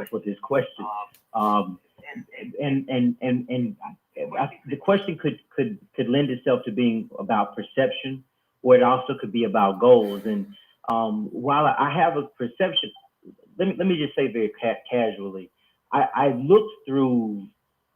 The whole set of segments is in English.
for this question. Um, and the question could lend itself to being about perception, or it also could be about goals. And while I have a perception, let me just say very casually, I looked through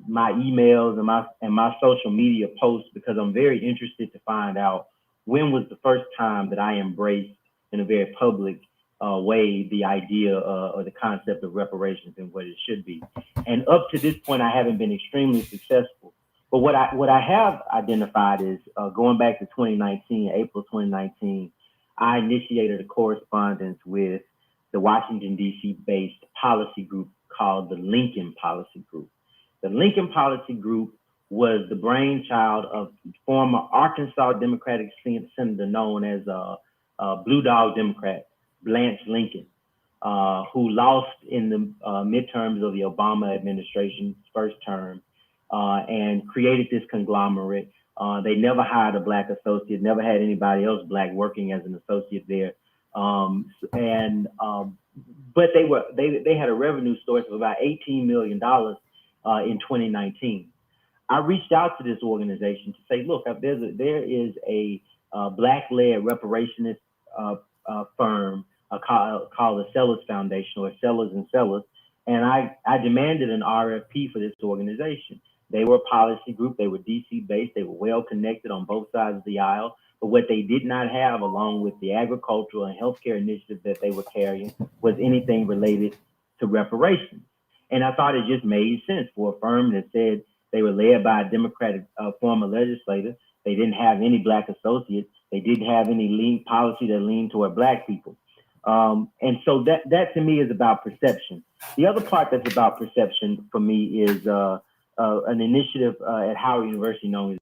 my emails and my social media posts because I'm very interested to find out when was the first time that I embraced in a very public way the idea or the concept of reparations and what it should be. And up to this point, I haven't been extremely successful. But what I have identified is going back to 2019, April 2019, I initiated a correspondence with the Washington D.C. based policy group called the Lincoln Policy Group. The Lincoln Policy Group was the brainchild of former Arkansas Democratic Senator known as Blue Dog Democrat Blanche Lincoln, who lost in the midterms of the Obama administration's first term and created this conglomerate. They never hired a black associate, never had anybody else black working as an associate there. And but they had a revenue source of about $18 million in 2019. I reached out to this organization to say, look, there is a black-led reparationist firm called the Sellers Foundation, or Sellers and Sellers, and I demanded an RFP for this organization. They were a policy group. They were DC based. They were well connected on both sides of the aisle. But what they did not have, along with the agricultural and healthcare initiatives that they were carrying, was anything related to reparations. And I thought it just made sense for a firm that said they were led by a Democratic former legislator. They didn't have any black associates. They didn't have any policy that leaned toward black people. And so that to me is about perception. The other part that's about perception for me is an initiative at Howard University known as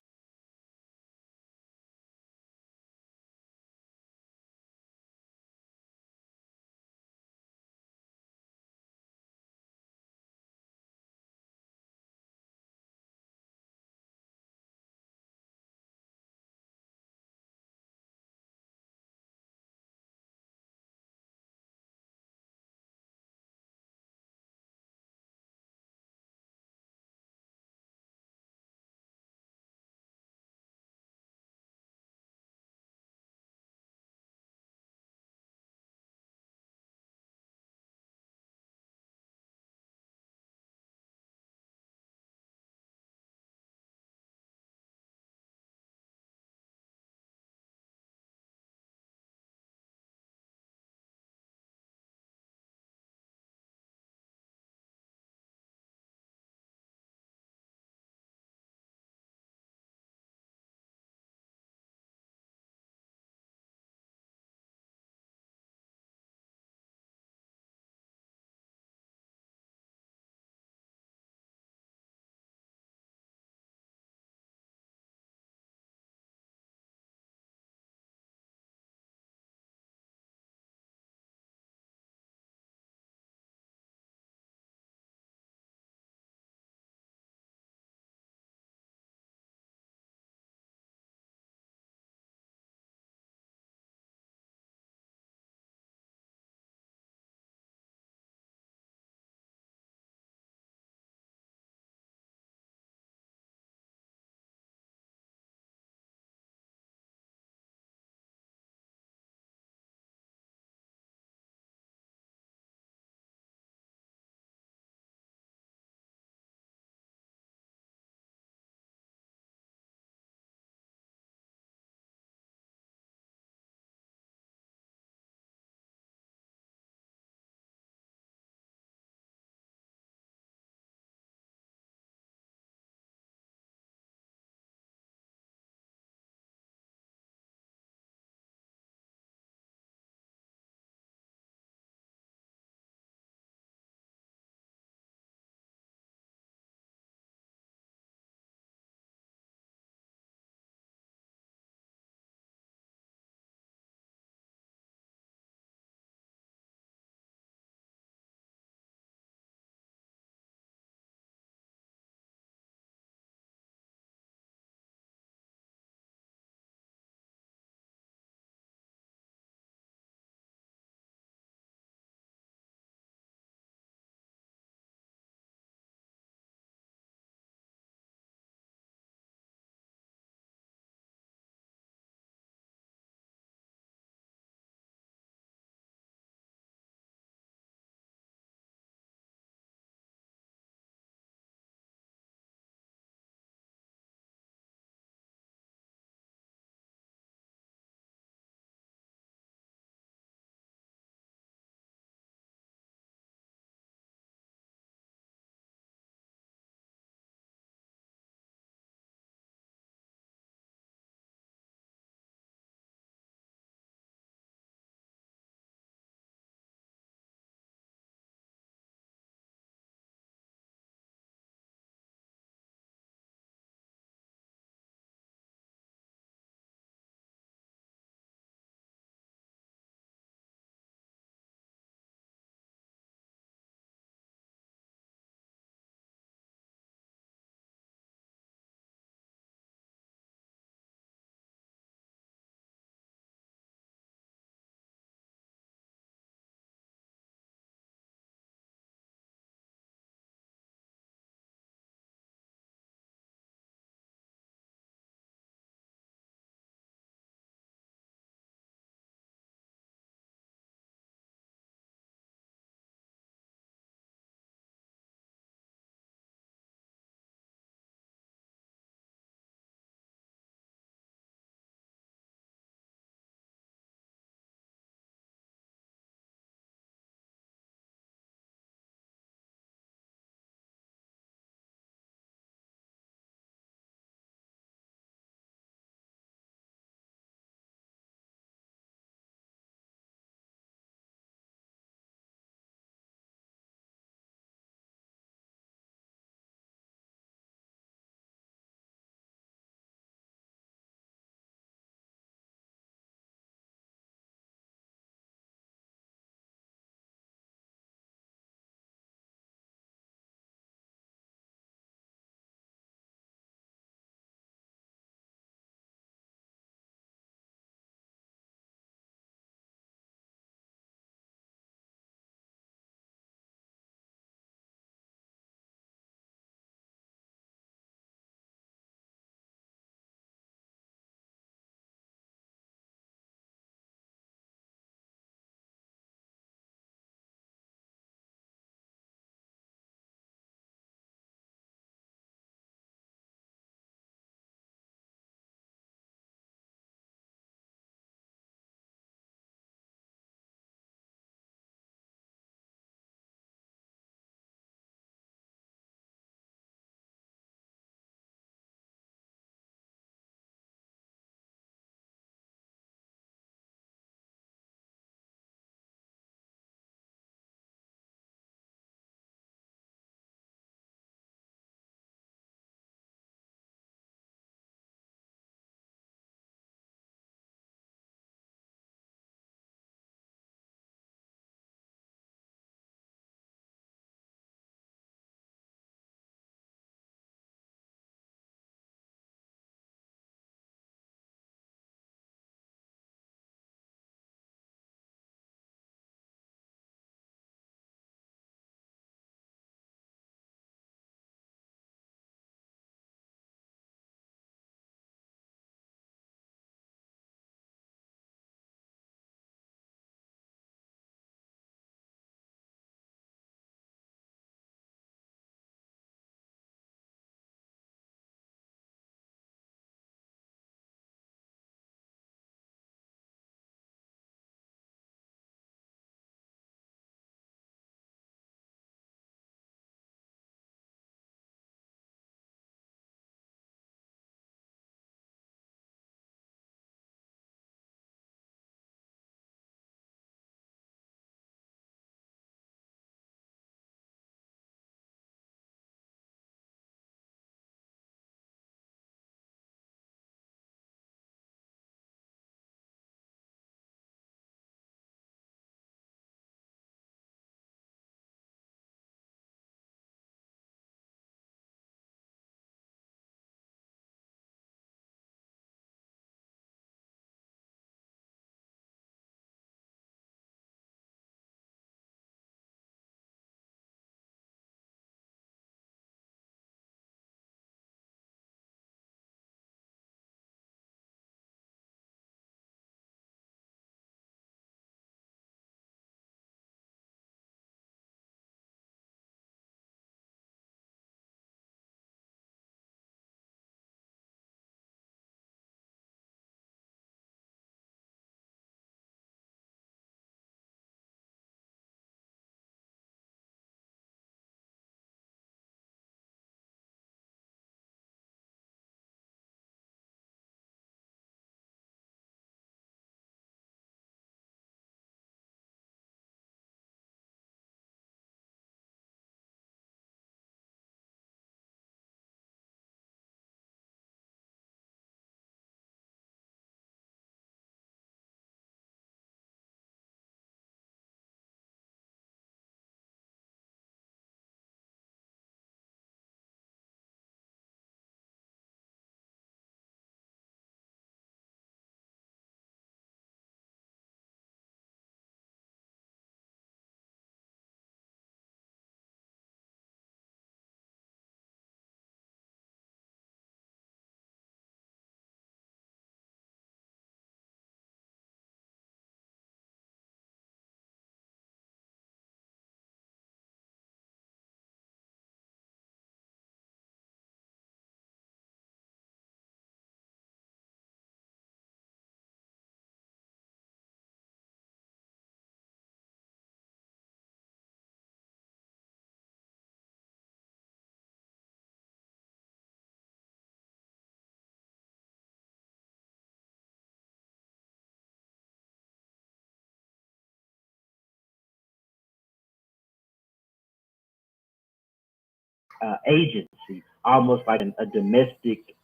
agency, almost like a domestic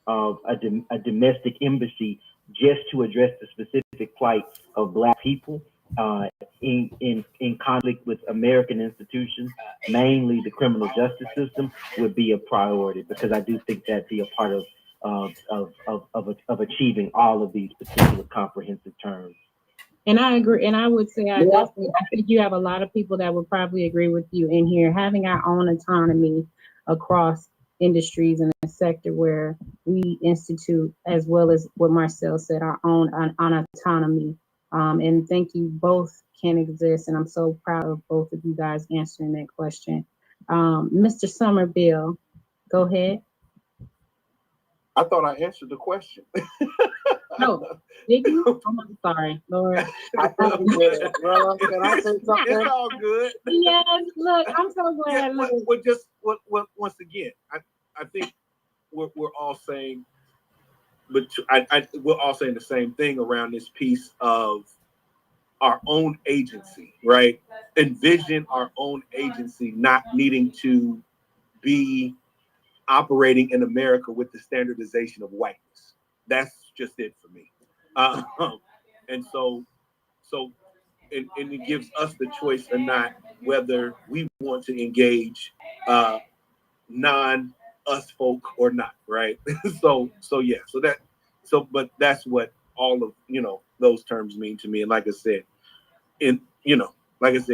domestic embassy, just to address the specific plight of Black people in conflict with American institutions, mainly the criminal justice system, would be a priority, because I do think that'd be a part of achieving all of these particular comprehensive terms. And I agree. And I would say, I think you have a lot of people that would probably agree with you in here, having our own autonomy across industries in a sector where we institute, as well as what Marcel said, our own on autonomy. And thank you, both can exist. And I'm so proud of both of you guys answering that question. Mr. Somerville, go ahead. I thought I answered the question. No, did you? I'm sorry, Lord. I thought you did it. Well, can I say something? It's all good. Yes, look, I'm so glad. Yeah, once again, I think we're all saying, but we're all saying the same thing around this piece of our own agency, right? Envision our own agency not needing to be operating in America with the standardization of whiteness. That's just it for me. And so it gives us the choice or not whether we want to engage non-us folk or not, right? But that's what all of those terms mean to me. And like I said,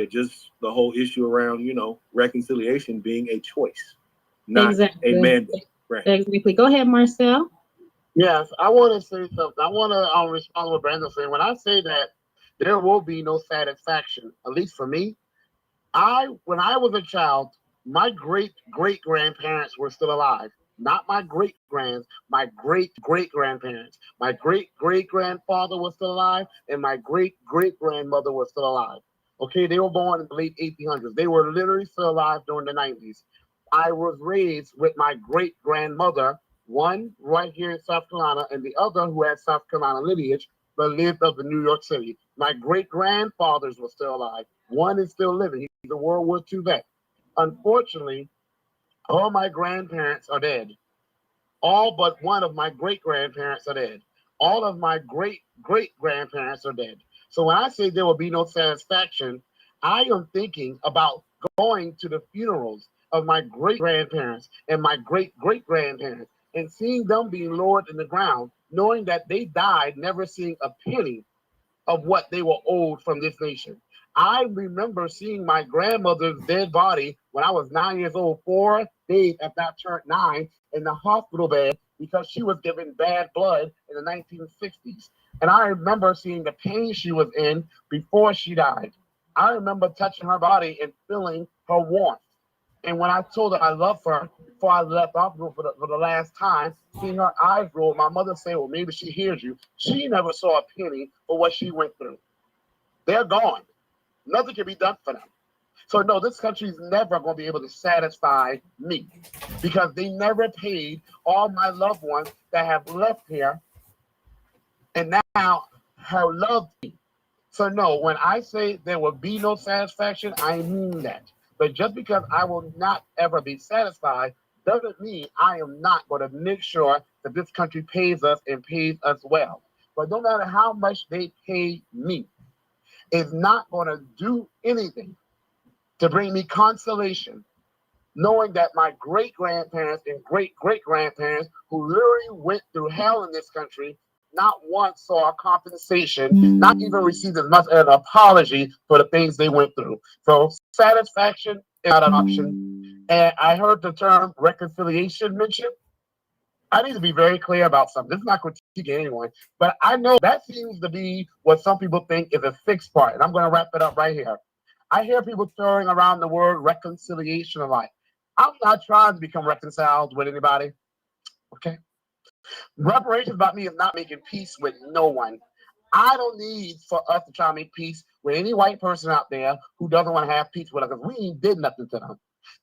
just the whole issue around reconciliation being a choice, not a mandate. Right. Exactly. Go ahead, Marcel. Yes, I want to say something. I want to respond to what Brandon said. When I say that there will be no satisfaction, at least for me, when I was a child, my great-great-grandparents were still alive. Not my great-grands, my great-great-grandparents. My great-great-grandfather was still alive, and my great-great-grandmother was still alive. Okay, they were born in the late 1800s. They were literally still alive during the 90s. I was raised with my great-grandmother, one right here in South Carolina, and the other who had South Carolina lineage, but lived up in New York City. My great-grandfathers were still alive. One is still living. He's a World War II vet. Unfortunately, all my grandparents are dead. All but one of my great-grandparents are dead. All of my great-great-grandparents are dead. So when I say there will be no satisfaction, I am thinking about going to the funerals of my great-grandparents and my great-great-grandparents and seeing them being lowered in the ground, knowing that they died never seeing a penny of what they were owed from this nation. I remember seeing my grandmother's dead body when I was 9 years old, 4 days after I turned 9, in the hospital bed because she was given bad blood in the 1960s. And I remember seeing the pain she was in before she died. I remember touching her body and feeling her warmth. And when I told her I loved her before I left the hospital for the last time, seeing her eyes roll, my mother said, well, maybe she hears you. She never saw a penny for what she went through. They're gone. Nothing can be done for them. So no, this country is never going to be able to satisfy me because they never paid all my loved ones that have left here and now have loved me. So no, when I say there will be no satisfaction, I mean that. But just because I will not ever be satisfied doesn't mean I am not going to make sure that this country pays us and pays us well. But no matter how much they pay me, it's not going to do anything to bring me consolation, knowing that my great-grandparents and great-great-grandparents who literally went through hell in this country not once saw a compensation, not even received as much as an apology for the things they went through. So satisfaction is not an option. And I heard the term reconciliation mentioned. I need to be very clear about something. This is not critiquing anyone, but I know that seems to be what some people think is a fixed part. And I'm going to wrap it up right here. I hear people throwing around the word reconciliation a lot. I'm not trying to become reconciled with anybody. Okay? Reparations about me is not making peace with no one. I don't need for us to try to make peace with any white person out there who doesn't want to have peace with us because we ain't did nothing to them.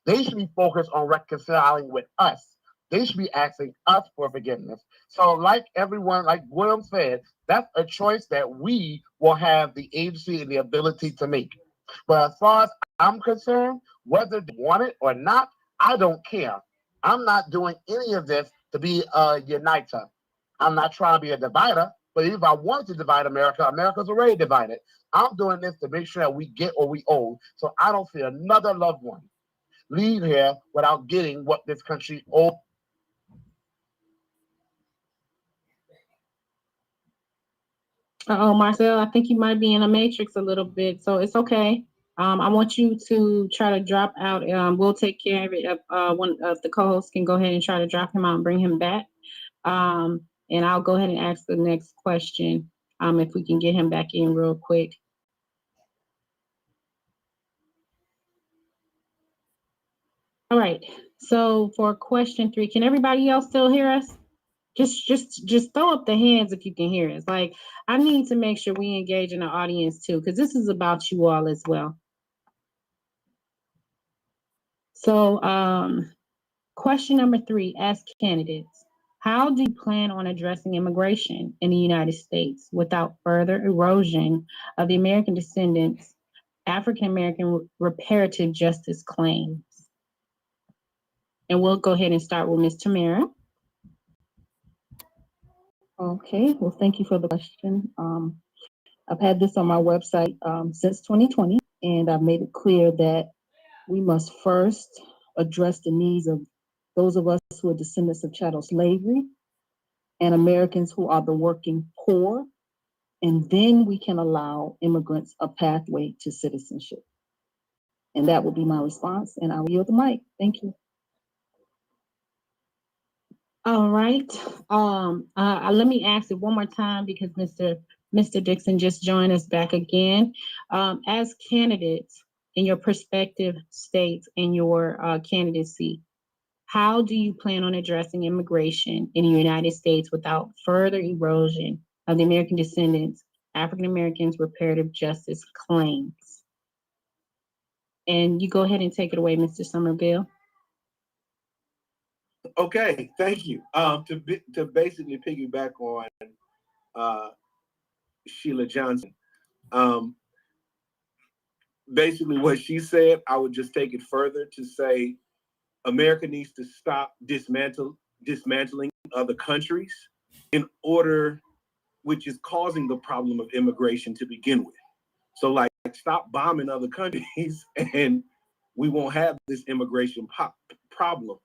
They should be focused on reconciling with us. They should be asking us for forgiveness. So like everyone, like William said, that's a choice that we will have the agency and the ability to make. But as far as I'm concerned, whether they want it or not, I don't care. I'm not doing any of this to be a uniter. I'm not trying to be a divider, but if I wanted to divide America, America's already divided. I'm doing this to make sure that we get what we owe, so I don't see another loved one leave here without getting what this country owes. Uh-oh, Marcel, I think you might be in a matrix a little bit, so it's okay. I want you to try to drop out. We'll take care of it. One of the co-hosts can go ahead and try to drop him out and bring him back. And I'll go ahead and ask the next question, if we can get him back in real quick. All right, so for question 3, can everybody else still hear us? Just throw up the hands if you can hear us. Like, I need to make sure we engage in the audience too, because this is about you all as well. So, question number 3, ask candidates, how do you plan on addressing immigration in the United States without further erosion of the American descendants' African-American reparative justice claims? And we'll go ahead and start with Ms. Tamara. Okay, well, thank you for the question. I've had this on my website since 2020, and I've made it clear that we must first address the needs of those of us who are descendants of chattel slavery and Americans who are the working poor, and then we can allow immigrants a pathway to citizenship. And that will be my response, and I will yield the mic. Thank you. All right. Let me ask it one more time because Mr. Dixon just joined us back again. As candidates in your prospective states in your candidacy, how do you plan on addressing immigration in the United States without further erosion of the American descendants, African Americans reparative justice claims? And you go ahead and take it away, Mr. Somerville. Okay, thank you. To basically piggyback on Sheila Johnson, basically what she said, I would just take it further to say America needs to stop dismantling other countries in order, which is causing the problem of immigration to begin with. So like stop bombing other countries and we won't have this immigration problem.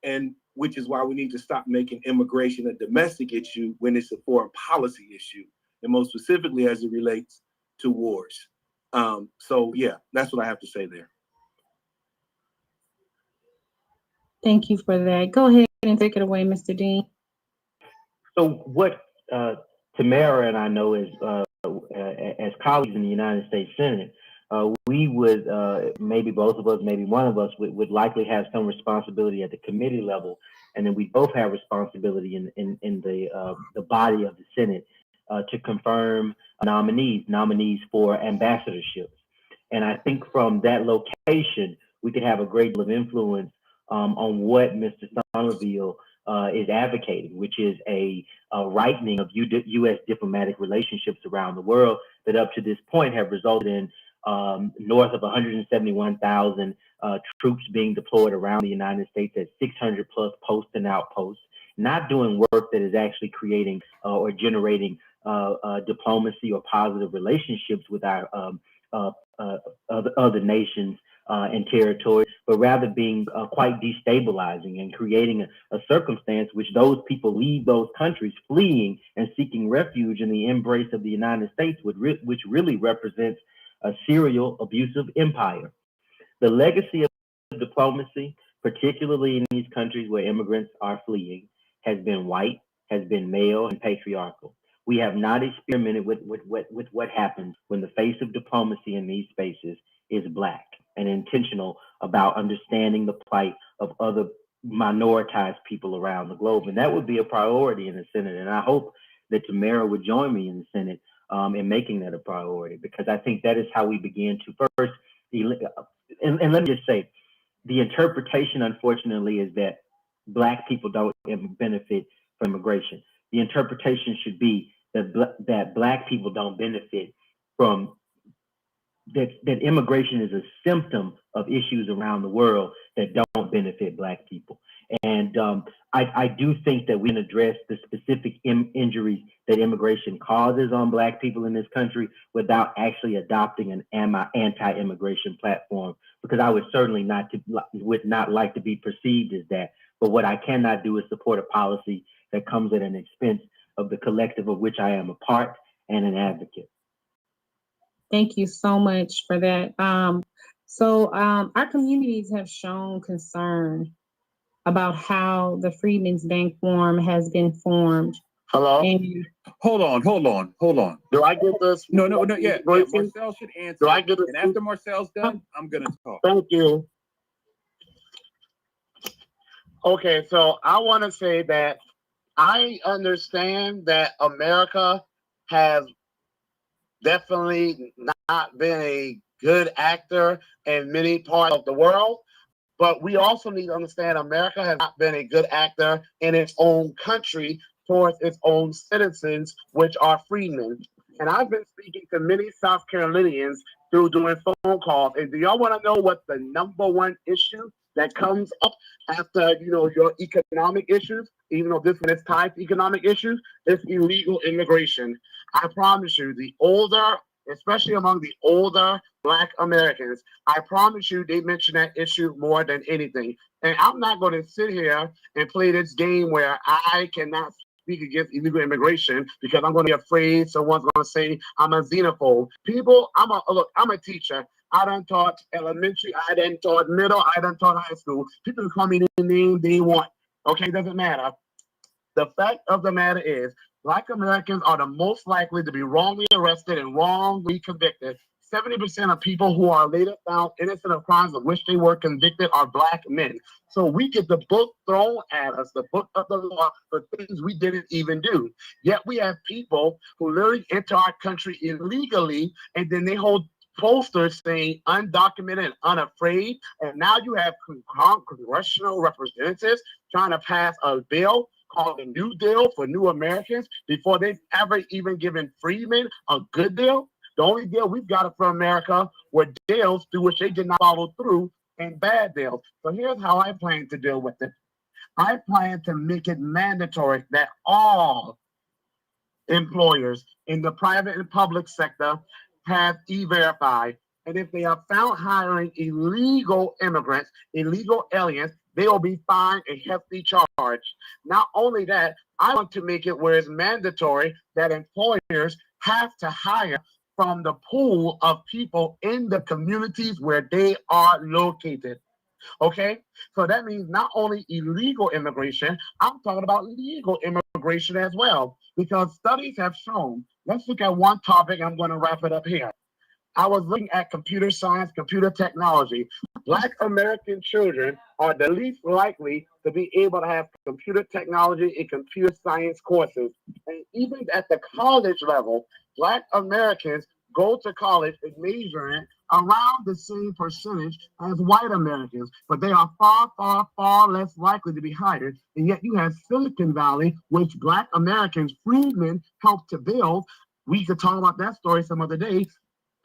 And which is why we need to stop making immigration a domestic issue when it's a foreign policy issue, and most specifically as it relates to wars. So yeah, that's what I have to say there. Thank you for that. Go ahead and take it away, Mr. Dean. So what Tamara and I know is, as colleagues in the United States Senate, we would, maybe both of us, maybe one of us would likely have some responsibility at the committee level, and then we both have responsibility in the body of the Senate to confirm nominees for ambassadorships. And I think from that location, we could have a great deal of influence on what Mr. Somerville is advocating, which is a rightening of U.S. diplomatic relationships around the world that up to this point have resulted in north of 171,000 troops being deployed around the United States at 600 plus posts and outposts, not doing work that is actually creating or generating diplomacy or positive relationships with our other nations and territories, but rather being quite destabilizing and creating a circumstance which those people leave those countries fleeing and seeking refuge in the embrace of the United States, which really represents a serial abusive empire. The legacy of diplomacy, particularly in these countries where immigrants are fleeing, has been white, has been male, and patriarchal. We have not experimented with what happens when the face of diplomacy in these spaces is Black and intentional about understanding the plight of other minoritized people around the globe. And that would be a priority in the Senate. And I hope that Tamara would join me in the Senate in making that a priority, because I think that is how we begin to first, and let me just say, the interpretation, unfortunately, is that Black people don't benefit from immigration. The interpretation should be that Black people don't benefit from that immigration is a symptom of issues around the world that don't benefit Black people. And I do think that we can address the specific injuries that immigration causes on Black people in this country without actually adopting an anti-immigration platform, because I would certainly would not like to be perceived as that. But what I cannot do is support a policy that comes at an expense of the collective of which I am a part and an advocate. Thank you so much for that. Our communities have shown concern about how the Freedmen's Bank form has been formed. Hello? And Hold on. Do I get this? No, yeah. briefing? Marcel should answer. Do I get this? And after Marcel's done, I'm gonna talk. Thank you. Okay, so I want to say that I understand that America has definitely not been a good actor in many parts of the world, but we also need to understand America has not been a good actor in its own country towards its own citizens, which are freedmen. And I've been speaking to many South Carolinians through doing phone calls. And do y'all want to know what the #1 issue that comes up after, your economic issues, even though this one is tied to economic issues? It's illegal immigration. I promise you, the older, especially among the older Black Americans, I promise you they mention that issue more than anything. And I'm not going to sit here and play this game where I cannot speak against illegal immigration because I'm going to be afraid someone's going to say I'm a xenophobe. People, I'm a teacher. I done taught elementary, I done taught middle, I done taught high school. People call me the name they want. Okay, doesn't matter. The fact of the matter is, Black Americans are the most likely to be wrongly arrested and wrongly convicted. 70% of people who are later found innocent of crimes of which they were convicted are Black men. So we get the book thrown at us, the book of the law, for things we didn't even do. Yet we have people who literally enter our country illegally, and then they hold posters saying undocumented and unafraid. And now you have congressional representatives trying to pass a bill called the New Deal for New Americans before they've ever even given freedmen a good deal. The only deal we've got from America were deals through which they did not follow through, and bad deals. So here's how I plan to deal with it. I plan to make it mandatory that all employers in the private and public sector have E-Verify. And if they are found hiring illegal immigrants, illegal aliens, they will be fined a hefty charge. Not only that, I want to make it where it's mandatory that employers have to hire from the pool of people in the communities where they are located. Okay, so that means not only illegal immigration, I'm talking about legal immigration as well, because studies have shown. Let's look at one topic. I'm going to wrap it up here. I was looking at computer science, computer technology. Black American children are the least likely to be able to have computer technology and computer science courses. And even at the college level, Black Americans go to college and major in around the same percentage as white Americans, but they are far, far, far less likely to be hired. And yet you have Silicon Valley, which Black Americans, freedmen, helped to build. We could talk about that story some other day.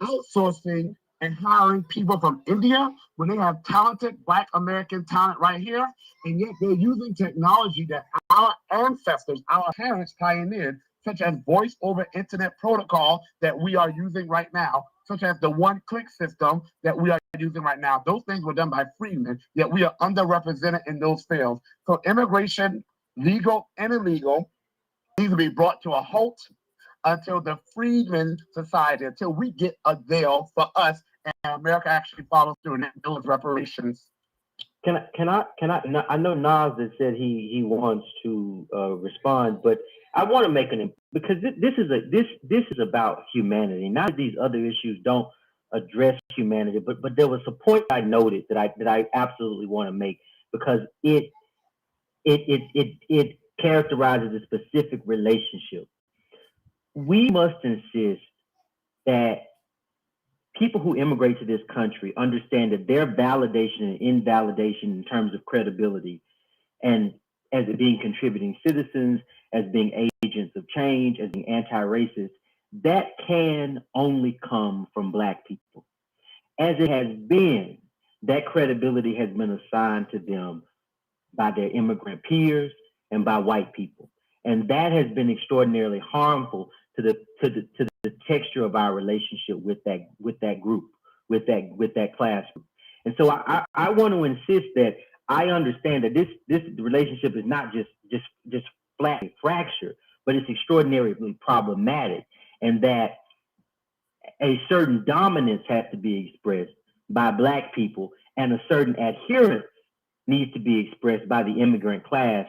Outsourcing and hiring people from India when they have talented Black American talent right here, and yet they're using technology that our ancestors, our parents pioneered, such as voice over internet protocol that we are using right now, such as the one-click system that we are using right now. Those things were done by freedmen, yet we are underrepresented in those fields. So immigration, legal and illegal, needs to be brought to a halt until the freedmen society, until we get a deal for us and America actually follows through and that bill of reparations. Can I know Nas has said he wants to respond, but I want to make because this is about humanity. Not that these other issues don't address humanity, but there was a point I noted that I absolutely want to make, because it characterizes a specific relationship. We must insist that people who immigrate to this country understand that their validation and invalidation in terms of credibility, and as being contributing citizens, as being agents of change, as being anti-racist, that can only come from Black people. As it has been, that credibility has been assigned to them by their immigrant peers, and by white people. And that has been extraordinarily harmful to the texture of our relationship with that group, with that class group. And so I want to insist that I understand that this relationship is not just flat fractured, but it's extraordinarily problematic, and that a certain dominance has to be expressed by Black people, and a certain adherence needs to be expressed by the immigrant class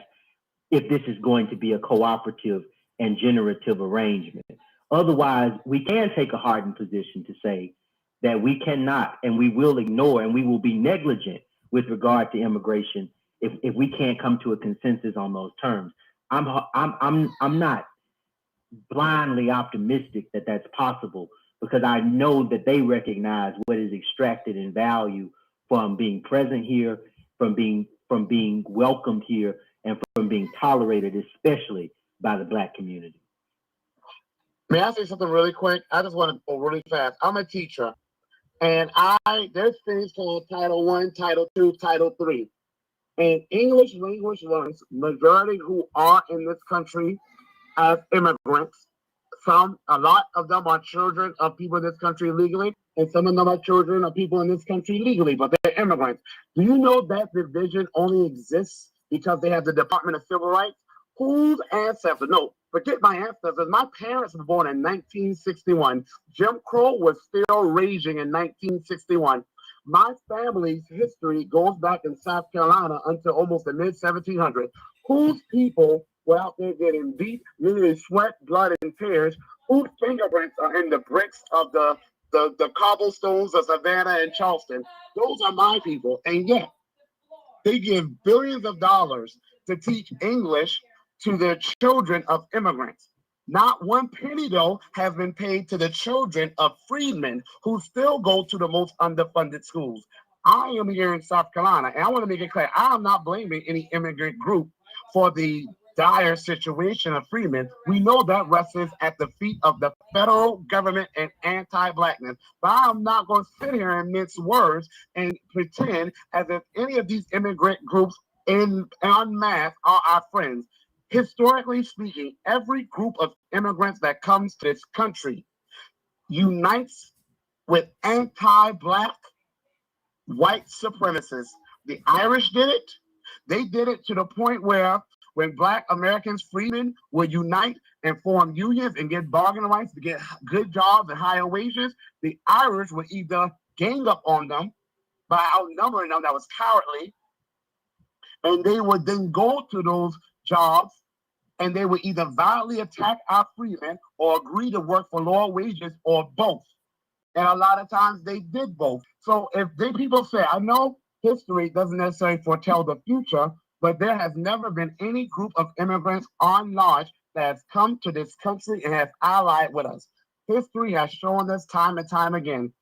if this is going to be a cooperative and generative arrangement. Otherwise, we can take a hardened position to say that we cannot and we will ignore and we will be negligent with regard to immigration if we can't come to a consensus on those terms. I'm not blindly optimistic that that's possible, because I know that they recognize what is extracted in value from being present here, from being welcomed here, and from being tolerated, especially by the Black community. May I say something really quick? I just want to go really fast. I'm a teacher, and there's things called Title I, Title II, Title III. And English language learners, majority who are in this country as immigrants, a lot of them are children of people in this country legally, and some of them are children of people in this country legally, but they're immigrants. Do you know that division only exists because they have the Department of Civil Rights? Whose ancestors? No, forget my ancestors. My parents were born in 1961. Jim Crow was still raging in 1961. My family's history goes back in South Carolina until almost the mid-1700s. Whose people were out there getting beat, literally sweat, blood, and tears? Whose fingerprints are in the bricks of the cobblestones of Savannah and Charleston? Those are my people. And yet, they give billions of dollars to teach English to the children of immigrants. Not one penny, though, has been paid to the children of freedmen who still go to the most underfunded schools. I am here in South Carolina, and I want to make it clear, I am not blaming any immigrant group for the dire situation of freedmen. We know that rests at the feet of the federal government and anti-Blackness. But I am not going to sit here and mince words and pretend as if any of these immigrant groups en masse are our friends. Historically speaking, every group of immigrants that comes to this country unites with anti-Black white supremacists. The Irish did it. They did it to the point where when Black Americans, freedmen, would unite and form unions and get bargaining rights to get good jobs and higher wages, the Irish would either gang up on them by outnumbering them, that was cowardly, and they would then go to those jobs and they would either violently attack our freedmen or agree to work for lower wages, or both. And a lot of times they did both. So if people say, I know history doesn't necessarily foretell the future, but there has never been any group of immigrants en large that has come to this country and has allied with us. History has shown us time and time again.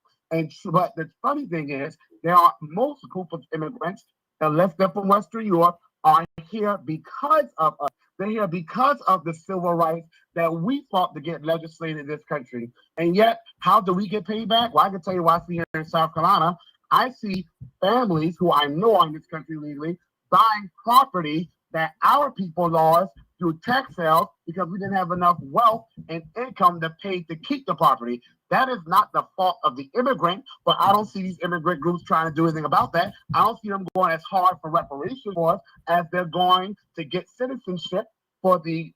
But the funny thing is, there are most group of immigrants that left them from Western Europe are here because of us. They're here because of the civil rights that we fought to get legislated in this country. And yet, how do we get paid back? Well, I can tell you what I see here in South Carolina. I see families who I know are in this country legally buying property that our people lost through tax sales because we didn't have enough wealth and income to pay to keep the property. That is not the fault of the immigrant, but I don't see these immigrant groups trying to do anything about that. I don't see them going as hard for reparations for us as they're going to get citizenship for these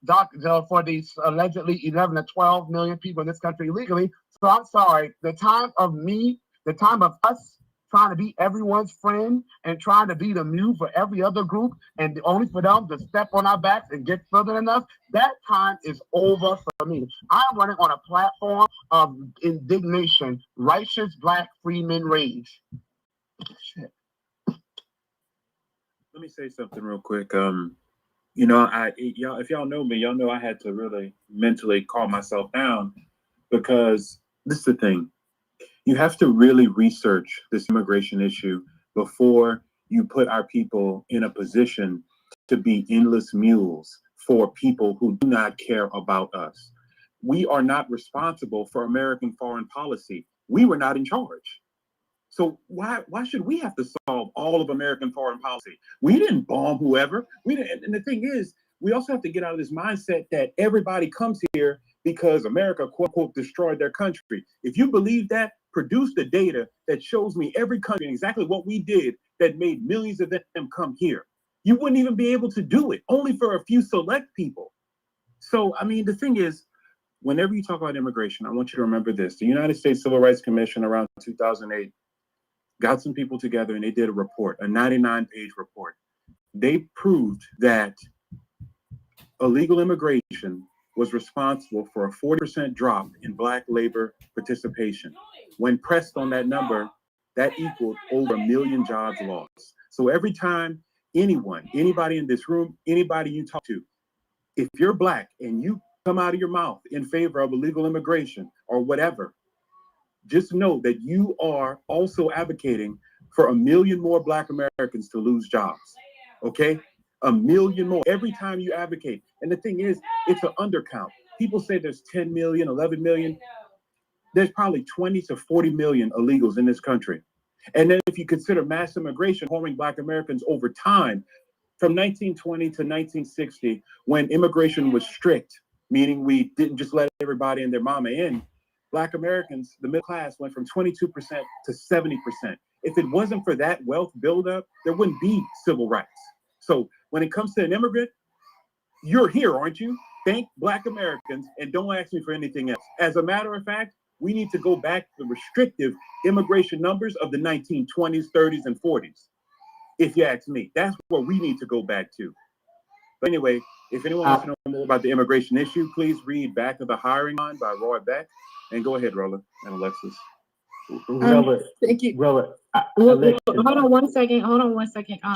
allegedly 11 to 12 million people in this country illegally. So I'm sorry, the time of us trying to be everyone's friend and trying to be the muse for every other group and only for them to step on our backs and get further than us, that time is over for me. I'm running on a platform of indignation, righteous Black freedmen rage. Shit. Let me say something real quick. Y'all, if y'all know me, y'all know I had to really mentally calm myself down, because this is the thing. You have to really research this immigration issue before you put our people in a position to be endless mules for people who do not care about us. We are not responsible for American foreign policy. We were not in charge. So why should we have to solve all of American foreign policy? We didn't bomb whoever. We didn't. And the thing is, we also have to get out of this mindset that everybody comes here because America, quote unquote, destroyed their country. If you believe that, produce the data that shows me every country and exactly what we did that made millions of them come here. You wouldn't even be able to do it, only for a few select people. So, I mean, the thing is, whenever you talk about immigration, I want you to remember this. The United States Civil Rights Commission around 2008 got some people together and they did a report, a 99-page report. They proved that illegal immigration was responsible for a 40% drop in Black labor participation. When pressed on that number, that equaled over 1 million jobs lost. So every time anybody in this room, anybody you talk to, if you're Black and you come out of your mouth in favor of illegal immigration or whatever, just know that you are also advocating for 1 million more Black Americans to lose jobs, okay? 1 million more every time you advocate. And the thing is, it's an undercount. People say there's 10 million, 11 million. There's probably 20 to 40 million illegals in this country. And then if you consider mass immigration harming Black Americans over time, from 1920 to 1960, when immigration was strict, meaning we didn't just let everybody and their mama in, Black Americans, the middle class, went from 22% to 70%. If it wasn't for that wealth buildup, there wouldn't be civil rights. So when it comes to an immigrant, you're here, aren't you? Thank Black Americans and don't ask me for anything else. As a matter of fact, we need to go back to the restrictive immigration numbers of the 1920s, 30s, and 40s. If you ask me, that's what we need to go back to. But anyway, if anyone wants to know more about the immigration issue, please read Back of the Hiring Line by Roy Beck. And go ahead, Rolla and Alexis. Thank you. Rolla, Hold on one second.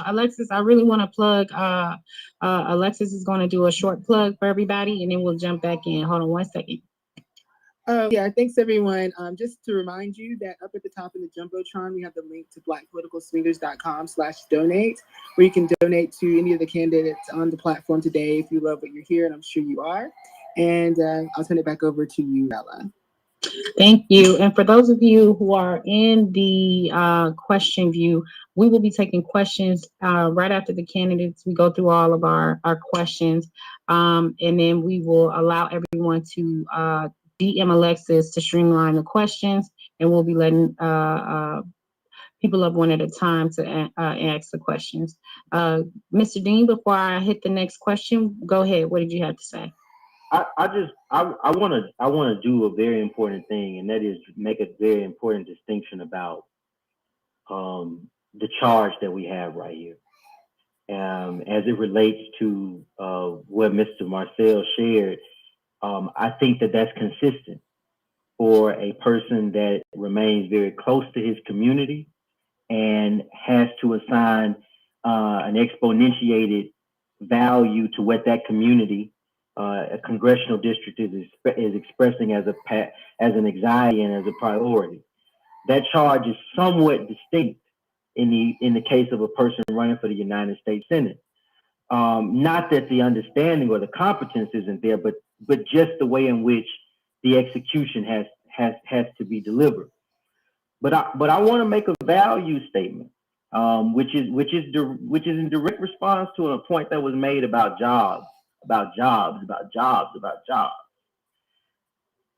Alexis, I really want to plug. Alexis is going to do a short plug for everybody, and then we'll jump back in. Hold on one second. Yeah, thanks everyone. Just to remind you that up at the top of the Jumbotron, we have the link to blackpoliticalswingers.com/donate, where you can donate to any of the candidates on the platform today if you love what you're hearing. I'm sure you are. And I'll turn it back over to you, Bella. Thank you. And for those of you who are in the question view, we will be taking questions right after the candidates. We go through all of our questions, and then we will allow everyone to DM Alexis to streamline the questions, and we'll be letting people up one at a time to ask the questions. Mr. Dean, before I hit the next question, go ahead. What did you have to say? I want to do a very important thing, and that is make a very important distinction about the charge that we have right here, as it relates to what Mr. Marcel shared. I think that that's consistent for a person that remains very close to his community and has to assign an exponentiated value to what that community, a congressional district, is expressing as an anxiety and as a priority. That charge is somewhat distinct in the case of a person running for the United States Senate. Not that the understanding or the competence isn't there, but just the way in which the execution has to be delivered. But I want to make a value statement, which is in direct response to a point that was made about jobs.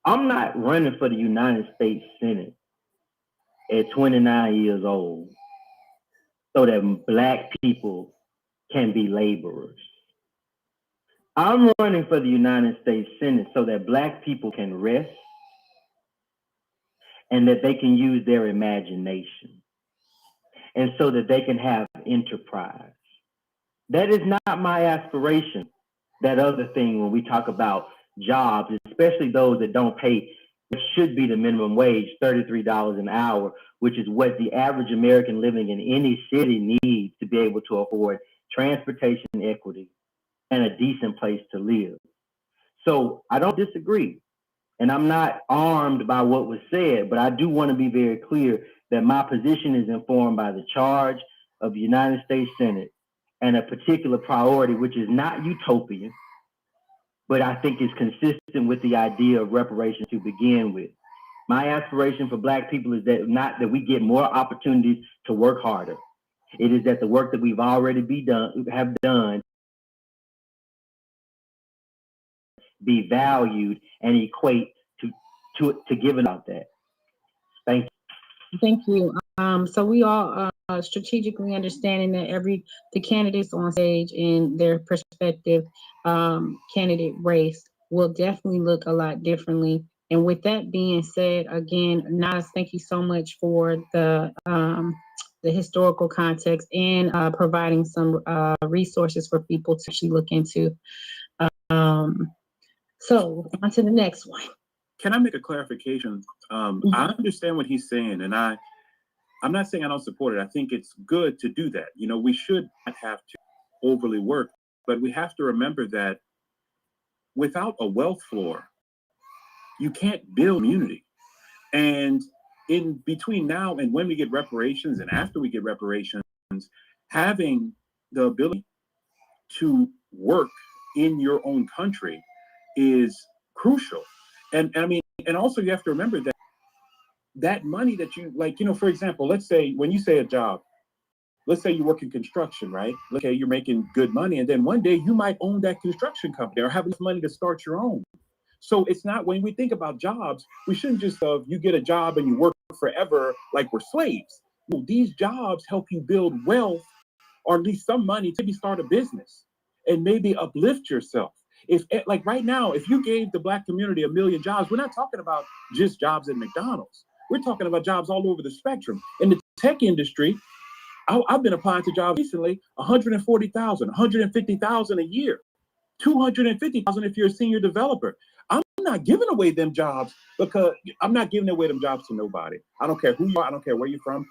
I'm not running for the United States Senate at 29 years old so that Black people can be laborers. I'm running for the United States Senate so that Black people can rest and that they can use their imagination and so that they can have enterprise. That is not my aspiration. That other thing when we talk about jobs, especially those that don't pay what should be the minimum wage, $33 an hour, which is what the average American living in any city needs to be able to afford transportation equity and a decent place to live. So I don't disagree. And I'm not armed by what was said, but I do want to be very clear that my position is informed by the charge of the United States Senate and a particular priority, which is not utopian, but I think is consistent with the idea of reparations to begin with. My aspiration for Black people is that not that we get more opportunities to work harder. It is that the work that we've already have done be valued and equate to giving out that. Thank you. Thank you. So we all strategically understanding that the candidates on stage and their prospective candidate race will definitely look a lot differently. And with that being said, again, Nas, thank you so much for the historical context and providing some resources for people to actually look into. So on to the next one. Can I make a clarification? I understand what he's saying, and I'm not saying I don't support it. I think it's good to do that. You know, we should not have to overly work, but we have to remember that without a wealth floor, you can't build immunity. And in between now and when we get reparations and after we get reparations, having the ability to work in your own country is crucial. And I mean, and also you have to remember that money that you, like, you know, for example, let's say when you say a job, let's say you work in construction, right? Okay, you're making good money, and then one day you might own that construction company or have enough money to start your own. So it's not, when we think about jobs, we shouldn't just you get a job and you work forever like we're slaves. No, these jobs help you build wealth, or at least some money to start a business and maybe uplift yourself. If, like right now, if you gave the Black community 1 million jobs, we're not talking about just jobs at McDonald's. We're talking about jobs all over the spectrum. In the tech industry, I've been applying to jobs recently, 140,000, 150,000 a year, 250,000 if you're a senior developer. I'm not giving away them jobs because I'm not giving away them jobs to nobody. I don't care who you are. I don't care where you're from.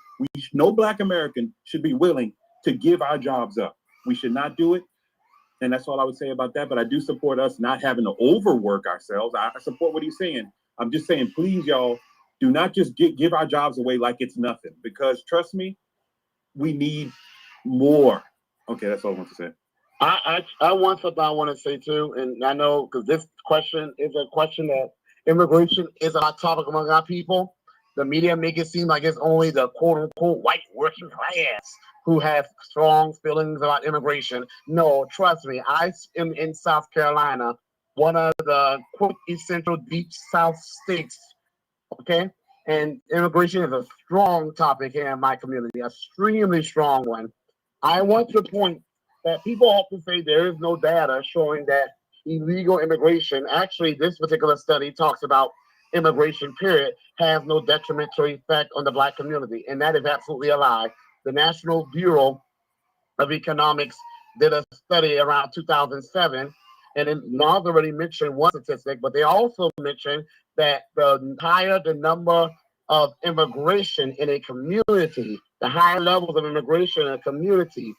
No Black American should be willing to give our jobs up. We should not do it. And that's all I would say about that. But I do support us not having to overwork ourselves. I support what he's saying. I'm just saying, please, y'all, do not just give our jobs away like it's nothing. Because trust me, we need more. Okay, that's all I want to say. I want something I want to say too, and I know because this question is a question that immigration is a hot topic among our people. The media make it seem like it's only the quote unquote white working class who have strong feelings about immigration. No, trust me, I am in South Carolina, one of the quote essential deep South states. Okay, and immigration is a strong topic here in my community, an extremely strong one. I want to point that people often say there is no data showing that illegal immigration, actually this particular study talks about immigration period, has no detrimental effect on the Black community, and that is absolutely a lie. The National Bureau of Economics did a study around 2007, and it not already mentioned one statistic, but they also mentioned that the higher the number of immigration in a community, the higher levels of immigration in a community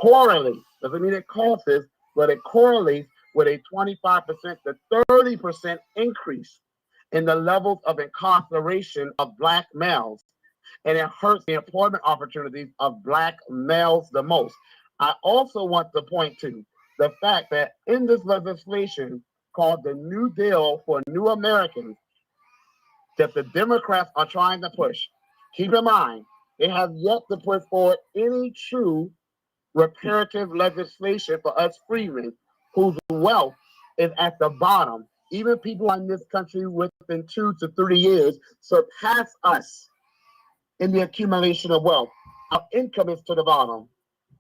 correlates, doesn't mean it causes, but it correlates with a 25% to 30% increase in the levels of incarceration of Black males. And it hurts the employment opportunities of Black males the most. I also want to point to the fact that in this legislation called the New Deal for New Americans that the Democrats are trying to push, keep in mind, they have yet to put forward any true reparative legislation for us freemen whose wealth is at the bottom. Even people in this country within 2 to 3 years surpass us in the accumulation of wealth. Our income is to the bottom.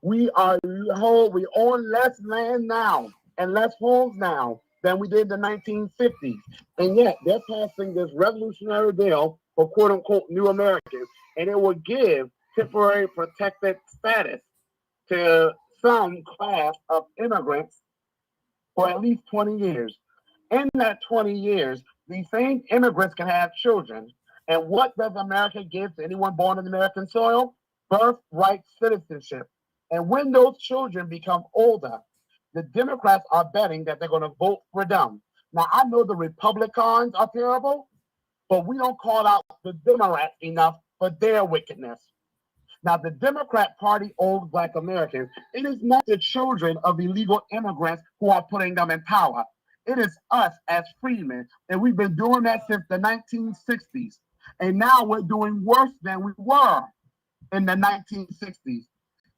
We own less land now and less homes now than we did in the 1950s. And yet they're passing this revolutionary bill for quote unquote new Americans, and it will give temporary protected status to some class of immigrants for at least 20 years. In that 20 years, these same immigrants can have children. And what does America give to anyone born on American soil? Birthright citizenship. And when those children become older, the Democrats are betting that they're going to vote for them. Now, I know the Republicans are terrible, but we don't call out the Democrats enough for their wickedness. Now, the Democrat Party owns Black Americans. It is not the children of illegal immigrants who are putting them in power. It is us as freedmen, and we've been doing that since the 1960s. And now we're doing worse than we were in the 1960s.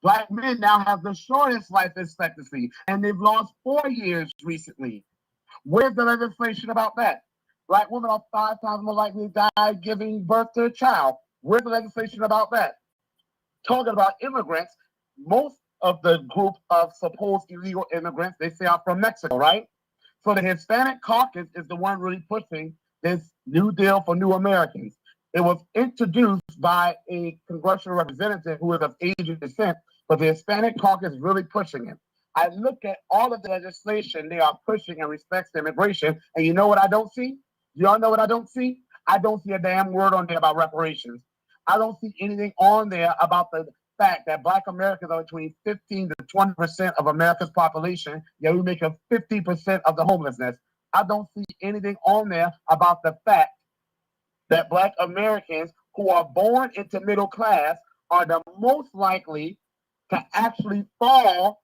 Black men now have the shortest life expectancy, and they've lost 4 years recently. Where's the legislation about that? Black women are 5 times more likely to die giving birth to a child. Where's the legislation about that? Talking about immigrants, most of the group of supposed illegal immigrants, they say are from Mexico, right? So the Hispanic caucus is the one really pushing this New Deal for New Americans. It was introduced by a congressional representative who is of Asian descent, but the Hispanic caucus is really pushing it. I look at all of the legislation they are pushing in respect to immigration, and you know what I don't see? Y'all know what I don't see? I don't see a damn word on there about reparations. I don't see anything on there about the fact that Black Americans are between 15 to 20% of America's population, yet we make up 50% of the homelessness. I don't see anything on there about the fact that Black Americans who are born into middle class are the most likely to actually fall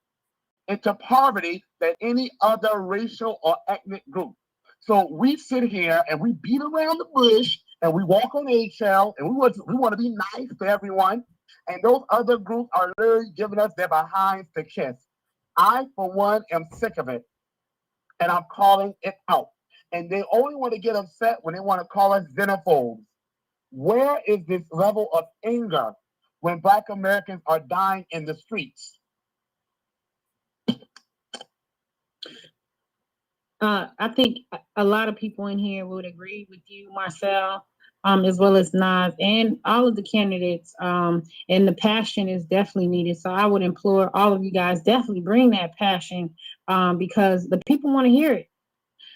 into poverty than any other racial or ethnic group. So we sit here and we beat around the bush and we walk on eggshell and we want to be nice to everyone. And those other groups are literally giving us their behinds to kiss. I, for one, am sick of it. And I'm calling it out. And they only want to get upset when they want to call us xenophobes. Where is this level of anger when Black Americans are dying in the streets? I think a lot of people in here would agree with you, Marcel, as well as Nas and all of the candidates. And the passion is definitely needed. So I would implore all of you guys, definitely bring that passion because the people want to hear it.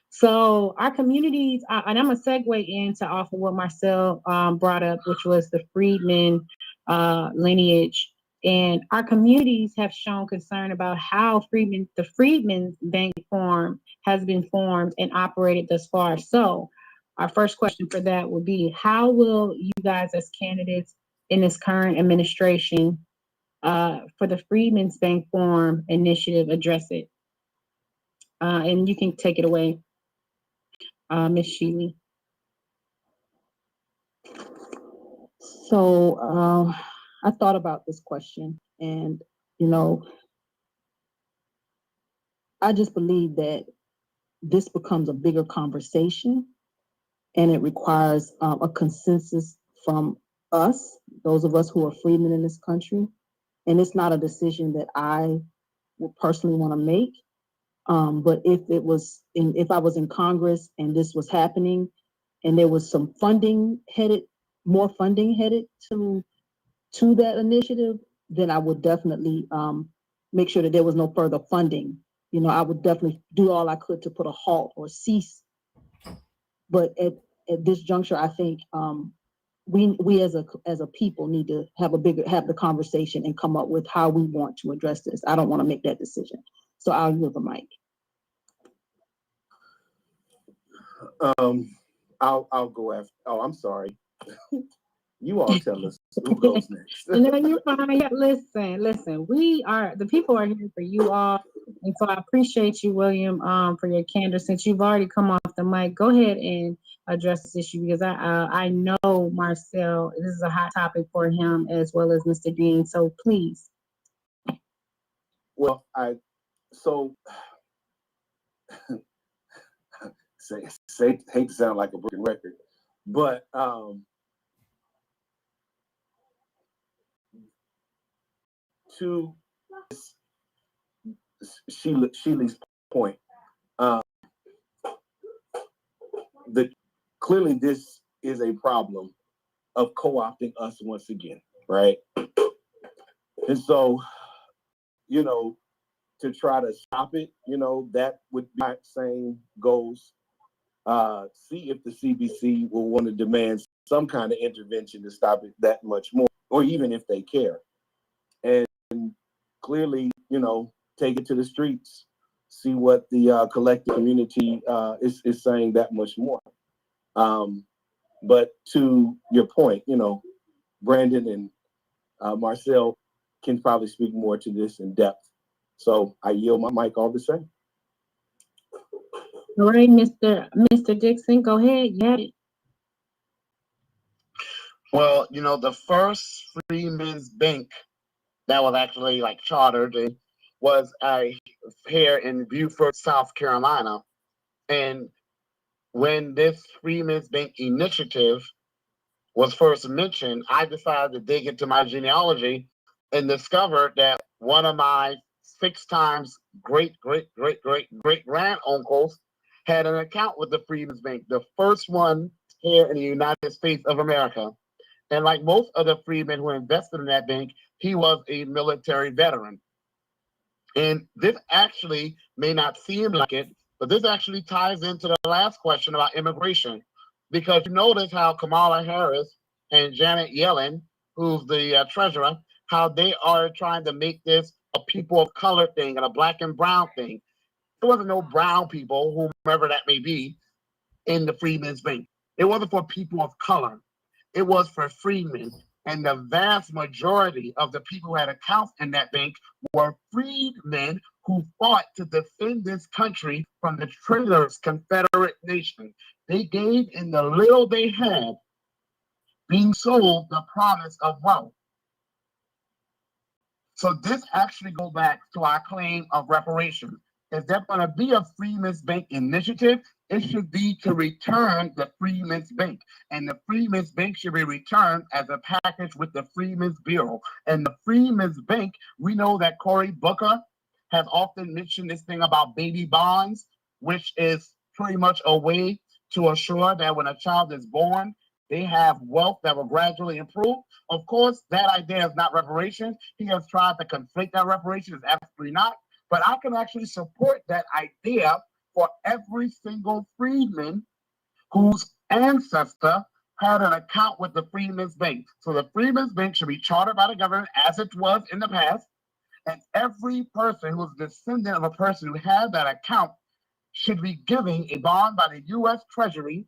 So our communities, and I'm going to segue into off of what Marcel brought up, which was the freedmen lineage. And our communities have shown concern about how the Freedmen's Bank Farm has been formed and operated thus far. So our first question for that would be, how will you guys as candidates in this current administration for the Freedmen's Bank Farm initiative address it? And you can take it away, Ms. Sheely. So I thought about this question, and I just believe that this becomes a bigger conversation, and it requires a consensus from us, those of us who are freedmen in this country. And it's not a decision that I would personally want to make. But if I was in Congress and this was happening, and there was some more funding headed to that initiative, then I would definitely make sure that there was no further funding. I would definitely do all I could to put a halt or cease. But at this juncture, I think we as a people need to have the conversation and come up with how we want to address this. I don't want to make that decision. So I'll yield the mic. I'll go after. Oh, I'm sorry. You all tell us who goes next. No, you're fine. Yeah, listen. The people are here for you all. And so I appreciate you, William, for your candor. Since you've already come off the mic, go ahead and address this issue because I know Marcel, this is a hot topic for him as well as Mr. Dean. So please. Well, hate to sound like a broken record, but to Sheely's point, clearly this is a problem of co-opting us once again, right? And so, to try to stop it, that would be my same goals. See if the CBC will want to demand some kind of intervention to stop it that much more, or even if they care. And clearly, take it to the streets, see what the collective community is saying that much more. But to your point, Brandon and Marcel can probably speak more to this in depth. So I yield my mic all the same. All right, Mr. Dixon, go ahead. You had it. Well, you know, the first Freeman's Bank that was actually like chartered was here in Beaufort, South Carolina. And when this Freeman's Bank initiative was first mentioned, I decided to dig into my genealogy and discovered that one of my 6 times great grand uncles had an account with the Freeman's Bank, the first one here in the United States of America. And like most of the freedmen who invested in that bank, he was a military veteran. And this actually may not seem like it, but this actually ties into the last question about immigration. Because you notice how Kamala Harris and Janet Yellen, who's the treasurer, how they are trying to make this a people of color thing and a black and brown thing. There wasn't no brown people, whomever that may be, in the Freedmen's Bank. It wasn't for people of color. It was for freedmen. And the vast majority of the people who had accounts in that bank were freedmen who fought to defend this country from the traitors, Confederate nation. They gave in the little they had, being sold the promise of wealth. So this actually goes back to our claim of reparations. If there's going to be a Freedmen's Bank initiative, it should be to return the Freedmen's Bank. And the Freedmen's Bank should be returned as a package with the Freedmen's Bureau. And the Freedmen's Bank, we know that Cory Booker has often mentioned this thing about baby bonds, which is pretty much a way to assure that when a child is born, they have wealth that will gradually improve. Of course, that idea is not reparations. He has tried to conflate that reparations. It's absolutely not. But I can actually support that idea for every single freedman whose ancestor had an account with the Freedmen's Bank. So the Freedmen's Bank should be chartered by the government as it was in the past. And every person who is a descendant of a person who had that account should be giving a bond by the U.S. Treasury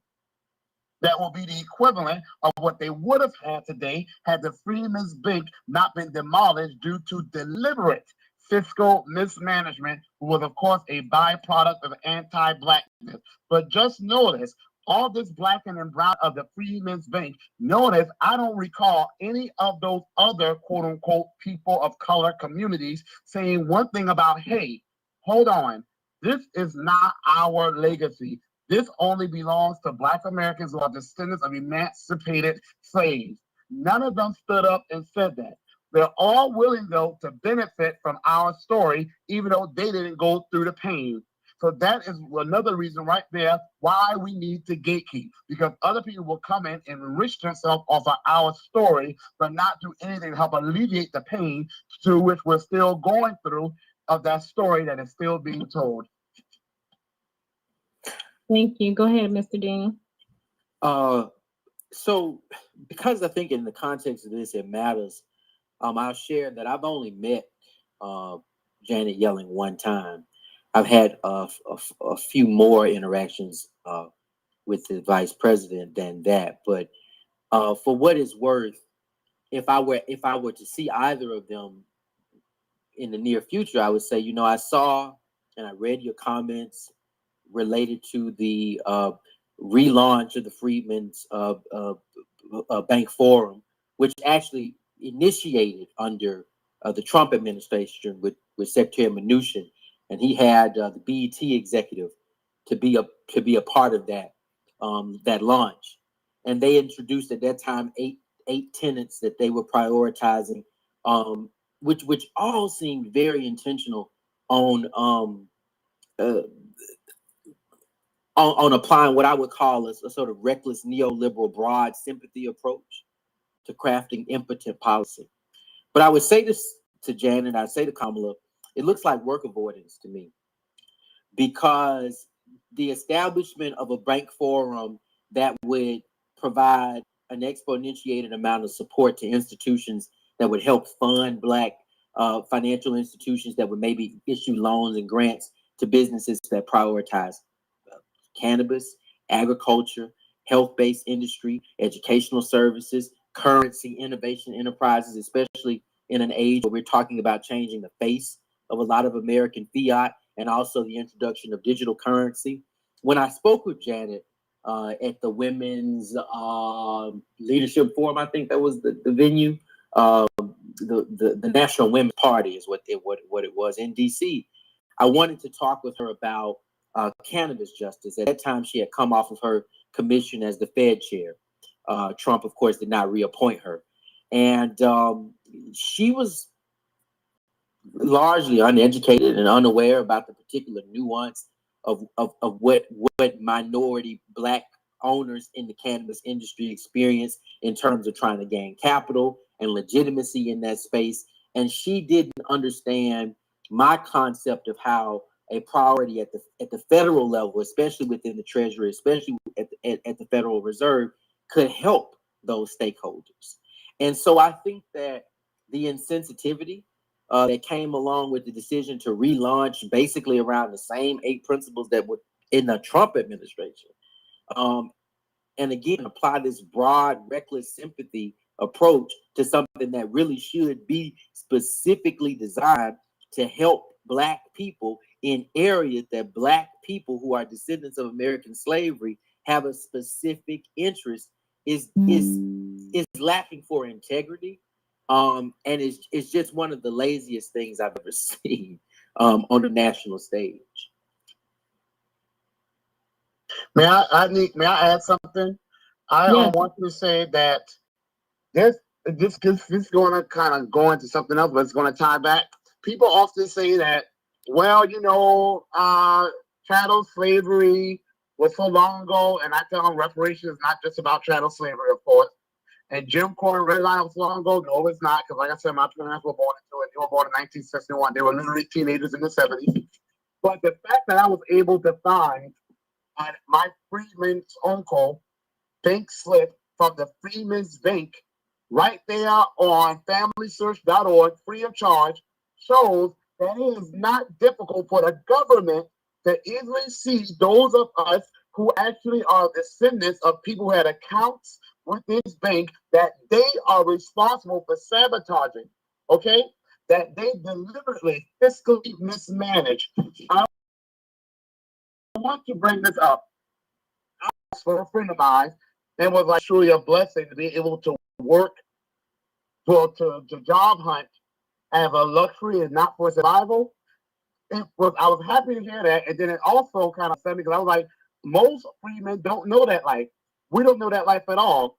that will be the equivalent of what they would have had today had the Freedmen's Bank not been demolished due to deliberate fiscal mismanagement, who was, of course, a byproduct of anti-blackness. But just notice, all this blacking and brown of the Freedmen's Bank, notice I don't recall any of those other quote-unquote people of color communities saying one thing about, hey, hold on, this is not our legacy. This only belongs to Black Americans who are descendants of emancipated slaves. None of them stood up and said that. They're all willing, though, to benefit from our story, even though they didn't go through the pain. So that is another reason right there why we need to gatekeep, because other people will come in and enrich themselves off of our story, but not do anything to help alleviate the pain through which we're still going through of that story that is still being told. Thank you. Go ahead, Mr. Daniel. So because I think in the context of this, it matters, I'll share that I've only met Janet Yellen one time. I've had a few more interactions with the vice president than that. But for what it's worth, if I were to see either of them in the near future, I would say, you know, I saw and I read your comments related to the relaunch of the Freedmen's Bank Forum, which actually initiated under the Trump administration with Secretary Mnuchin, and he had the BET executive to be a part of that that launch, and they introduced at that time eight tenets that they were prioritizing, which all seemed very intentional on applying what I would call a sort of reckless neoliberal broad sympathy approach to crafting impotent policy. But I would say this to Janet, I'd say to Kamala, it looks like work avoidance to me, because the establishment of a bank forum that would provide an exponentiated amount of support to institutions that would help fund Black financial institutions that would maybe issue loans and grants to businesses that prioritize cannabis, agriculture, health-based industry, educational services, currency, innovation enterprises, especially in an age where we're talking about changing the face of a lot of American fiat and also the introduction of digital currency. when I spoke with Janet at the Women's Leadership Forum, I think that was the venue. The National Women's Party is what it was in DC. I wanted to talk with her about cannabis justice. At that time, she had come off of her commission as the Fed chair. Trump, of course, did not reappoint her, and she was largely uneducated and unaware about the particular nuance of what minority Black owners in the cannabis industry experience in terms of trying to gain capital and legitimacy in that space. And she didn't understand my concept of how a priority at the federal level, especially within the Treasury, especially at the Federal Reserve, could help those stakeholders. And so I think that the insensitivity that came along with the decision to relaunch basically around the same 8 principles that were in the Trump administration, and again, apply this broad, reckless sympathy approach to something that really should be specifically designed to help Black people in areas that Black people who are descendants of American slavery have a specific interest is lacking for integrity. And it's just one of the laziest things I've ever seen on the national stage. May I add something? I Yeah. want to say that this is going to kind of go into something else, but it's going to tie back. People often say that, well, chattel slavery was so long ago, and I tell them reparations is not just about chattel slavery, of course. And Jim Crow and redlining was long ago. No, it's not, because like I said, my parents were born into it. They were born in 1961. They were literally teenagers in the 70s. But the fact that I was able to find my Freedman's uncle bank slip from the Freedman's Bank right there on familysearch.org, free of charge, shows that it is not difficult for the government to easily see those of us who actually are descendants of people who had accounts with this bank that they are responsible for sabotaging, okay? That they deliberately fiscally mismanage. I want to bring this up. I asked for a friend of mine, and was like truly a blessing to be able to work, to job hunt as a luxury and not for survival. I was happy to hear that, and then it also kind of sent me, because I was like, most freemen don't know that life. We don't know that life at all.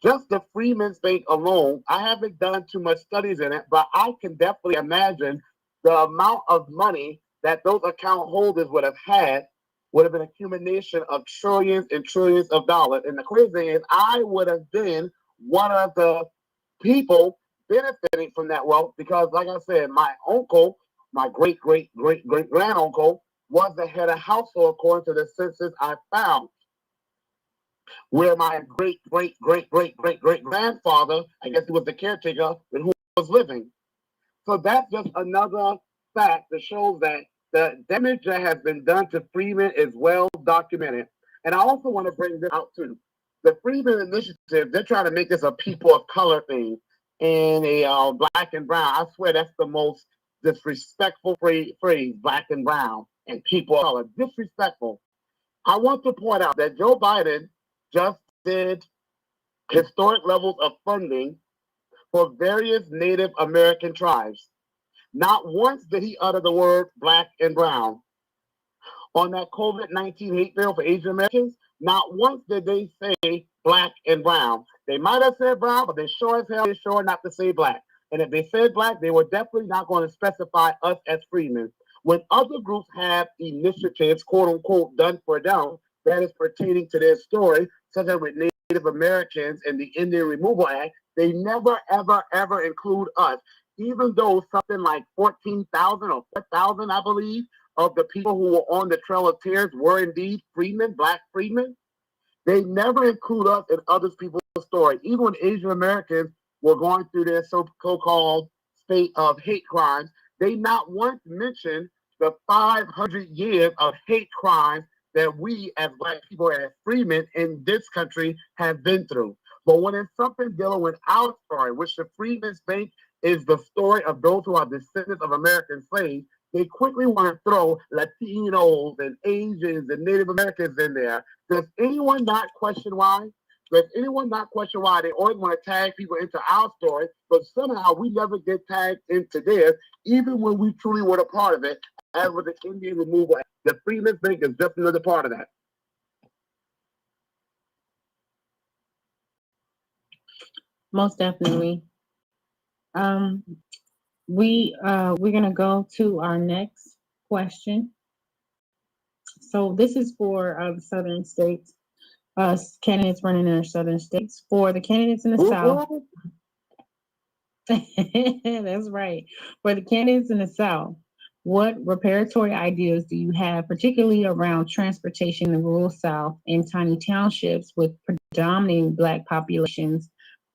Just the Freedmen's Bank alone, I haven't done too much studies in it, but I can definitely imagine the amount of money that those account holders would have been accumulation of trillions and trillions of dollars. And the crazy thing is, I would have been one of the people benefiting from that wealth, because like I said, my uncle, my great grand uncle, was the head of household according to the census I found, where my great grandfather, I guess he was the caretaker, who was living. So that's just another fact that shows that the damage that has been done to freemen is well documented. And I also want to bring this out too. The Freedmen Initiative, they're trying to make this a people of color thing and a black and brown. I swear that's the most disrespectful phrase, black and brown and people of color. Disrespectful. I want to point out that Joe Biden just did historic levels of funding for various Native American tribes. Not once did he utter the word black and brown. On that COVID-19 hate bill for Asian Americans, not once did they say black and brown. They might have said brown, but they sure as hell sure not to say black. And if they said black, they were definitely not going to specify us as freemen. When other groups have initiatives, quote unquote, done for them, that is pertaining to their story, such as with Native Americans and the Indian Removal Act, they never, ever include us. Even though something like 14,000 or 4,000, I believe, of the people who were on the Trail of Tears were indeed freemen, black freemen, they never include us in other people's story. Even when Asian Americans were going through their so-called state of hate crimes, they not once mentioned the 500 years of hate crimes that we as black people and as freemen in this country have been through. But when it's something dealing with our story, which the Freedmen's Bank is the story of those who are descendants of American slaves, they quickly want to throw Latinos and Asians and Native Americans in there. Does anyone not question why? Does anyone not question why they always want to tag people into our story, but somehow we never get tagged into theirs, even when we truly were a part of it, as with the Indian removal? The Freedmen's Bank is just another part of that. Most definitely. We're gonna go to our next question. So this is for the southern states, candidates running in our southern states. For the candidates in the South, that's right. For the candidates in the South, what reparatory ideas do you have, particularly around transportation in the rural South and tiny townships with predominantly Black populations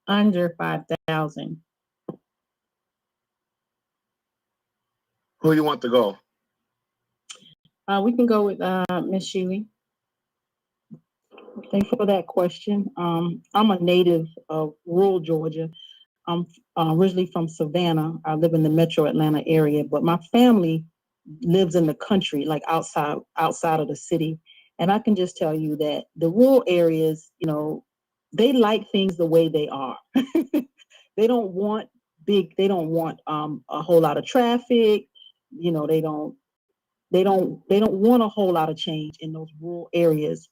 under 5,000? Who you want to go? We can go with Ms. Sheely. Thanks for that question. I'm a native of rural Georgia. I'm originally from Savannah. I live in the metro Atlanta area, but my family lives in the country, like outside of the city. And I can just tell you that the rural areas, they like things the way they are. They don't want a whole lot of traffic. They don't want a whole lot of change in those rural areas.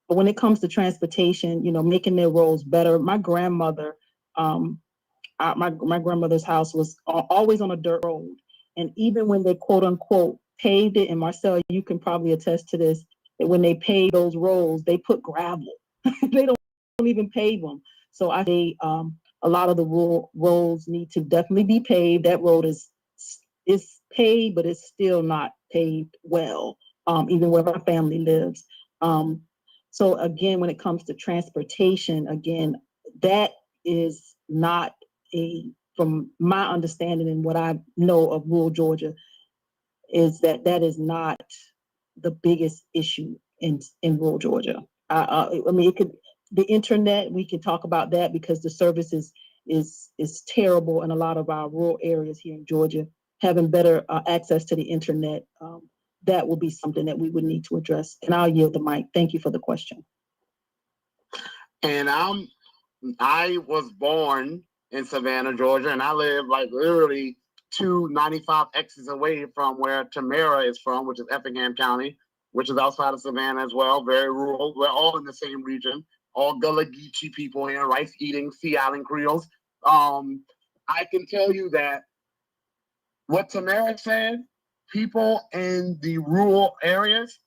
But when it comes to transportation, making their roads better, my grandmother, my grandmother's house was always on a dirt road. And even when they quote unquote paved it, and Marcel, you can probably attest to this, that when they paved those roads, they put gravel. They don't even pave them. So I say a lot of the rural roads need to definitely be paved. That road is paved, but it's still not paved well, even where my family lives. So again, when it comes to transportation, again, that is not from my understanding and what I know of rural Georgia, is that is not the biggest issue in rural Georgia. I mean, the internet, we can talk about that because the service is terrible in a lot of our rural areas here in Georgia. Having better access to the internet, that will be something that we would need to address. And I'll yield the mic. Thank you for the question. And I was born in Savannah, Georgia, and I live like literally 295 exits away from where Tamara is from, which is Effingham County, which is outside of Savannah as well, very rural. We're all in the same region, all Gullah Geechee people here, rice-eating Sea Island Creoles. I can tell you that what Tamara said, people in the rural areas,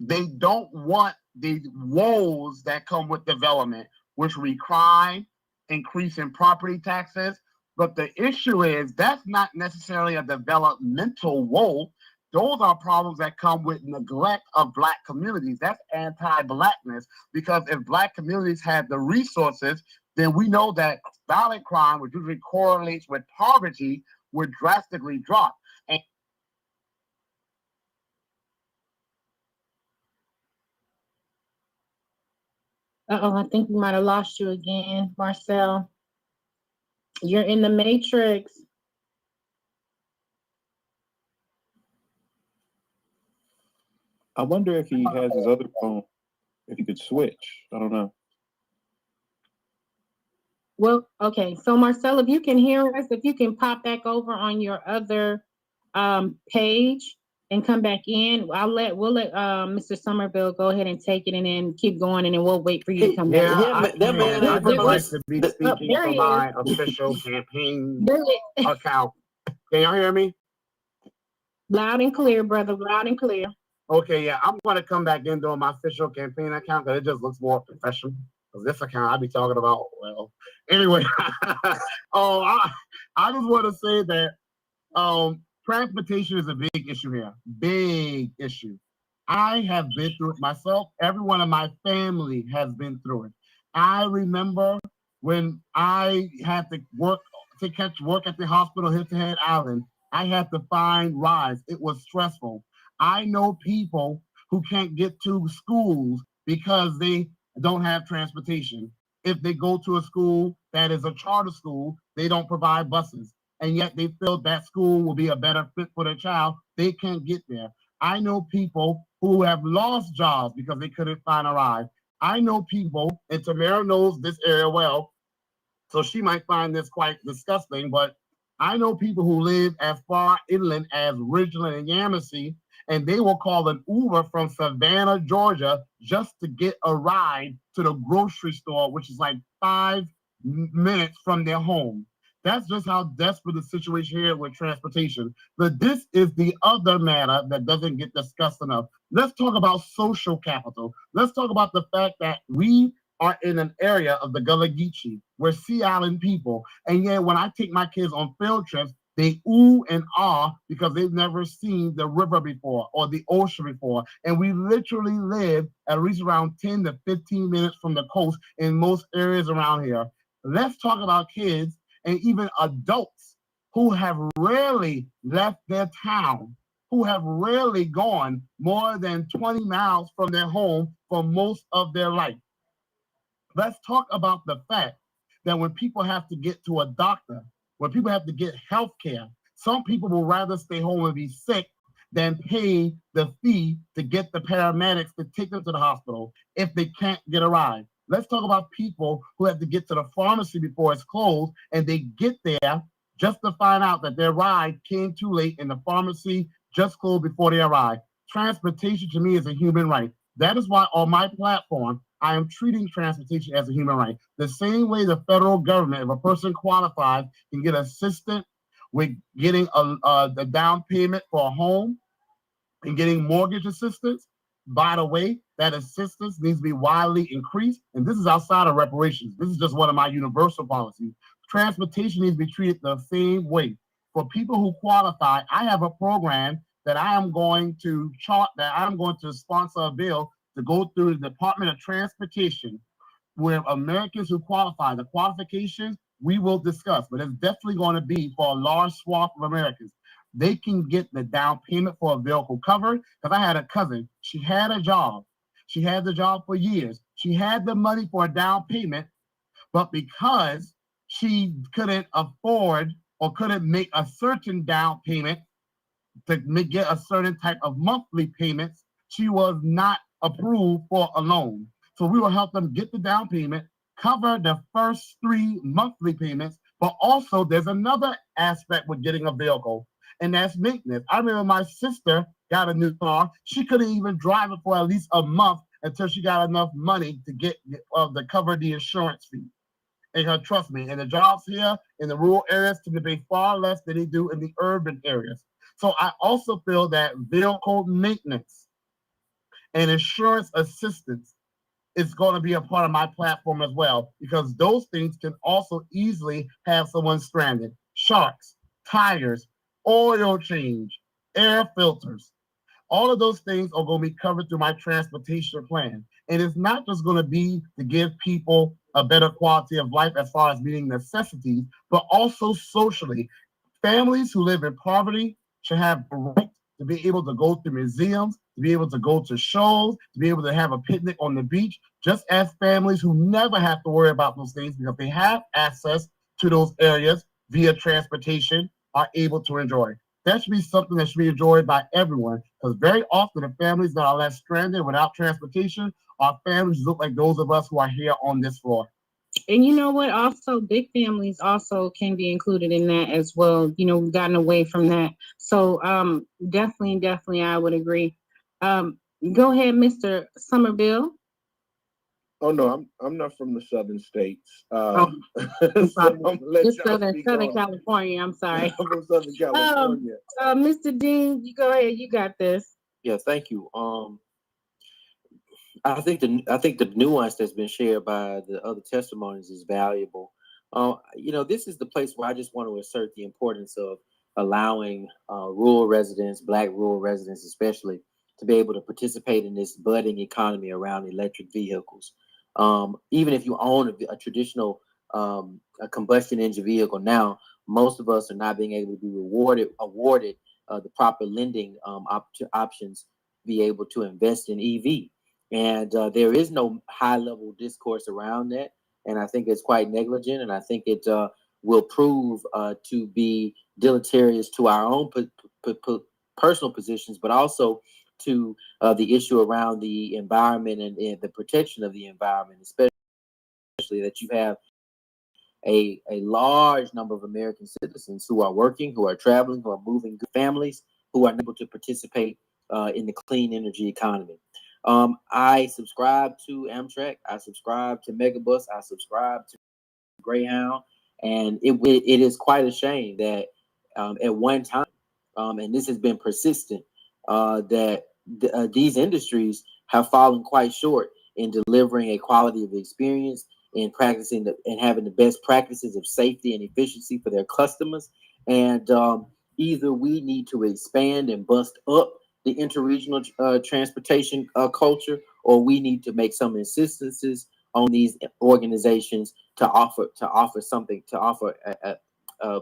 they don't want the woes that come with development, which we crime, increase in property taxes. But the issue is that's not necessarily a developmental woe. Those are problems that come with neglect of Black communities. That's anti-Blackness, because if Black communities had the resources, then we know that violent crime, which usually correlates with poverty, would drastically drop. And I think we might have lost you again, Marcel. You're in the matrix. I wonder if he has his other phone, if he could switch. I don't know. Well, okay. So Marcel, if you can hear us, if you can pop back over on your other page and come back in, we'll let Mr. Somerville go ahead and take it and then keep going, and then we'll wait for you to come back. I would like to be speaking from my official campaign account. Can y'all hear me? Loud and clear, brother. Loud and clear. Okay, yeah, I'm going to come back in doing my official campaign account because it just looks more professional. Because this account I'll be talking about, well, anyway. I just want to say that transportation is a big issue here. Big issue. I have been through it myself. Everyone in my family has been through it. I remember when I had to catch work at the hospital, Hilton Island, I had to find rides. It was stressful. I know people who can't get to schools because they don't have transportation. If they go to a school that is a charter school, they don't provide buses. and yet they feel that school will be a better fit for their child. They can't get there. I know people who have lost jobs because they couldn't find a ride. I know people, and Tamara knows this area well, so she might find this quite disgusting, but I know people who live as far inland as Ridgeland and Yamasee, and they will call an Uber from Savannah, Georgia, just to get a ride to the grocery store, which is like 5 minutes from their home. That's just how desperate the situation here with transportation. But this is the other matter that doesn't get discussed enough. Let's talk about social capital. Let's talk about the fact that we are in an area of the Gullah Geechee. We're Sea Island people. And yet when I take my kids on field trips, they ooh and ah because they've never seen the river before or the ocean before. And we literally live at least around 10 to 15 minutes from the coast in most areas around here. Let's talk about kids and even adults who have rarely left their town, who have rarely gone more than 20 miles from their home for most of their life. Let's talk about the fact that when people have to get to a doctor, when people have to get health care, some people will rather stay home and be sick than pay the fee to get the paramedics to take them to the hospital if they can't get a ride. Let's talk about people who have to get to the pharmacy before it's closed and they get there just to find out that their ride came too late and the pharmacy just closed before they arrive. Transportation to me is a human right. That is why on my platform, I am treating transportation as a human right. The same way the federal government, if a person qualifies, can get assistance with getting the down payment for a home and getting mortgage assistance. By the way, that assistance needs to be widely increased. And this is outside of reparations. This is just one of my universal policies. Transportation needs to be treated the same way. For people who qualify, I have a program that I am going to sponsor a bill to go through the Department of Transportation, where Americans who qualify, the qualifications we will discuss, but it's definitely going to be for a large swath of Americans. They can get the down payment for a vehicle covered. Because I had a cousin, she had a job. She had the job for years. She had the money for a down payment, but because she couldn't afford or couldn't make a certain down payment to get a certain type of monthly payments, she was not approved for a loan. So we will help them get the down payment, cover the first 3 monthly payments, but also there's another aspect with getting a vehicle, and that's maintenance. I remember my sister got a new car. She couldn't even drive it for at least a month until she got enough money to get to cover the insurance fee. And trust me, and the jobs here in the rural areas tend to pay far less than they do in the urban areas. So I also feel that vehicle maintenance and insurance assistance is going to be a part of my platform as well, because those things can also easily have someone stranded. Sharks, tires, oil change, air filters. All of those things are going to be covered through my transportation plan. And it's not just going to be to give people a better quality of life as far as meeting necessities, but also socially. Families who live in poverty should have the right to be able to go to museums, to be able to go to shows, to be able to have a picnic on the beach, just as families who never have to worry about those things because they have access to those areas via transportation are able to enjoy. That should be something that should be enjoyed by everyone, because very often the families that are left stranded without transportation are families that look like those of us who are here on this floor. And you know what? Also, big families also can be included in that as well. You know, we've gotten away from that. So definitely, I would agree. Go ahead, Mr. Somerville. Oh no, I'm not from the southern states. Oh, So I'm gonna let it's y'all Southern speak on it. California. I'm sorry. I'm from Southern California. Mr. Dean, you go ahead. You got this. Yeah, thank you. I think the nuance that's been shared by the other testimonies is valuable. You know, this is the place where I just want to assert the importance of allowing rural residents, Black rural residents especially, to be able to participate in this budding economy around electric vehicles. Even if you own a traditional a combustion engine vehicle now, most of us are not being able to be awarded the proper lending options to be able to invest in EV. And there is no high level discourse around that. And I think it's quite negligent. And I think it will prove to be deleterious to our own personal positions, but also to the issue around the environment and the protection of the environment, especially that you have a large number of American citizens who are working, who are traveling, who are moving families, who are able to participate in the clean energy economy. I subscribe to Amtrak. I subscribe to Megabus. I subscribe to Greyhound. And it is quite a shame that at one time, and this has been persistent, that these industries have fallen quite short in delivering a quality of experience, in practicing and having the best practices of safety and efficiency for their customers. And either we need to expand and bust up the interregional transportation culture, or we need to make some insistences on these organizations to offer something, to offer a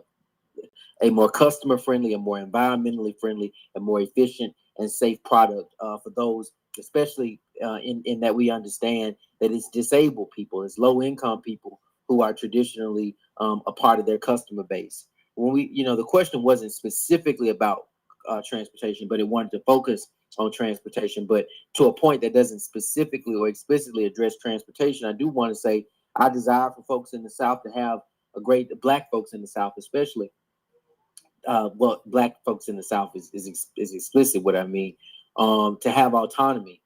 more customer friendly, a more environmentally friendly, a more efficient and safe product for those, especially in that we understand that it's disabled people, it's low income people who are traditionally a part of their customer base. When the question wasn't specifically about transportation, but it wanted to focus on transportation, but to a point that doesn't specifically or explicitly address transportation. I do want to say I desire for folks in the South to have Black folks in the South, especially. Black folks in the South is explicit what I mean, to have autonomy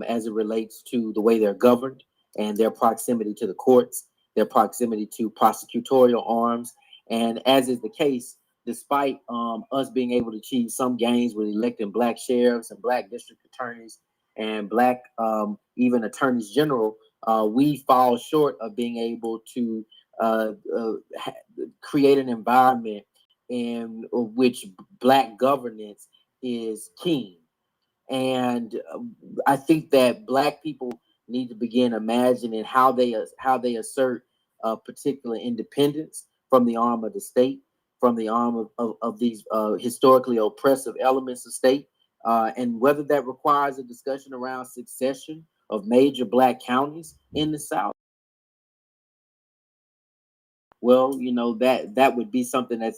as it relates to the way they're governed and their proximity to the courts, their proximity to prosecutorial arms. And as is the case, despite us being able to achieve some gains with electing Black sheriffs and Black district attorneys and Black even attorneys general, we fall short of being able to create an environment in which Black governance is king. And I think that Black people need to begin imagining how they assert particular independence from the arm of the state, from the arm of these historically oppressive elements of state, and whether that requires a discussion around succession of major Black counties in the South. Well, that would be something that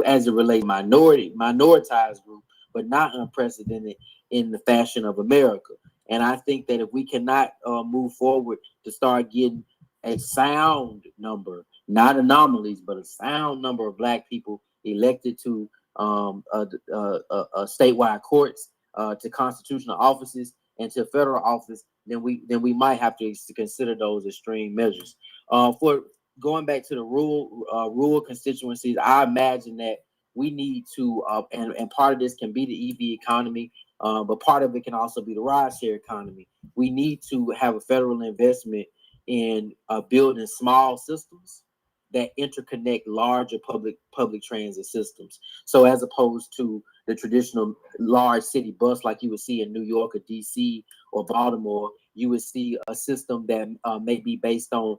as it relates minoritized group, but not unprecedented in the fashion of America. And I think that if we cannot move forward to start getting a sound number, not anomalies, but a sound number of Black people elected to statewide courts, to constitutional offices, and to federal office, then we might have to consider those extreme measures. For going back to the rural constituencies, I imagine that we need to, and part of this can be the EV economy, but part of it can also be the rideshare economy. We need to have a federal investment in building small systems that interconnect larger public transit systems. So as opposed to the traditional large city bus like you would see in New York or DC or Baltimore, you would see a system that may be based on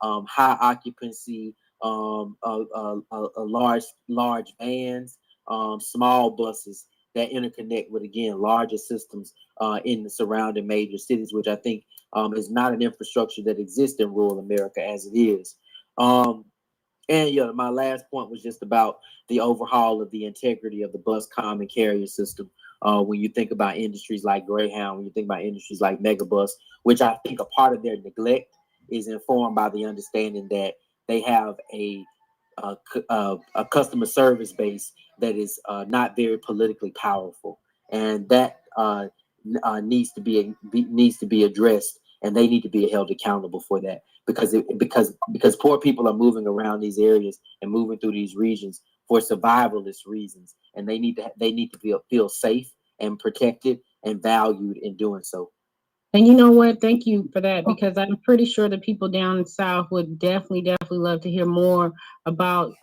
high occupancy, large vans, small buses that interconnect with, again, larger systems in the surrounding major cities, which I think is not an infrastructure that exists in rural America as it is. And my last point was just about the overhaul of the integrity of the bus common carrier system. When you think about industries like Greyhound, when you think about industries like Megabus, which I think a part of their neglect is informed by the understanding that they have a customer service base that is not very politically powerful, and that needs to be addressed, and they need to be held accountable for that, because poor people are moving around these areas and moving through these regions for survivalist reasons, and they need to feel safe and protected and valued in doing so. And you know what? Thank you for that, because I'm pretty sure the people down south would definitely love to hear more about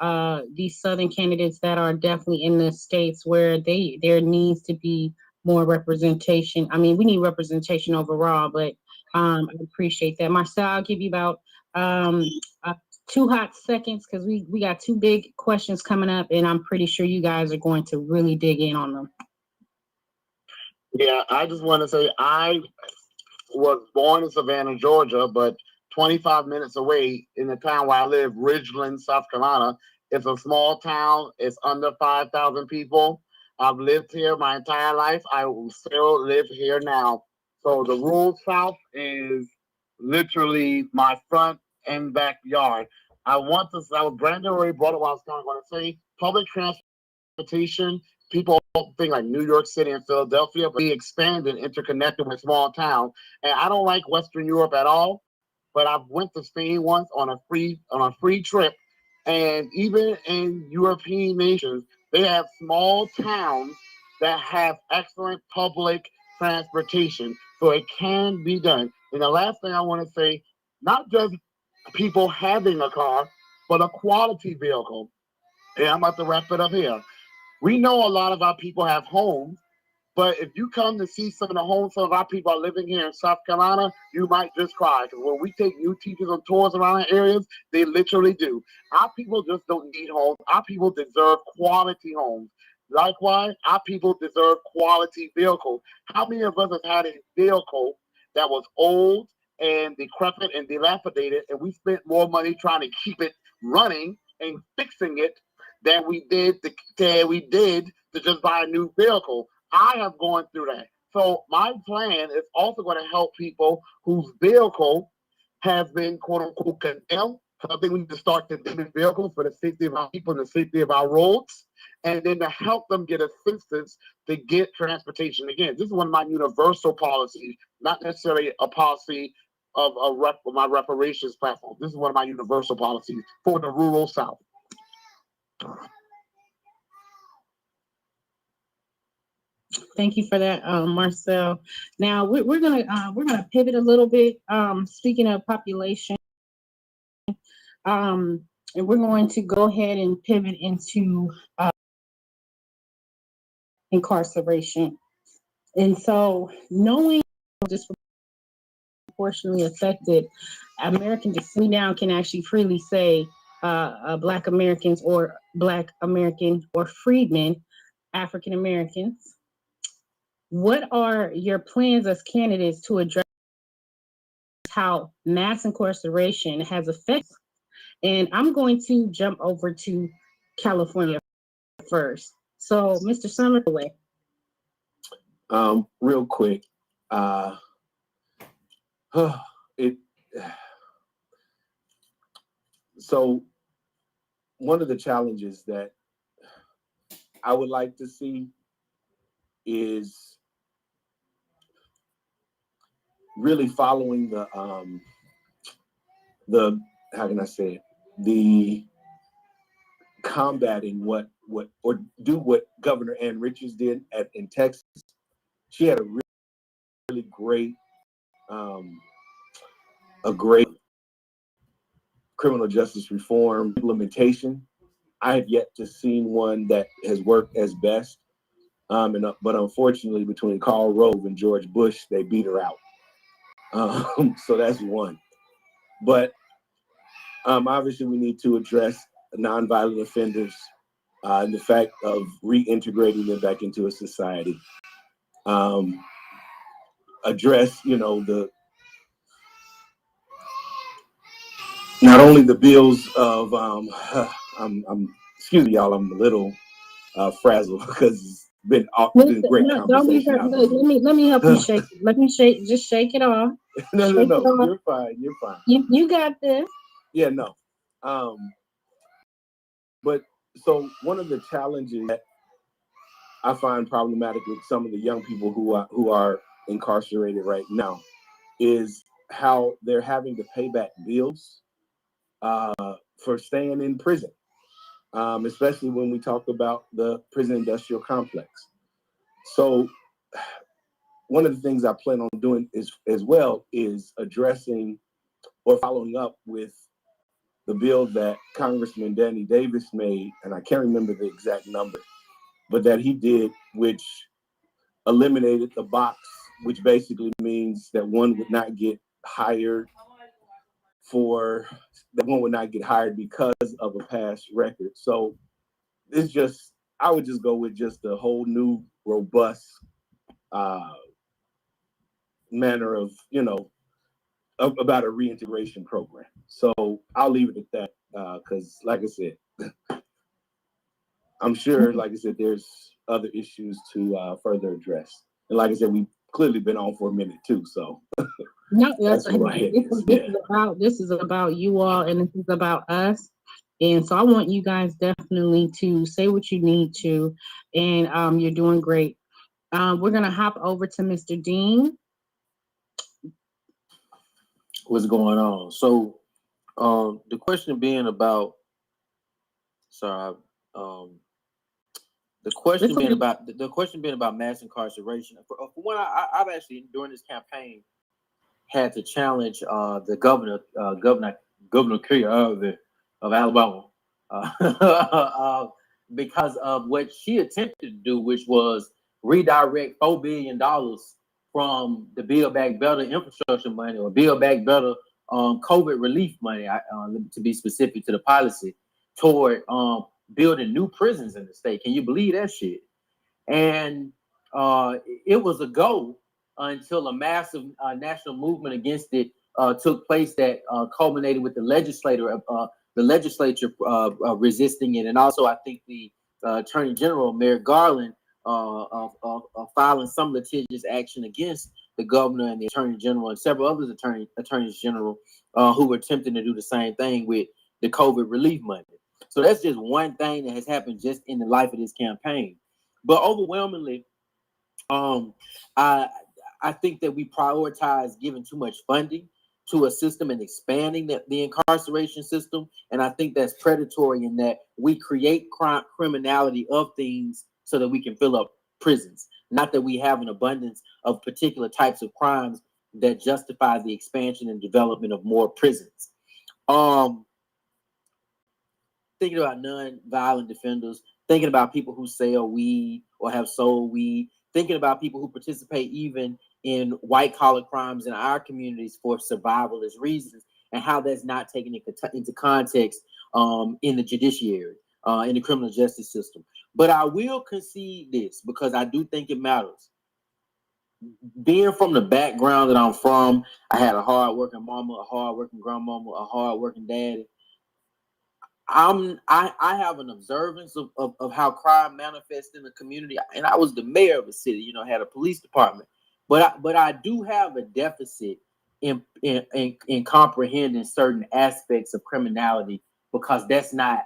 these southern candidates that are definitely in the states where there needs to be more representation. I mean, we need representation overall, but I appreciate that. Marcel, I'll give you about 2 hot seconds, because we got 2 big questions coming up, and I'm pretty sure you guys are going to really dig in on them. Yeah, I just want to say I was born in Savannah, Georgia, but 25 minutes away in the town where I live, Ridgeland, South Carolina. It's a small town. It's under 5,000 people. I've lived here my entire life. I will still live here now. So the rural South is literally my front and backyard. Brandon already brought it what I was going to say. Public transportation, people think like New York City and Philadelphia, but we expanded, interconnected with small towns. And I don't like Western Europe at all, but I went to Spain once on a free trip. And even in European nations, they have small towns that have excellent public transportation. So it can be done. And the last thing I want to say, not just people having a car, but a quality vehicle. And I'm about to wrap it up here. We know a lot of our people have homes, but if you come to see some of the homes some of our people are living here in South Carolina, you might just cry. Because when we take new teachers on tours around the areas, they literally do. Our people just don't need homes. Our people deserve quality homes. Likewise, our people deserve quality vehicles. How many of us have had a vehicle that was old and decrepit and dilapidated, and we spent more money trying to keep it running and fixing it than we did to just buy a new vehicle? I have gone through that. So my plan is also going to help people whose vehicle has been quote unquote condemned. So I think we need to start condemning vehicles for the safety of our people and the safety of our roads, and then to help them get assistance to get transportation. Again, this is one of my universal policies, not necessarily a policy of my reparations platform. This is one of my universal policies for the rural South. Thank you for that, Marcel. Now we're gonna pivot a little bit. Speaking of population, and we're going to go ahead and pivot into incarceration. And so, knowing disproportionately affected American descent, we now can actually freely say Black Americans or Black American or freedmen, African Americans. What are your plans as candidates to address how mass incarceration has affected? And I'm going to jump over to California first. So, Mr. Summerway. Real quick, so one of the challenges that I would like to see is really following the how can I say it, the combating what Governor Ann Richards did in Texas. She had a really great criminal justice reform implementation. I have yet to see one that has worked as best. But unfortunately, between Karl Rove and George Bush, they beat her out. So that's one. But obviously, we need to address nonviolent offenders and the fact of reintegrating them back into a society. Address, not only the bills of excuse me, y'all, I'm a little frazzled because it's been great conversation. Let me help you shake it. Let me shake it off. No, you're fine. You got this. Yeah, no. But so one of the challenges that I find problematic with some of the young people who are incarcerated right now is how they're having to pay back bills for staying in prison, especially when we talk about the prison industrial complex. So one of the things I plan on doing as well is addressing or following up with the bill that Congressman Danny Davis made, and I can't remember the exact number, but that he did, which eliminated the box, which basically means that one would not get hired because of a past record. So I would just go with just a whole new robust manner of, about a reintegration program. So I'll leave it at that because, like I said, I'm sure, like I said, there's other issues to further address. And like I said, we've clearly been on for a minute too. So No, that's right. This is about you all, and this is about us. And so I want you guys definitely to say what you need to, and you're doing great. We're gonna hop over to Mr. Dean. What's going on? So, the question being about, sorry, the question being about mass incarceration. For one, I've actually during this campaign had to challenge the Governor Kerry of Alabama because of what she attempted to do, which was redirect $4 billion from the Build Back Better infrastructure money or Build Back Better COVID relief money, to be specific to the policy, toward building new prisons in the state. Can you believe that shit? And it was a go until a massive national movement against it took place that culminated with the legislature resisting it, and also I think the Attorney General Merrick Garland filing some litigious action against the governor and the Attorney General and several others attorneys general who were attempting to do the same thing with the COVID relief money. So that's just one thing that has happened just in the life of this campaign. But overwhelmingly, I think that we prioritize giving too much funding to a system and expanding the incarceration system. And I think that's predatory in that we create criminality of things so that we can fill up prisons. Not that we have an abundance of particular types of crimes that justify the expansion and development of more prisons. Thinking about non-violent defenders, thinking about people who sell weed or have sold weed, thinking about people who participate even in white-collar crimes in our communities for survivalist reasons, and how that's not taken into context in the judiciary, in the criminal justice system. But I will concede this because I do think it matters. Being from the background that I'm from, I had a hard-working mama, a hard-working grandmama, a hard-working daddy. I have an observance of how crime manifests in the community, and I was the mayor of a city, had a police department, but I do have a deficit in comprehending certain aspects of criminality because that's not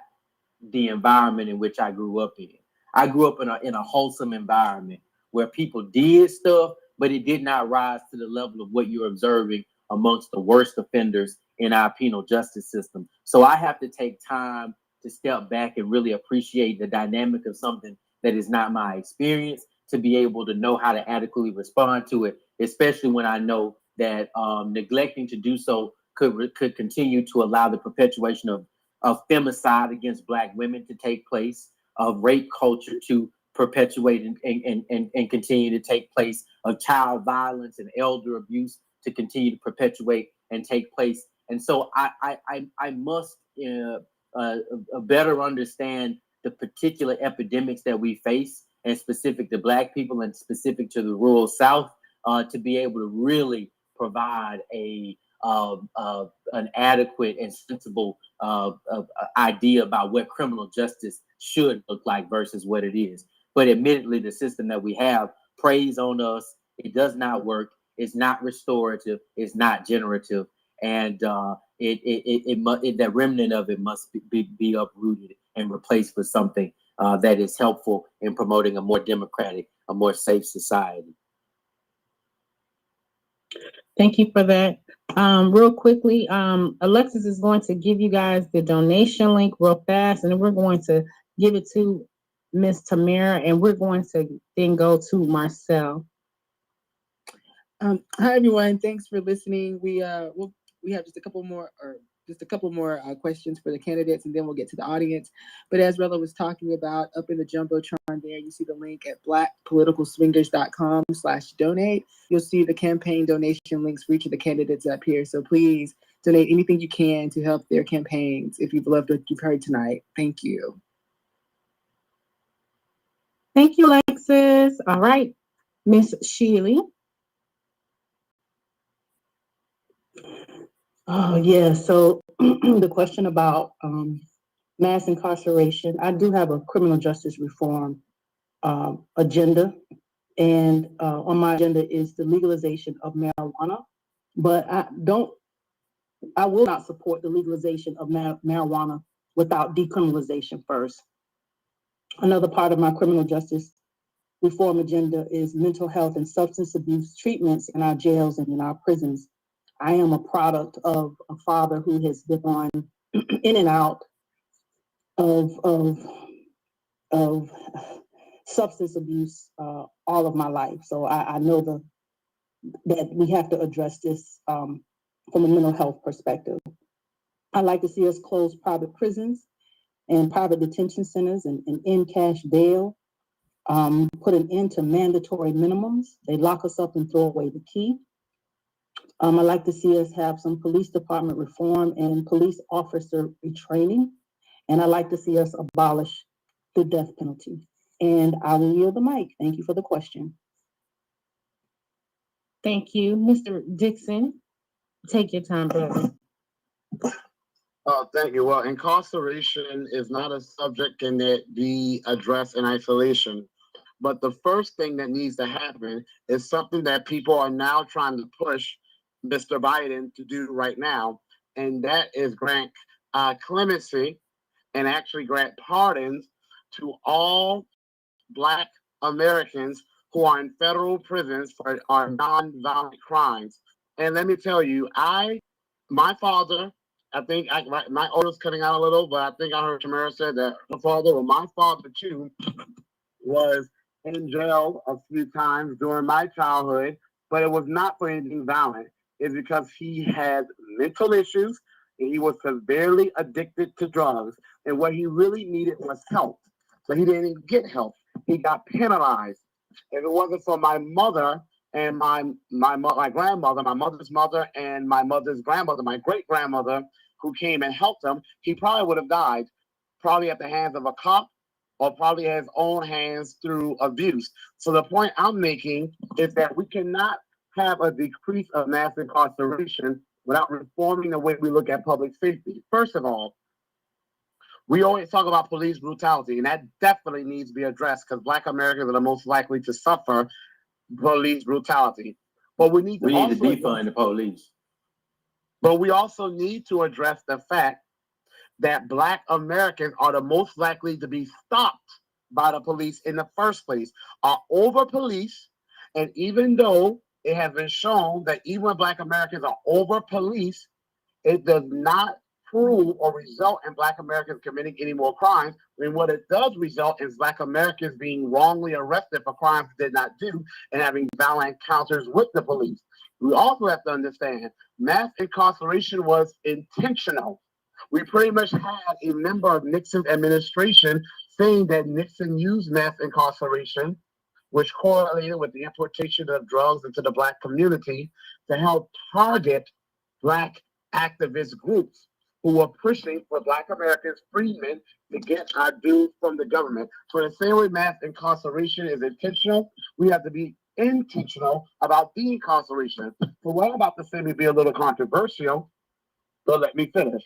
the environment in which I grew up in. I grew up in a wholesome environment where people did stuff, but it did not rise to the level of what you're observing amongst the worst offenders in our penal justice system. So I have to take time to step back and really appreciate the dynamic of something that is not my experience, to be able to know how to adequately respond to it, especially when I know that neglecting to do so could continue to allow the perpetuation of femicide against Black women to take place, of rape culture to perpetuate and continue to take place, of child violence and elder abuse to continue to perpetuate and take place. And so I must better understand the particular epidemics that we face, and specific to Black people and specific to the rural South, to be able to really provide an adequate and sensible idea about what criminal justice should look like versus what it is. But admittedly, the system that we have preys on us. It does not work. It's not restorative. It's not generative. And that remnant of it must be uprooted and replaced with something that is helpful in promoting a more democratic, a more safe society. Thank you for that. Real quickly, Alexis is going to give you guys the donation link real fast, and then we're going to give it to Miss Tamara, and we're going to then go to Marcel. Hi everyone, thanks for listening. We have just a couple more questions for the candidates, and then we'll get to the audience. But as Rella was talking about, up in the Jumbotron there, you see the link at blackpoliticalswingers.com/donate. You'll see the campaign donation links for each of the candidates up here. So please donate anything you can to help their campaigns if you've loved what you've heard tonight. Thank you. Thank you, Alexis. All right, Miss Sheely. Oh, yeah. So the question about mass incarceration, I do have a criminal justice reform agenda. And on my agenda is the legalization of marijuana. But I will not support the legalization of marijuana without decriminalization first. Another part of my criminal justice reform agenda is mental health and substance abuse treatments in our jails and in our prisons. I am a product of a father who has been on in and out of substance abuse all of my life. So I know that we have to address this from a mental health perspective. I'd like to see us close private prisons and private detention centers and end cash bail. Put an end to mandatory minimums. They lock us up and throw away the key. I'd like to see us have some police department reform and police officer retraining. And I'd like to see us abolish the death penalty. And I will yield the mic. Thank you for the question. Thank you. Mr. Dixon, take your time, brother. Thank you. Well, incarceration is not a subject can that be addressed in isolation. But the first thing that needs to happen is something that people are now trying to push Mr. Biden to do right now, and that is grant clemency and actually grant pardons to all Black Americans who are in federal prisons for our non-violent crimes. And let me tell you, my father, my audio's cutting out a little, but I think I heard Tamara said that her father, or my father too, was in jail a few times during my childhood, but it was not for anything violent. It's because he had mental issues and he was severely addicted to drugs. And what he really needed was help. So he didn't even get help. He got penalized. If it wasn't for my mother and my grandmother, my mother's mother and my mother's grandmother, my great grandmother, who came and helped him, he probably would have died, probably at the hands of a cop or probably his own hands through abuse. So the point I'm making is that we cannot have a decrease of mass incarceration without reforming the way we look at public safety. First of all, we always talk about police brutality, and that definitely needs to be addressed because Black Americans are the most likely to suffer police brutality. But we need to defund the police. But we also need to address the fact that Black Americans are the most likely to be stopped by the police in the first place, are over-policed, and even though it has been shown that even when Black Americans are over-policed, it does not prove or result in Black Americans committing any more crimes. When what it does result is Black Americans being wrongly arrested for crimes they did not do and having violent encounters with the police. We also have to understand mass incarceration was intentional. We pretty much had a member of Nixon's administration saying that Nixon used mass incarceration, which correlated with the importation of drugs into the Black community, to help target Black activist groups who were pushing for Black Americans, freedmen, to get our dues from the government. So the same way mass incarceration is intentional, we have to be intentional about de-incarceration. So what I'm about to say may be a little controversial, but let me finish.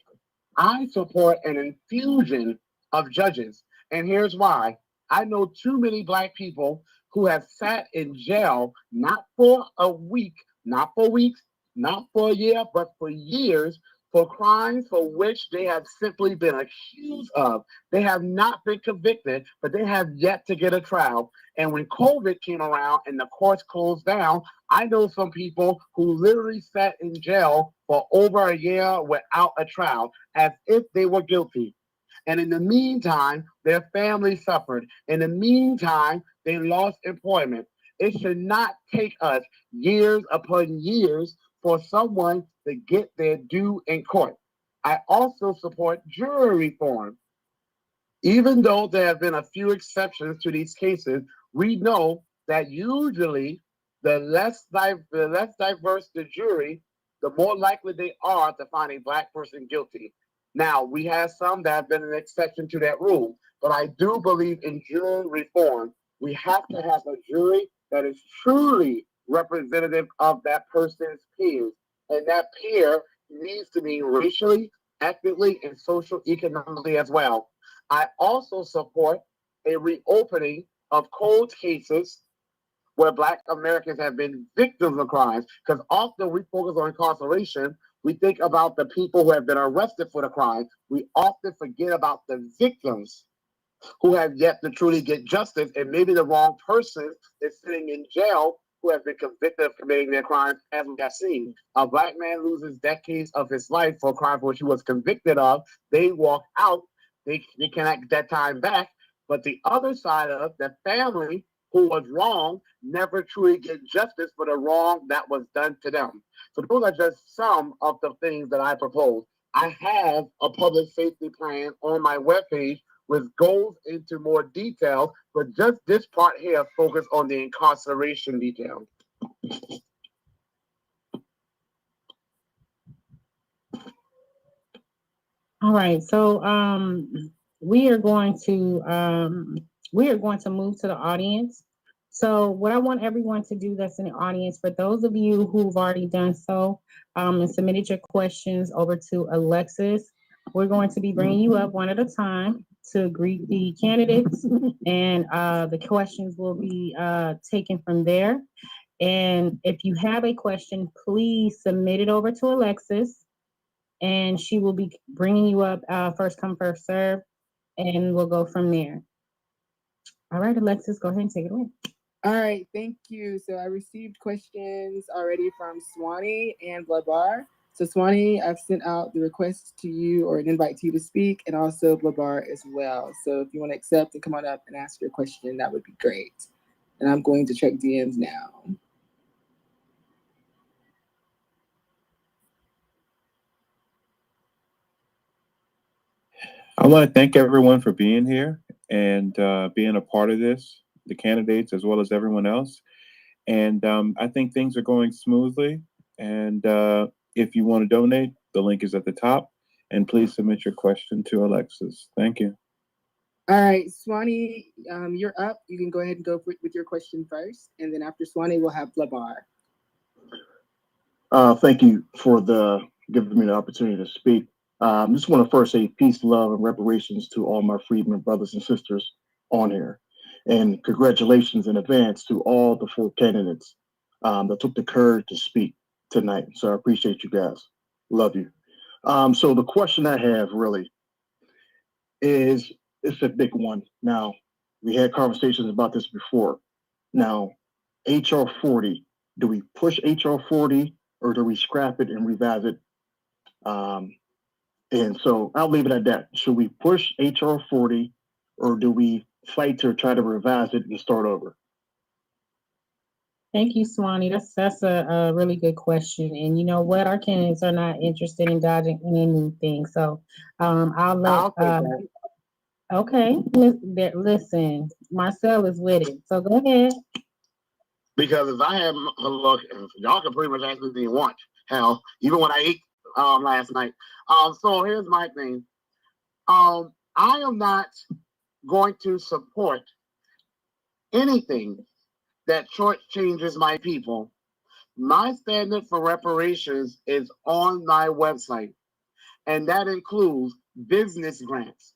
I support an infusion of judges, and here's why. I know too many Black people who have sat in jail not for a week, not for weeks, not for a year, but for years, for crimes for which they have simply been accused of. They have not been convicted, but they have yet to get a trial. And when COVID came around and the courts closed down, I know some people who literally sat in jail for over a year without a trial, as if they were guilty. And in the meantime, their family suffered. In the meantime, they lost employment. It should not take us years upon years for someone to get their due in court. I also support jury reform. Even though there have been a few exceptions to these cases, we know that usually the less diverse the jury, the more likely they are to find a Black person guilty. Now, we have some that have been an exception to that rule, but I do believe in jury reform. We have to have a jury that is truly representative of that person's peers, and that peer needs to be racially, ethnically, and social economically as well. I also support a reopening of cold cases where Black Americans have been victims of crimes, because often we focus on incarceration. We think about the people who have been arrested for the crime. We often forget about the victims who have yet to truly get justice, and maybe the wrong person is sitting in jail who has been convicted of committing their crimes, as we have seen. A Black man loses decades of his life for a crime for which he was convicted of. They walk out, they cannot get that time back, but the other side of the family who was wrong never truly get justice for the wrong that was done to them. So those are just some of the things that I propose. I have a public safety plan on my webpage which goes into more detail, but just this part here focus on the incarceration detail. All right, so we are going to move to the audience. So what I want everyone to do that's in the audience, for those of you who've already done so and submitted your questions over to Alexis, we're going to be bringing you up one at a time to greet the candidates, and the questions will be taken from there. And if you have a question, please submit it over to Alexis, and she will be bringing you up first come, first serve, and we'll go from there. All right, Alexis, go ahead and take it away. All right, thank you. So I received questions already from Swanee and Blabar. So Swanee, I've sent out the request to you or an invite to you to speak, and also Blabar as well. So if you want to accept and come on up and ask your question, that would be great. And I'm going to check DMs now. I want to thank everyone for being here and being a part of this, the candidates as well as everyone else. And I think things are going smoothly. And if you want to donate, the link is at the top. And please submit your question to Alexis. Thank you. All right, Swanee, you're up. You can go ahead and go with your question first. And then after Swanee, we'll have Blabar. Thank you for giving me the opportunity to speak. I just want to first say peace, love, and reparations to all my freedmen brothers and sisters on here. And congratulations in advance to all the 4 candidates that took the courage to speak tonight. So I appreciate you guys. Love you. So the question I have really is, it's a big one. Now, we had conversations about this before. Now, HR 40, do we push HR 40 or do we scrap it and revise it? And so I'll leave it at that. Should we push HR 40 or do we fight to try to revise it and start over? Thank you, Swanee. That's a really good question. And you know what? Our candidates are not interested in dodging anything. So I'll let. Okay, listen, Marcel is with it. So go ahead. Because if I have a look, y'all can pretty much ask me anything you want. Hell, even when I ate last night. So here's my thing. I am not going to support anything that shortchanges my people. My standard for reparations is on my website, and that includes business grants,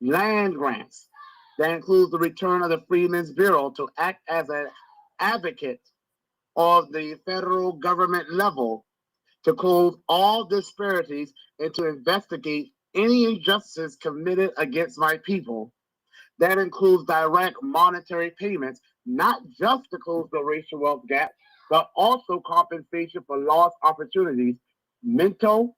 land grants. That includes the return of the Freedmen's Bureau to act as an advocate of the federal government level to close all disparities and to investigate any injustices committed against my people. That includes direct monetary payments, not just to close the racial wealth gap, but also compensation for lost opportunities, mental,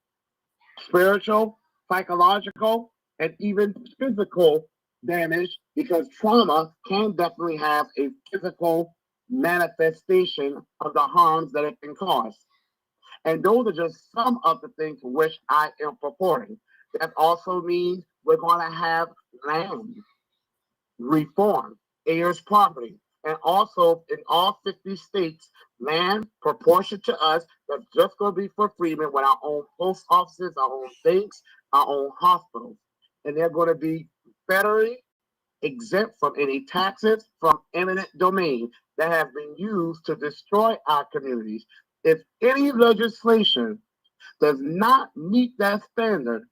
spiritual, psychological, and even physical damage, because trauma can definitely have a physical manifestation of the harms that it can cause. And those are just some of the things for which I am purporting. That also means we're going to have land reform, heirs property, and also in all 50 states, land proportioned to us that's just going to be for freedmen with our own post offices, our own banks, our own hospitals. And they're going to be federally exempt from any taxes from eminent domain that have been used to destroy our communities. If any legislation does not meet that standard,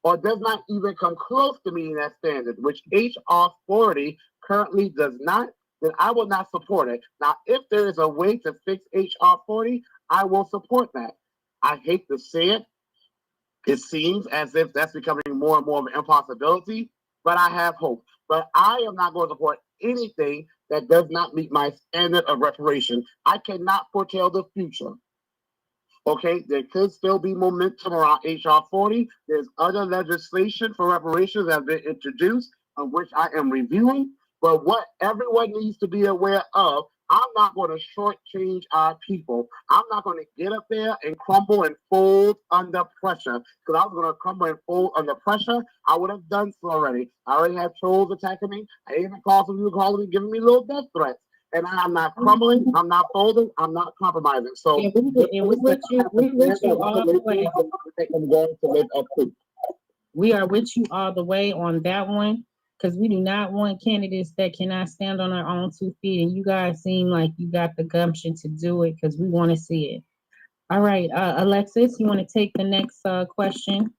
or does not even come close to meeting that standard, which HR 40 currently does not, then I will not support it. Now, if there is a way to fix HR 40, I will support that. I hate to say it. It seems as if that's becoming more and more of an impossibility, but I have hope. But I am not going to support anything that does not meet my standard of reparation. I cannot foretell the future. Okay, there could still be momentum around HR 40. There's other legislation for reparations that have been introduced, of which I am reviewing. But what everyone needs to be aware of, I'm not going to shortchange our people. I'm not going to get up there and crumble and fold under pressure. Because I was going to crumble and fold under pressure, I would have done so already. I already had trolls attacking me. I even called some people calling me, giving me little death threats. And I'm not crumbling, I'm not folding, I'm not compromising. So And we with you all the way. I'm going to live up to. We are with you all the way on that one, because we do not want candidates that cannot stand on their own 2 feet. And you guys seem like you got the gumption to do it, because we want to see it. All right, Alexis, you want to take the next question?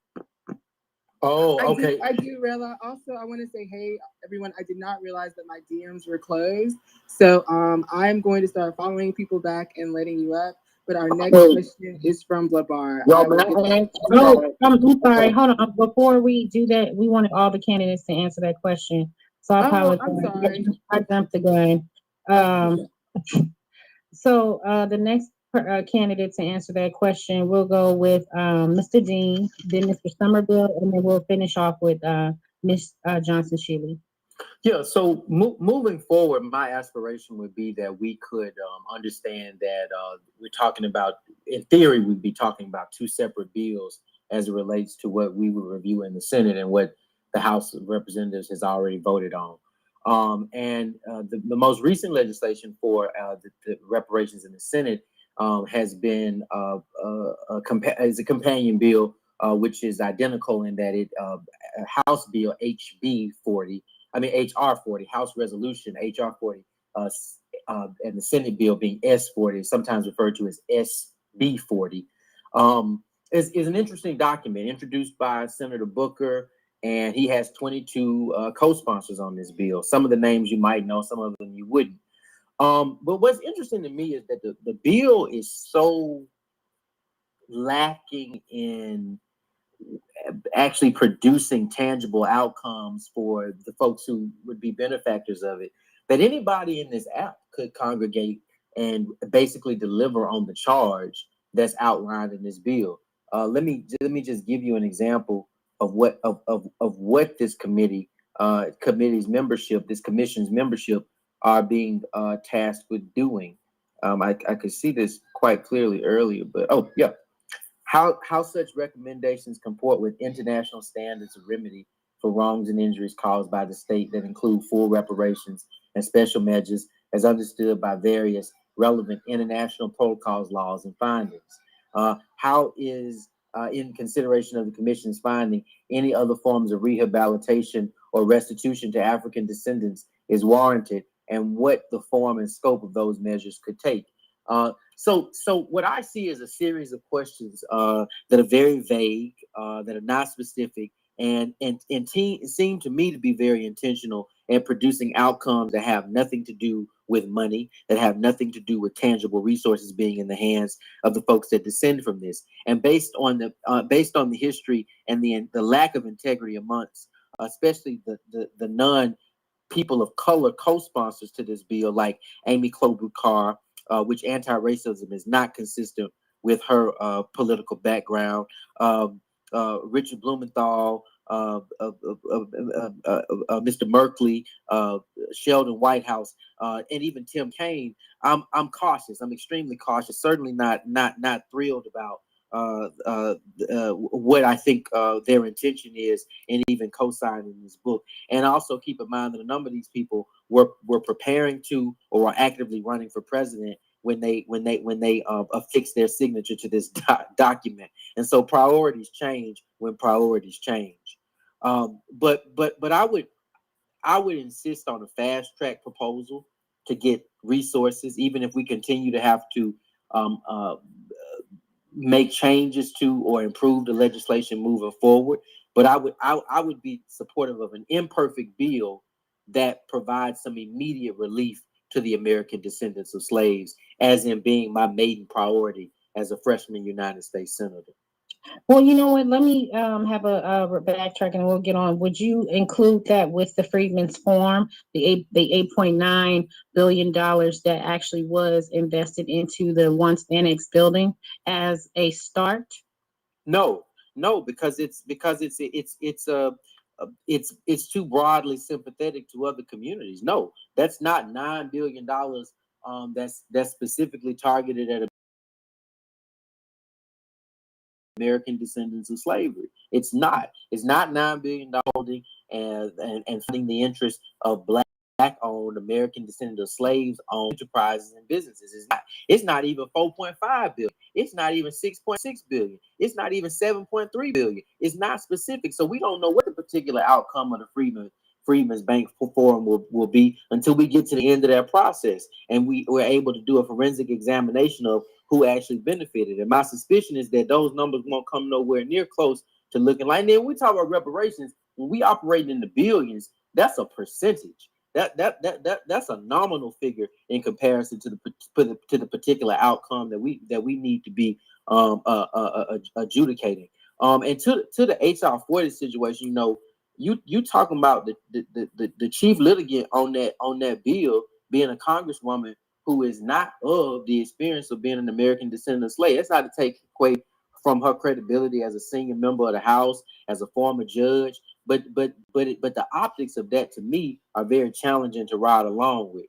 Oh, okay. I do realize. Also, I want to say, hey, everyone, I did not realize that my DMs were closed. So I'm going to start following people back and letting you up. But our next question is from Blood Bar. Yo, I'm sorry. Hold on. Before we do that, we wanted all the candidates to answer that question. So I apologize. I'm sorry. I jumped the gun. So the next candidate to answer that question, we'll go with Mr. Dean, then Mr. Somerville, and then we'll finish off with Ms. Johnson-Shealy. Yeah, so moving forward, my aspiration would be that we could understand that we're talking about, in theory, we'd be talking about 2 separate bills as it relates to what we will review in the Senate and what the House of Representatives has already voted on. The most recent legislation for the reparations in the Senate has been is a companion bill, which is identical in that it House Bill HR 40, House Resolution HR 40, and the Senate bill being S40, sometimes referred to as SB 40, is an interesting document introduced by Senator Booker, and he has 22 co-sponsors on this bill. Some of the names you might know, some of them you wouldn't. But what's interesting to me is that the bill is so lacking in actually producing tangible outcomes for the folks who would be benefactors of it, that anybody in this app could congregate and basically deliver on the charge that's outlined in this bill. Let me just give you an example of what this committee's membership, this commission's membership, are being tasked with doing. I could see this quite clearly earlier, but how such recommendations comport with international standards of remedy for wrongs and injuries caused by the state that include full reparations and special measures as understood by various relevant international protocols, laws, and findings. How is, in consideration of the Commission's finding, any other forms of rehabilitation or restitution to African descendants is warranted, and what the form and scope of those measures could take. So what I see is a series of questions that are very vague, that are not specific, and seem to me to be very intentional in producing outcomes that have nothing to do with money, that have nothing to do with tangible resources being in the hands of the folks that descend from this. And based on the history and the lack of integrity amongst, especially the non people of color co-sponsors to this bill, like Amy Klobuchar, which anti-racism is not consistent with her political background. Richard Blumenthal, Mr. Merkley, Sheldon Whitehouse, and even Tim Kaine. I'm cautious. I'm extremely cautious. Certainly not thrilled about what I think their intention is in even co-signing this book. And also keep in mind that a number of these people were preparing to or are actively running for president when they affix their signature to this document. And so priorities change when priorities change. But I would insist on a fast track proposal to get resources, even if we continue to have to make changes to or improve the legislation moving forward. But I would be supportive of an imperfect bill that provides some immediate relief to the American descendants of slaves, as in being my maiden priority as a freshman United States Senator. Well, you know what? Let me have a backtrack and we'll get on. Would you include that with the Freedmen's Form, the $8.9 billion that actually was invested into the once annexed building as a start? No, because it's too broadly sympathetic to other communities. No, that's not $9 billion that's specifically targeted at American descendants of slavery. It's not $9 billion and funding the interest of black-owned American descendants of slaves-owned enterprises and businesses. It's not even 4.5 billion. It's not even 6.6 billion. It's not even 7.3 billion. It's not specific. So we don't know what the particular outcome of the Freedmen's Bank Forum will be until we get to the end of that process and we're able to do a forensic examination of who actually benefited. And my suspicion is that those numbers won't come nowhere near close to looking like. And then we talk about reparations, when we operate in the billions, that's a percentage. That's a nominal figure in comparison to the particular outcome that we need to be adjudicating. And to the HR 40 situation, you know, you talking about the chief litigant on that bill being a congresswoman who is not of the experience of being an American descendant of slave. That's not to take away from her credibility as a senior member of the House, as a former judge. But the optics of that to me are very challenging to ride along with.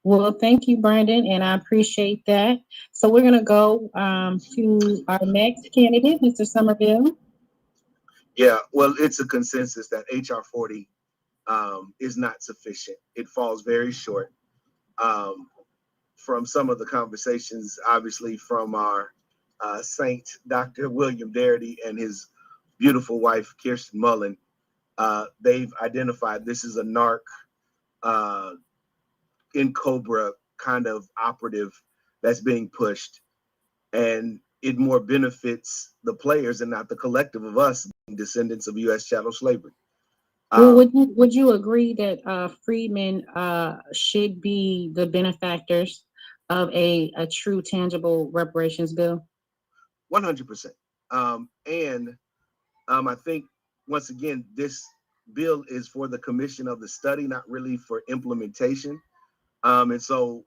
Well, thank you, Brandon, and I appreciate that. So we're going to go to our next candidate, Mr. Somerville. Yeah, well, it's a consensus that HR 40 is not sufficient. It falls very short. From some of the conversations, obviously from our Saint Dr. William Darity and his beautiful wife, Kirsten Mullen, they've identified this is a narc in Cobra kind of operative that's being pushed. And it more benefits the players and not the collective of us, descendants of U.S. chattel slavery. Well, would you agree that freedmen should be the benefactors of a true tangible reparations bill? 100%. And I think, once again, this bill is for the commission of the study, not really for implementation. And so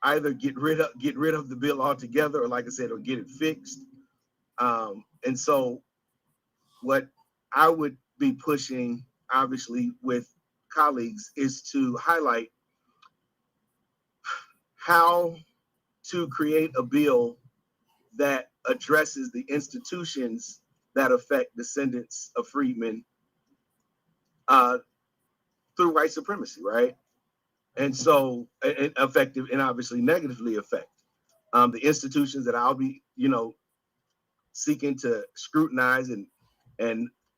either get rid of the bill altogether, or like I said, or get it fixed. And so what I would be pushing, obviously, with colleagues is to highlight how to create a bill that addresses the institutions that affect descendants of freedmen through white supremacy, right? And so, effective and obviously negatively affect the institutions that I'll be, seeking to scrutinize and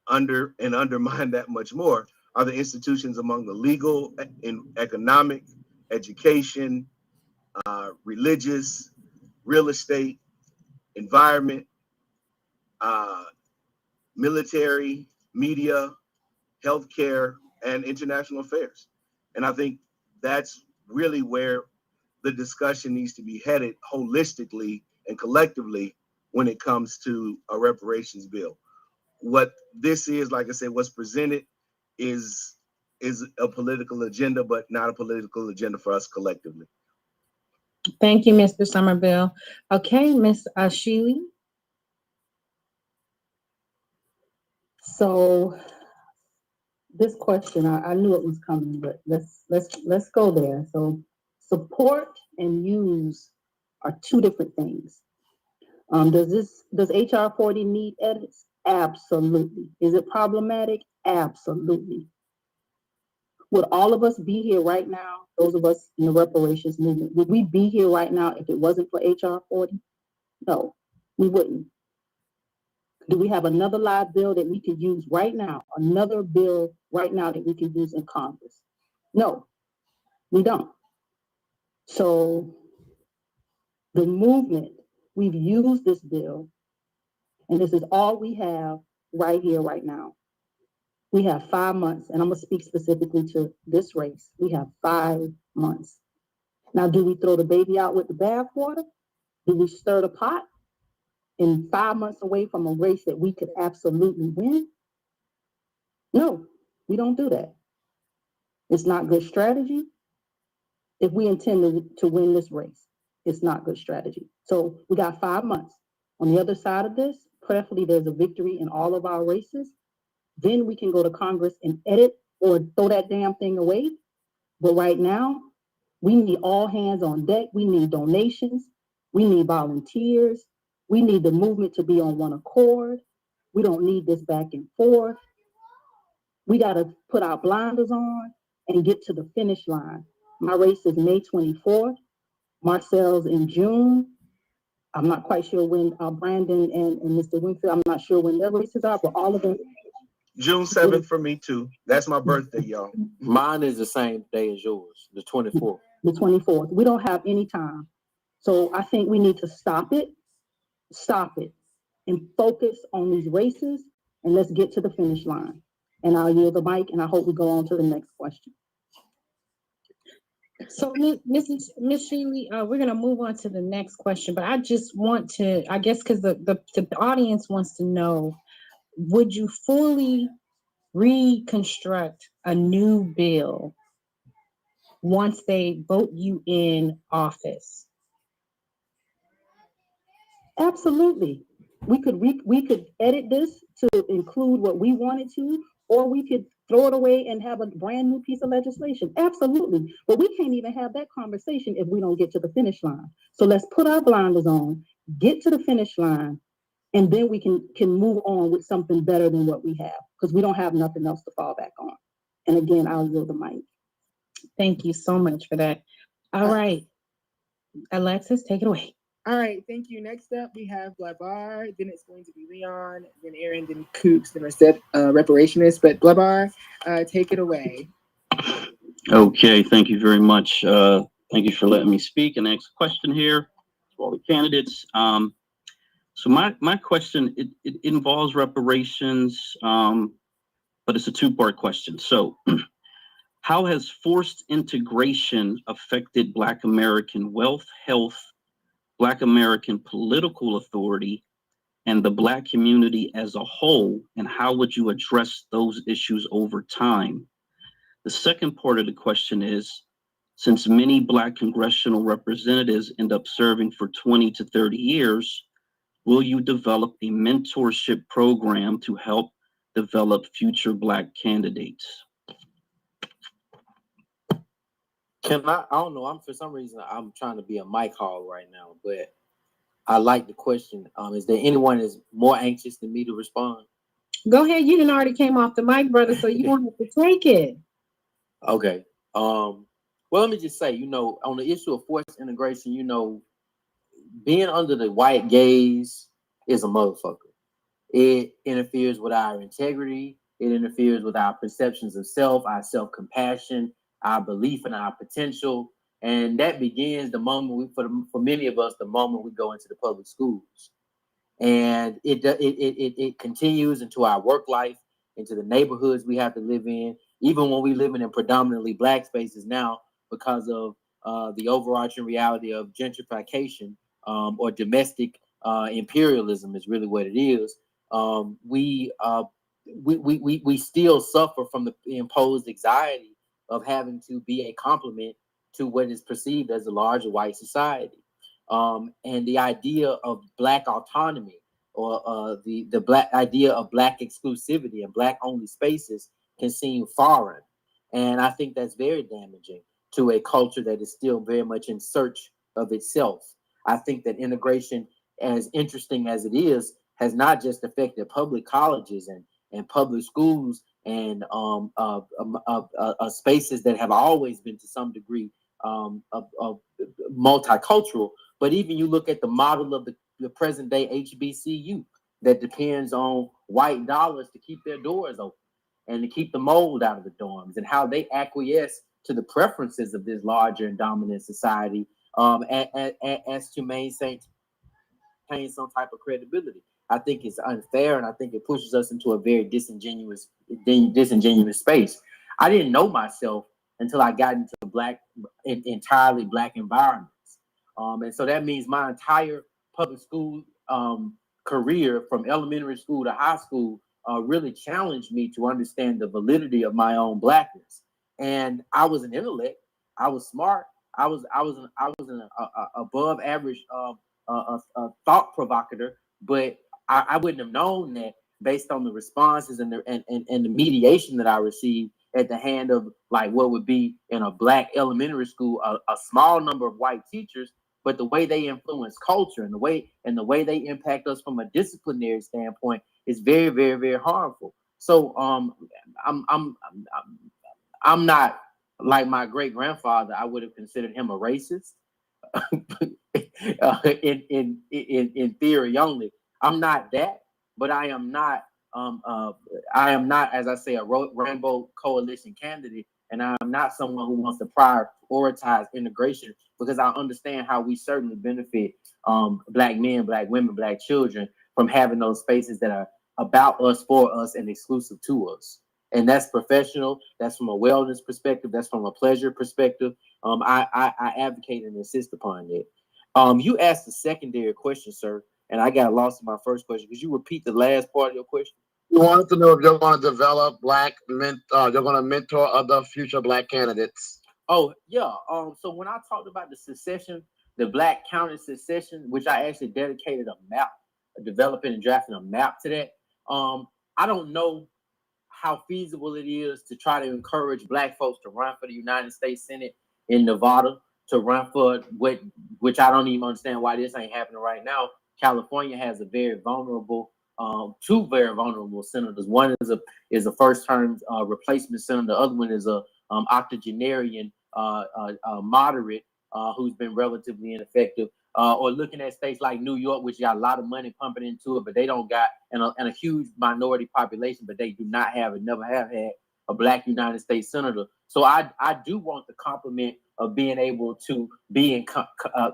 undermine that much more are the institutions among the legal, in economic, education, religious, real estate, environment, military, media, healthcare, and international affairs. And I think that's really where the discussion needs to be headed holistically and collectively when it comes to a reparations bill. What this is, like I said, what's presented is a political agenda, but not a political agenda for us collectively. Thank you, Mr. Somerville. Okay, Ms. Sheely. So this question, I knew it was coming, but let's go there. So support and use are two different things. Does HR 40 need edits? Absolutely. Is it problematic? Absolutely. Would all of us be here right now, those of us in the reparations movement, would we be here right now if it wasn't for HR 40? No, we wouldn't. Do we have another live bill that we could use right now? Another bill right now that we could use in Congress? No, we don't. So the movement We've used this bill, and this is all we have right here, right now. We have 5 months, and I'm gonna speak specifically to this race. We have 5 months. Now, do we throw the baby out with the bathwater? Do we stir the pot in 5 months away from a race that we could absolutely win? No, we don't do that. It's not good strategy. If we intend to win this race, it's not good strategy. So we got 5 months. On the other side of this, prayerfully, there's a victory in all of our races. Then we can go to Congress and edit or throw that damn thing away. But right now, we need all hands on deck. We need donations. We need volunteers. We need the movement to be on one accord. We don't need this back and forth. We got to put our blinders on and get to the finish line. My race is May 24th. Marcel's in June. I'm not quite sure when Brandon and Mr. Winfield, I'm not sure when their races are, but all of them. June 7th for me too. That's my birthday, y'all. Mine is the same day as yours, the 24th. The 24th. We don't have any time. So I think we need to stop it, and focus on these races, and let's get to the finish line. And I'll yield the mic, and I hope we go on to the next question. So, Miss Sheely, we're gonna move on to the next question, but I just want to, I guess, because the audience wants to know, would you fully reconstruct a new bill once they vote you in office? Absolutely. We could edit this to include what we wanted to, or we could throw it away and have a brand new piece of legislation. Absolutely. But we can't even have that conversation if we don't get to the finish line. So let's put our blinders on, get to the finish line, and then we can move on with something better than what we have, because we don't have nothing else to fall back on. And again, I'll yield the mic. Thank you so much for that. All right. Alexis, take it away. All right, thank you. Next up, we have Blabar. Then it's going to be Leon, then Aaron, then Coops, then reparationist. But Blabar, take it away. Okay, thank you very much. Thank you for letting me speak and ask a question here to all the candidates. So my question, it involves reparations, but it's a two-part question. So how has forced integration affected Black American wealth, health, Black American political authority, and the Black community as a whole, and how would you address those issues over time? The second part of the question is, since many Black congressional representatives end up serving for 20 to 30 years, will you develop a mentorship program to help develop future Black candidates? I don't know. For some reason, I'm trying to be a mic hog right now, but I like the question. Is there anyone that's more anxious than me to respond? Go ahead. You done already came off the mic, brother, so you don't have to take it. Okay. Well, let me just say, on the issue of forced integration, being under the white gaze is a motherfucker. It interferes with our integrity. It interferes with our perceptions of self, our self-compassion, our belief in our potential. And that begins the moment for many of us, the moment we go into the public schools. And it continues into our work life, into the neighborhoods we have to live in, even when we live in predominantly Black spaces now, because of the overarching reality of gentrification or domestic imperialism is really what it is. We still suffer from the imposed anxiety of having to be a complement to what is perceived as a larger white society. And the idea of Black autonomy or the Black idea of Black exclusivity and Black only spaces can seem foreign. And I think that's very damaging to a culture that is still very much in search of itself. I think that integration, as interesting as it is, has not just affected public colleges and public schools and spaces that have always been to some degree multicultural, but even you look at the model of the present day HBCU that depends on white dollars to keep their doors open and to keep the mold out of the dorms, and how they acquiesce to the preferences of this larger and dominant society as to maintain maintain some type of credibility. I think it's unfair, and I think it pushes us into a very disingenuous space. I didn't know myself until I got into entirely black environments, and so that means my entire public school career, from elementary school to high school, really challenged me to understand the validity of my own blackness. And I was an intellect. I was smart. I was an above average thought provocateur, but I wouldn't have known that based on the responses and the mediation that I received at the hand of, like, what would be in a black elementary school, a small number of white teachers, but the way they influence culture and the way they impact us from a disciplinary standpoint is very, very, very harmful. So I'm not like my great grandfather. I would have considered him a racist in theory only. I'm not that, but I am not, as I say, a Rainbow Coalition candidate, and I am not someone who wants to prioritize integration, because I understand how we certainly benefit black men, black women, black children from having those spaces that are about us, for us, and exclusive to us. And that's professional. That's from a wellness perspective. That's from a pleasure perspective. I advocate and insist upon that. You asked a secondary question, sir, and I got lost in my first question. Could you repeat the last part of your question? You wanted to know if you're going to develop you're going to mentor other future black candidates. Oh, yeah. So when I talked about the secession, the Black County secession, which I actually dedicated a map, developing and drafting a map to that. I don't know how feasible it is to try to encourage black folks to run for the United States Senate in Nevada, to run for which I don't even understand why this ain't happening right now. California has a very vulnerable, two very vulnerable senators. One is a first-term replacement senator. The other one is a octogenarian moderate who's been relatively ineffective. Or looking at states like New York, which got a lot of money pumping into it, but they don't got, and a huge minority population, but they do not have and never have had a black United States senator. So I do want the compliment of being able to be in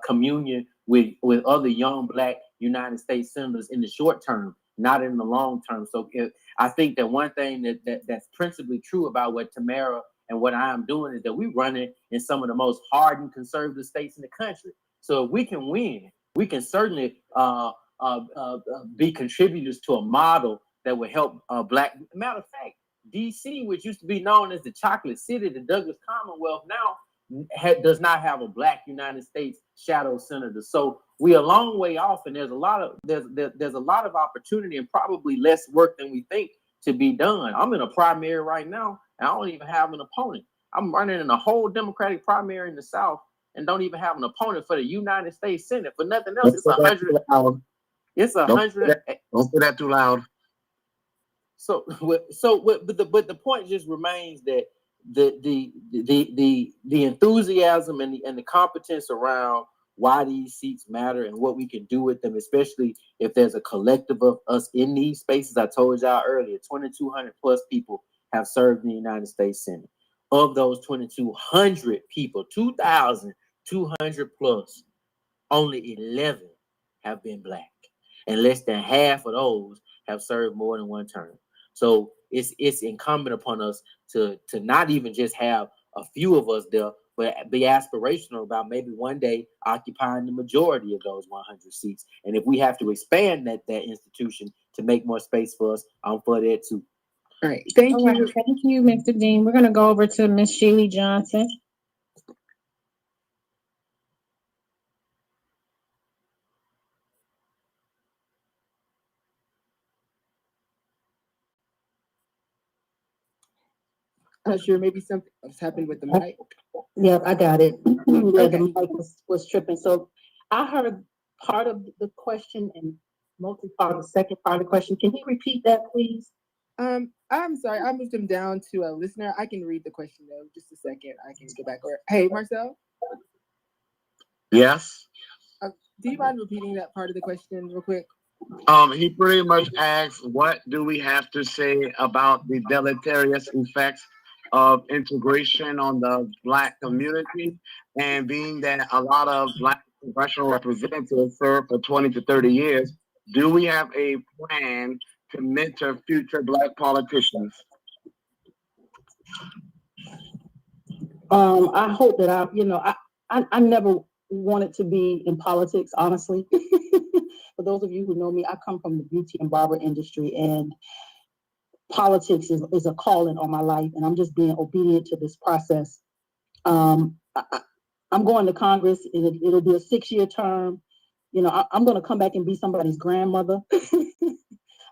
communion with other young black United States senators in the short term, not in the long term. So I think that one thing that's principally true about what Tamara and what I am doing is that we're running in some of the most hardened conservative states in the country. So if we can win, we can certainly be contributors to a model that will help black. Matter of fact, DC, which used to be known as the Chocolate City, the Douglas Commonwealth, now does not have a black United States shadow senator. So we're a long way off, and there's a lot of opportunity and probably less work than we think to be done. I'm in a primary right now, and I don't even have an opponent. I'm running in a whole Democratic primary in the South, and don't even have an opponent for the United States Senate. For nothing else, it's 100. It's 100. Don't say that too loud. But the point just remains that the enthusiasm and the competence around why these seats matter and what we can do with them, especially if there's a collective of us in these spaces. I told y'all earlier, 2,200 plus people have served in the United States Senate. Of those 2,200 people, 2,200 plus, only 11 have been black, and less than half of those have served more than one term. So it's incumbent upon us to not even just have a few of us there, but be aspirational about maybe one day occupying the majority of those 100 seats. And if we have to expand that institution to make more space for us, I'm for that too. All right. Thank you. Right. Thank you, Mr. Dean. We're going to go over to Ms. Sheely Johnson. Not sure, maybe something else happened with the mic. Yeah, I got it. Yeah, Okay. the mic was tripping. So I heard part of the question and mostly part of the second part of the question. Can you repeat that, please? I'm sorry, I moved him down to a listener. I can read the question though. Just a second. I can go back over. Hey, Marcel. Yes. Do you mind repeating that part of the question real quick? He pretty much asked, what do we have to say about the deleterious effects of integration on the black community, and being that a lot of black congressional representatives serve for 20 to 30 years. Do we have a plan to mentor future Black politicians? I hope that I never wanted to be in politics, honestly. For those of you who know me, I come from the beauty and barber industry, and politics is a calling on my life, and I'm just being obedient to this process. I'm going to Congress, and it'll be a 6-year term. I'm going to come back and be somebody's grandmother.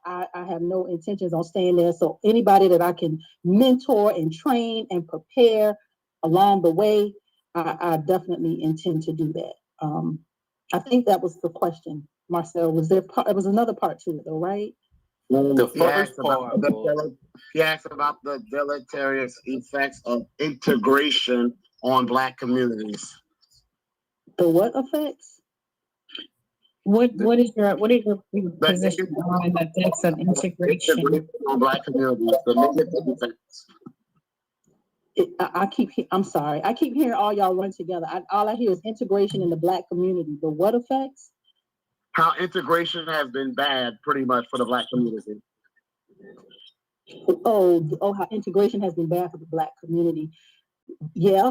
I have no intentions on staying there. So anybody that I can mentor and train and prepare along the way, I definitely intend to do that. I think that was the question, Marcel. There was another part to it, though, right? The first part He asked about the deleterious effects of integration on Black communities. The what effects? What is your position on the effects of integration on Black communities? The negative effects. I'm sorry. I keep hearing all y'all run together. All I hear is integration in the Black community. The what effects? How integration has been bad, pretty much, for the Black community. How integration has been bad for the Black community. Yeah.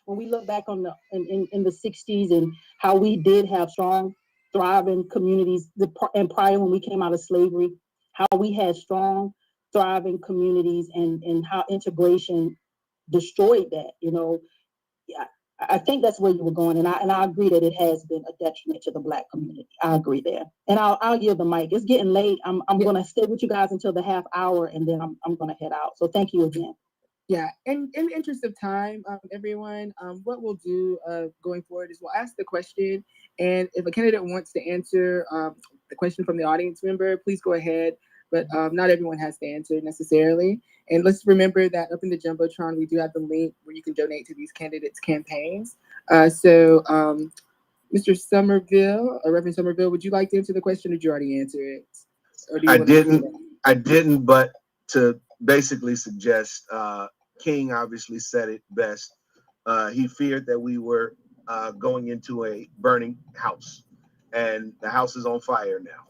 When we look back on in the 60s and how we did have strong, thriving communities, and prior when we came out of slavery, how we had strong, thriving communities, and how integration destroyed that. I think that's where you were going, and I agree that it has been a detriment to the Black community. I agree there, and I'll yield the mic. It's getting late. I'm going to stay with you guys until the half hour, and then I'm going to head out. So thank you again. Yeah, and in the interest of time, everyone, what we'll do going forward is we'll ask the question, and if a candidate wants to answer the question from the audience member, please go ahead. But not everyone has to answer necessarily. And let's remember that up in the Jumbotron, we do have the link where you can donate to these candidates' campaigns. So Mr. Somerville, or Reverend Somerville, would you like to answer the question, or did you already answer it? Or do you I didn't, but to basically suggest, King obviously said it best. He feared that we were going into a burning house, and the house is on fire now.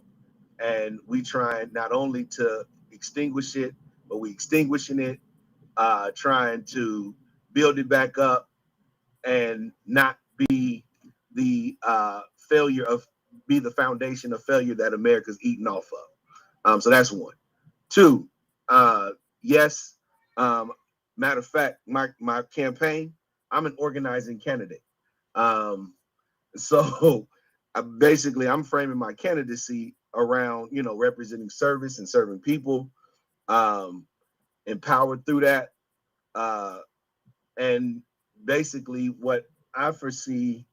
And we trying not only to extinguish it, but we extinguishing it, trying to build it back up and not be the be the foundation of failure that America's eating off of. So that's one. Two, yes, matter of fact, my campaign, I'm an organizing candidate. So basically I'm framing my candidacy around, representing service and serving people, empowered through that. And basically what I foresee,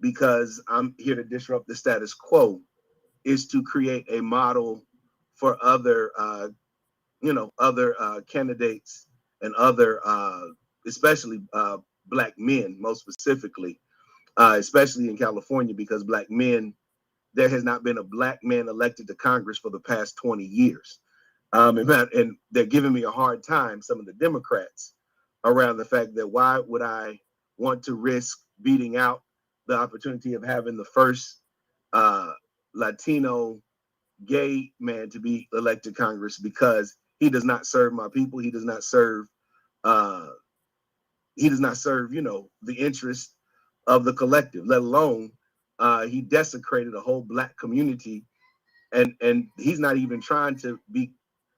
because I'm here to disrupt the status quo, is to create a model for other, candidates and other, especially Black men, most specifically, especially in California, because Black men, there has not been a Black man elected to Congress for the past 20 years. And they're giving me a hard time, some of the Democrats, around the fact that why would I want to risk beating out the opportunity of having the first Latino gay man to be elected to Congress, because he does not serve my people. He does not serve, the interest of the collective, let alone he desecrated a whole Black community, and he's not even trying to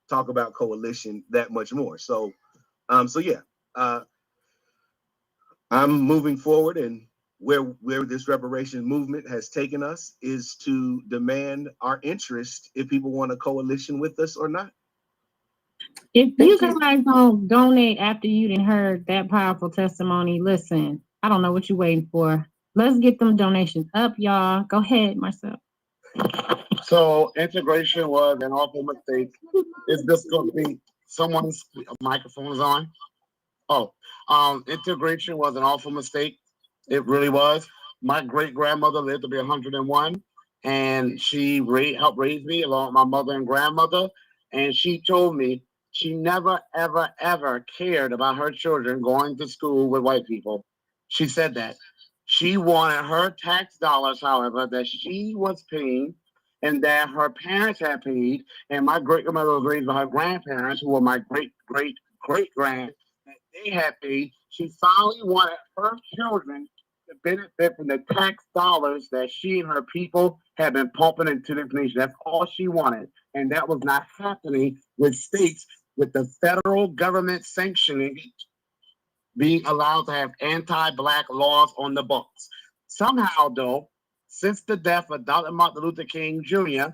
talk about coalition that much more. So yeah, I'm moving forward, and where this reparation movement has taken us is to demand our interest if people want a coalition with us or not. If you guys don't donate after you done heard that powerful testimony, listen, I don't know what you're waiting for. Let's get them donations up, y'all. Go ahead, Marcel. So integration was an awful mistake. Is this going to be someone's microphone is on? Integration was an awful mistake. It really was. My great grandmother lived to be 101, and she helped raise me along with my mother and grandmother. And she told me she never, ever, ever cared about her children going to school with white people. She said that. She wanted her tax dollars, however, that she was paying and that her parents had paid, and my great-grandmother was raised by her grandparents, who were my great-great-great-grand, that they had paid. She finally wanted her children to benefit from the tax dollars that she and her people had been pumping into this nation. That's all she wanted. And that was not happening with states with the federal government sanctioning it, being allowed to have anti-Black laws on the books. Somehow, though, since the death of Dr. Martin Luther King Jr.,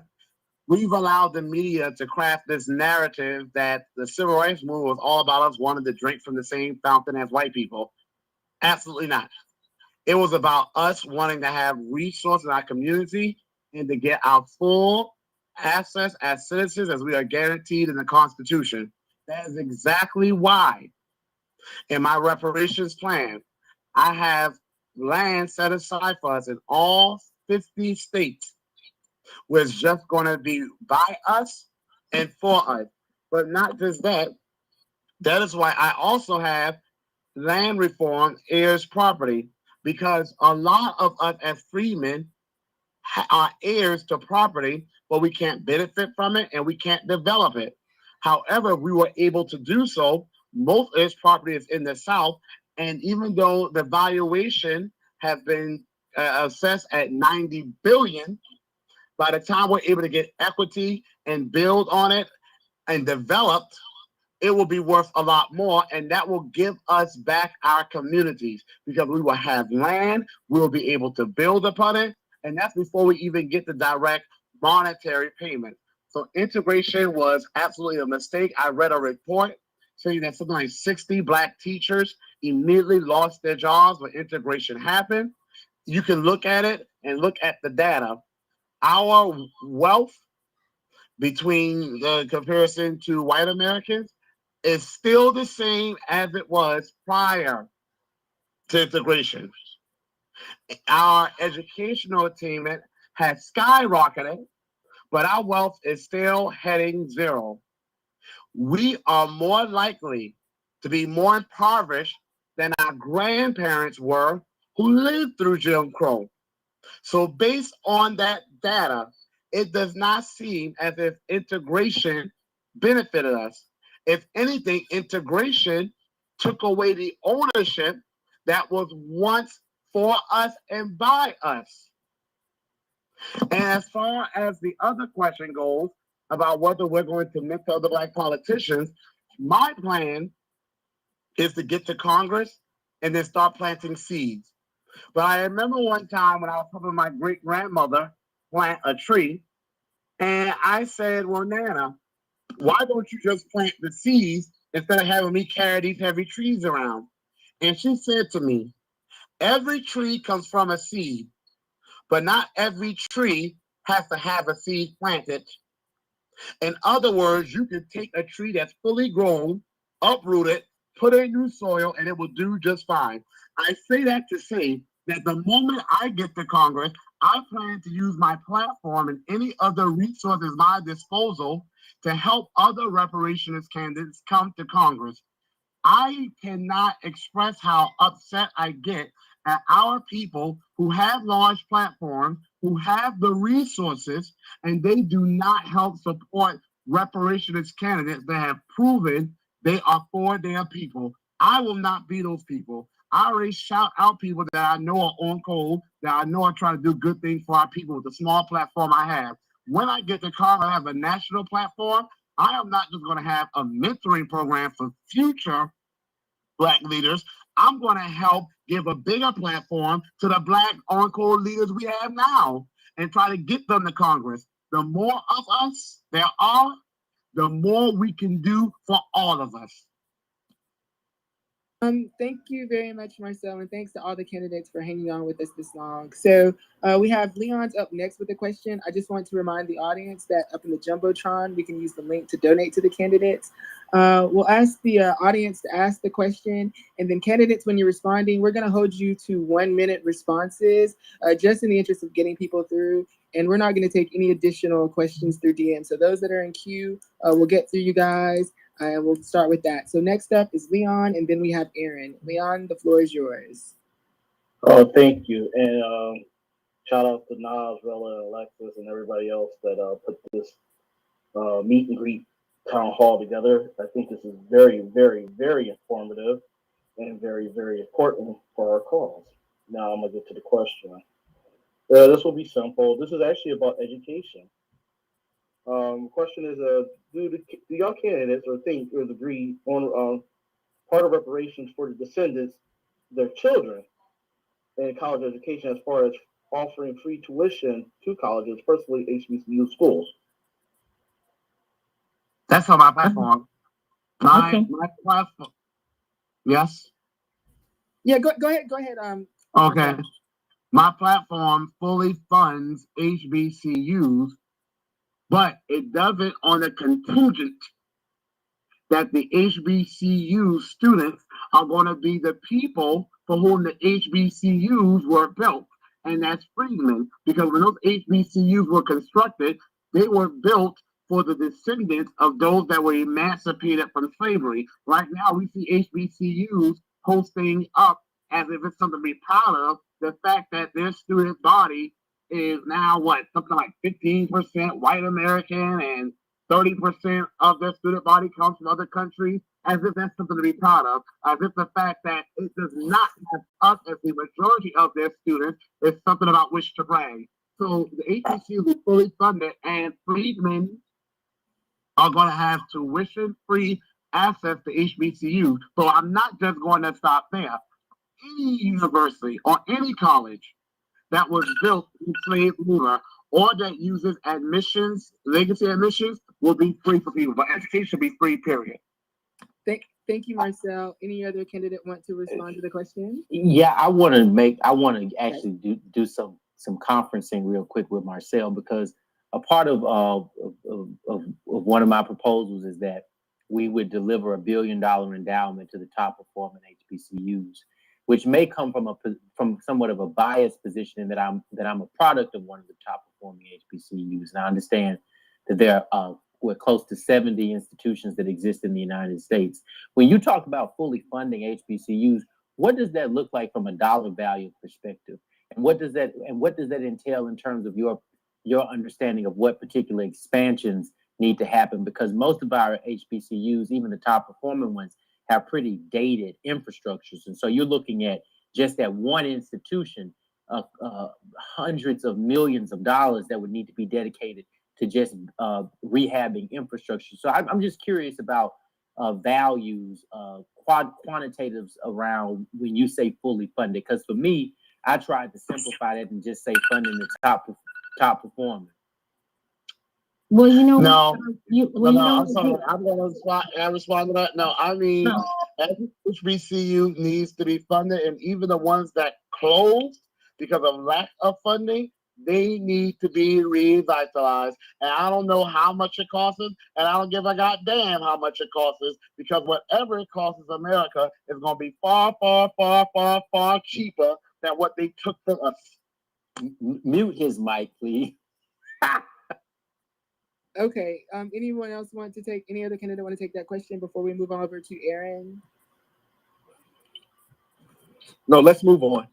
we've allowed the media to craft this narrative that the civil rights movement was all about us wanting to drink from the same fountain as white people. Absolutely not. It was about us wanting to have resources in our community and to get our full access as citizens as we are guaranteed in the Constitution. That is exactly why in my reparations plan, I have land set aside for us in all 50 states, where it's just going to be by us and for us. But not just that. That is why I also have land reform heirs property, because a lot of us as freemen are heirs to property, but we can't benefit from it and we can't develop it. However, we were able to do so. Most of this property is in the South, and even though the valuation has been assessed at $90 billion, by the time we're able to get equity and build on it and develop, it will be worth a lot more, and that will give us back our communities, because we will have land, we'll be able to build upon it, and that's before we even get the direct monetary payment. So integration was absolutely a mistake. I read a report saying that something like 60 Black teachers immediately lost their jobs when integration happened. You can look at it and look at the data. Our wealth between the comparison to white Americans is still the same as it was prior to integration. Our educational attainment has skyrocketed, but our wealth is still heading zero. We are more likely to be more impoverished than our grandparents were who lived through Jim Crow. So based on that data, it does not seem as if integration benefited us. If anything, integration took away the ownership that was once for us and by us. And as far as the other question goes about whether we're going to mentor other Black politicians, my plan is to get to Congress and then start planting seeds. But I remember one time when I was helping my great-grandmother plant a tree, and I said, well, Nana, why don't you just plant the seeds instead of having me carry these heavy trees around? And she said to me, every tree comes from a seed, but not every tree has to have a seed planted. In other words, you can take a tree that's fully grown, uproot it, put it in new soil, and it will do just fine. I say that to say that the moment I get to Congress, I plan to use my platform and any other resources at my disposal to help other reparationist candidates come to Congress. I cannot express how upset I get at our people who have large platforms, who have the resources, and they do not help support reparationist candidates that have proven they are for their people. I will not be those people. I already shout out people that I know are on code, that I know are trying to do good things for our people with the small platform I have. When I get to Congress, I have a national platform. I am not just going to have a mentoring program for future Black leaders. I'm going to help give a bigger platform to the Black on-code leaders we have now and try to get them to Congress. The more of us there are, the more we can do for all of us. Thank you very much, Marcel, and thanks to all the candidates for hanging on with us this long. So we have Leon's up next with a question. I just want to remind the audience that up in the Jumbotron, we can use the link to donate to the candidates. We'll ask the audience to ask the question, and then candidates, when you're responding, we're going to hold you to 1 minute responses, just in the interest of getting people through. And we're not going to take any additional questions through DM. So those that are in queue, we'll get through you guys. And we'll start with that. So next up is Leon, and then we have Aaron. Leon, the floor is yours. Oh, thank you. And shout out to Nas, Rella, Alexis, and everybody else that put this meet and greet town hall together. I think this is very, very, very informative and very, very important for our cause. Now I'm gonna get to the question. This will be simple. This is actually about education. Question is, do y'all candidates or think or agree on part of reparations for the descendants, their children, in college education as far as offering free tuition to colleges, personally HBCU schools? That's on my platform. Okay. My platform. Yes. Yeah, go ahead. Okay. My platform fully funds HBCUs, but it does it on a contingent that the HBCU students are going to be the people for whom the HBCUs were built, and that's freedmen. Because when those HBCUs were constructed, they were built for the descendants of those that were emancipated from slavery. Right now, we see HBCUs posting up as if it's something to be proud of. The fact that their student body is now something like 15% white American and 30% of their student body comes from other countries, as if that's something to be proud of, as if the fact that it does not have us as the majority of their students is something about which to brag. So the HBCUs are fully funded, and freedmen are going to have tuition-free access to HBCUs. So I'm not just going to stop there. Any university or any college that was built in slave labor or that uses admissions, legacy admissions, will be free for people. But education should be free, period. Thank you, Marcel. Any other candidate want to respond to the question? Yeah, I want to actually do some conferencing real quick with Marcel, because a part of one of my proposals is that we would deliver $1 billion endowment to the top performing HBCUs, which may come from somewhat of a biased position in that I'm a product of one of the top performing HBCUs, and I understand that we're close to 70 institutions that exist in the United States. When you talk about fully funding HBCUs, what does that look like from a dollar value perspective? And what does that entail in terms of your understanding of what particular expansions need to happen? Because most of our HBCUs, even the top performing ones, have pretty dated infrastructures. And so you're looking at just that one institution, hundreds of millions of dollars that would need to be dedicated to just rehabbing infrastructure. So I'm just curious about values, quantitatives around when you say fully funded. Because for me, I tried to simplify that and just say funding the top performer. Well, you know, No, I'm sorry. I'm going to respond to that. No, I mean, HBCU needs to be funded, and even the ones that closed because of lack of funding, they need to be revitalized. And I don't know how much it costs, and I don't give a goddamn how much it costs, because whatever it costs America is going to be far, far, far, far, far cheaper than what they took from us. Mute his mic, please. Okay. Anyone else want to take any other candidate want to take that question before we move on over to Aaron? No, let's move on.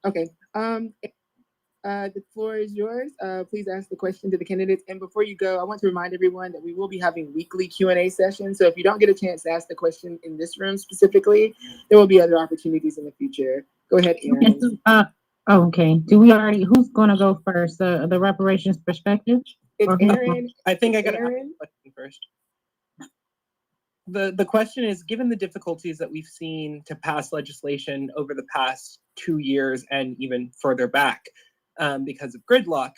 Okay. The floor is yours. Please ask the question to the candidates. And before you go, I want to remind everyone that we will be having weekly Q&A sessions. So if you don't get a chance to ask the question in this room specifically, there will be other opportunities in the future. Go ahead, Aaron. Okay. Who's going to go first? The reparations perspective? It's Aaron. I think I got to ask the question first. The question is, given the difficulties that we've seen to pass legislation over the past 2 years and even further back because of gridlock,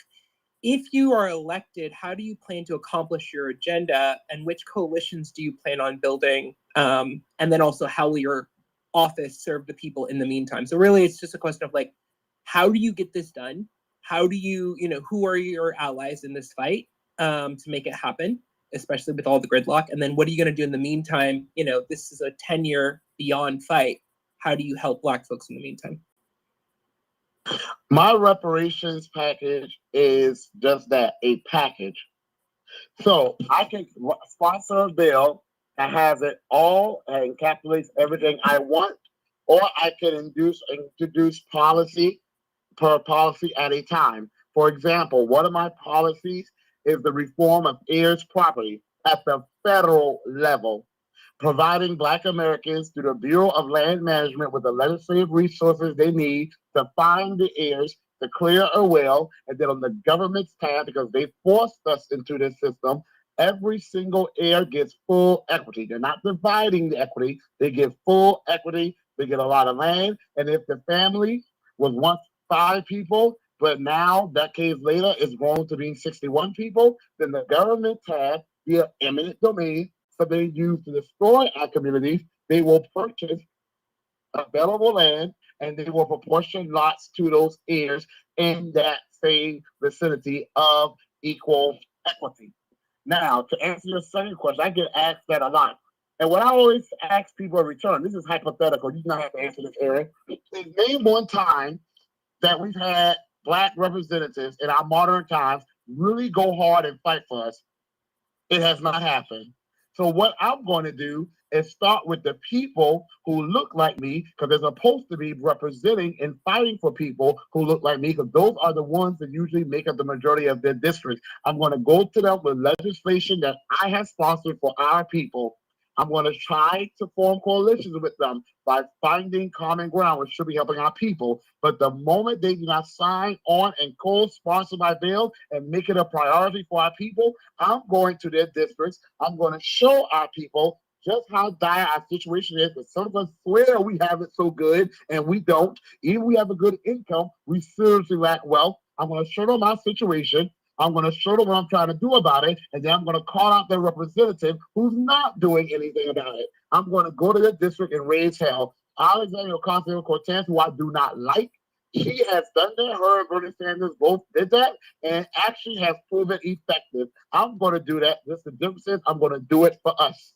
if you are elected, how do you plan to accomplish your agenda, and which coalitions do you plan on building? And then also, how will your office serve the people in the meantime? So really, it's just a question of like, how do you get this done? How do you, who are your allies in this fight to make it happen, especially with all the gridlock? And then what are you going to do in the meantime? This is a 10-year beyond fight. How do you help Black folks in the meantime? My reparations package is just that, a package. So I can sponsor a bill that has it all and encapsulates everything I want, or I can introduce policy per policy at a time. For example, one of my policies is the reform of heirs property at the federal level, providing Black Americans through the Bureau of Land Management with the legislative resources they need to find the heirs, to clear a will, and then on the government's tab, because they forced us into this system, every single heir gets full equity. They're not dividing the equity, they get full equity, they get a lot of land, and if the family was once 5 people, but now, decades later, it's grown to being 61 people, then the government tab, via eminent domain, so they use to destroy our communities, they will purchase available land and they will proportion lots to those heirs in that same vicinity of equal equity. Now, to answer your second question, I get asked that a lot. And what I always ask people in return, this is hypothetical, you do not have to answer this, Aaron, is name one time that we've had Black representatives in our modern times really go hard and fight for us. It has not happened. So what I'm going to do is start with the people who look like me, because they're supposed to be representing and fighting for people who look like me, because those are the ones that usually make up the majority of their districts. I'm going to go to them with legislation that I have sponsored for our people. I'm going to try to form coalitions with them by finding common ground, which should be helping our people. But the moment they do not sign on and co-sponsor my bill and make it a priority for our people, I'm going to their districts. I'm going to show our people just how dire our situation is. But some of us swear we have it so good, and we don't. Even if we have a good income, we seriously lack wealth. I'm going to show them our situation. I'm going to show them what I'm trying to do about it, and then I'm going to call out their representative who's not doing anything about it. I'm going to go to the district and raise hell. Alexandria Ocasio-Cortez, who I do not like, she has done that. Her and Bernie Sanders both did that, and actually has proven effective. I'm going to do that. Just the difference is I'm going to do it for us.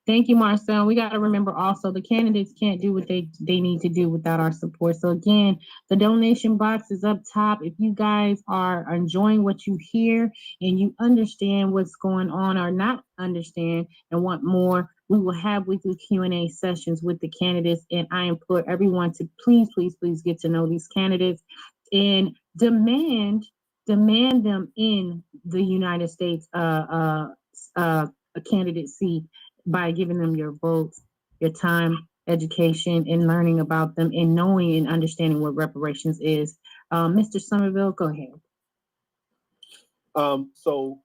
Thank you, Marcel. We got to remember also the candidates can't do what they need to do without our support. So again, the donation box is up top. If you guys are enjoying what you hear and you understand what's going on or not understand and want more, we will have weekly Q&A sessions with the candidates. And I implore everyone to please, please, please get to know these candidates and demand them in the United States a candidate seat by giving them your votes, your time, education, and learning about them and knowing and understanding what reparations is. Mr. Somerville, go ahead. So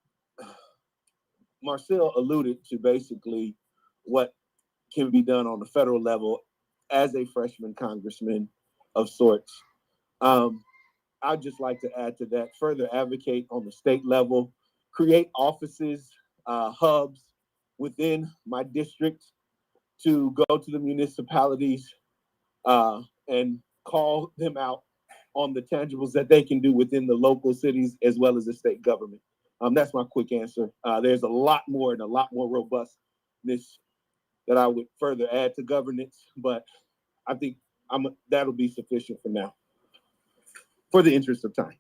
Marcel alluded to basically what can be done on the federal level as a freshman congressman of sorts. I'd just like to add to that, further advocate on the state level, create offices, hubs within my district to go to the municipalities and call them out on the tangibles that they can do within the local cities as well as the state government. That's my quick answer. There's a lot more and a lot more robustness that I would further add to governance, but I think that'll be sufficient for now, for the interest of time.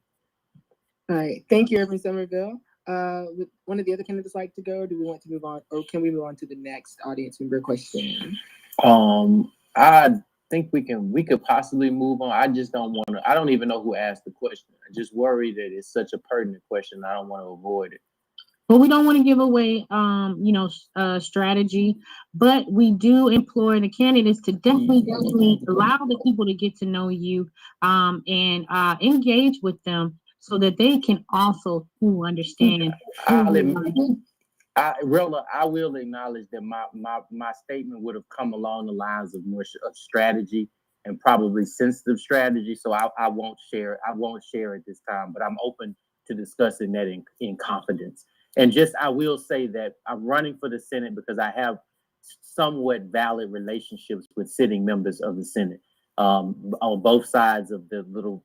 All right. Thank you, Reverend Somerville. Would one of the other candidates like to go? Or do we want to move on, or can we move on to the next audience member question? I think we could possibly move on. I just don't want to. I don't even know who asked the question. I just worry that it's such a pertinent question. I don't want to avoid it. But we don't want to give away, strategy, but we do implore the candidates to definitely allow the people to get to know you, and engage with them so that they can also understand. I will acknowledge that my statement would have come along the lines of more of strategy and probably sensitive strategy. So I won't share. I won't share it this time. But I'm open to discussing that in confidence. And I will say that I'm running for the Senate because I have somewhat valid relationships with sitting members of the Senate on both sides of the little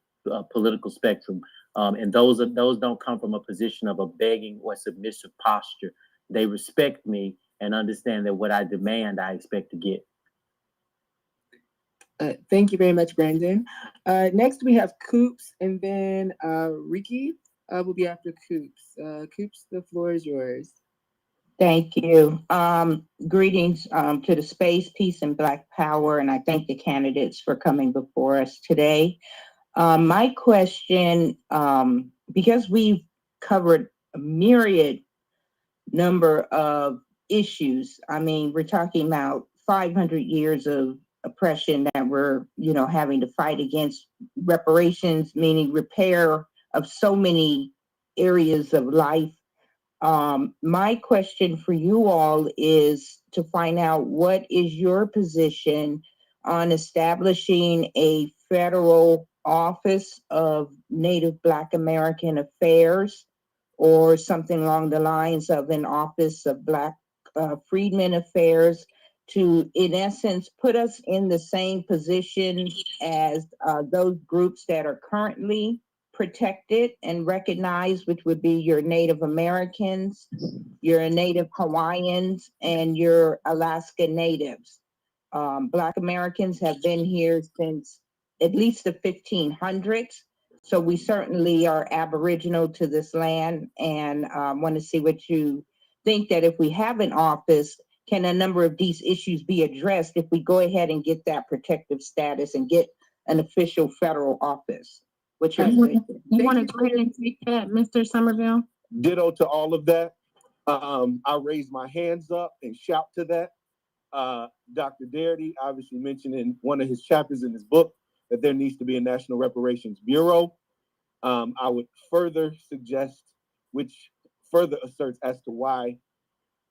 political spectrum. And those don't come from a position of a begging or submissive posture. They respect me and understand that what I demand, I expect to get. Thank you very much, Brandon. Next, we have Coops, and then Ricky will be after Coops. Coops, the floor is yours. Thank you. Greetings to the space, peace, and Black power, and I thank the candidates for coming before us today. My question, because we've covered a myriad number of issues. I mean, we're talking about 500 years of oppression that we're, having to fight against, reparations, meaning repair of so many areas of life. My question for you all is to find out what is your position on establishing a federal office of Native Black American Affairs, or something along the lines of an office of Black Freedmen Affairs, to, in essence, put us in the same position as those groups that are currently protected and recognized, which would be your Native Americans, your Native Hawaiians, and your Alaska Natives. Black Americans have been here since at least the 1500s. So we certainly are aboriginal to this land, and want to see what you think, that if we have an office, can a number of these issues be addressed if we go ahead and get that protective status and get an official federal office? What's your You want to go ahead and take that, Mr. Somerville? Ditto to all of that. I raise my hands up and shout to that. Dr. Darity obviously mentioned in one of his chapters in his book that there needs to be a National Reparations Bureau. I would further suggest, which further asserts as to why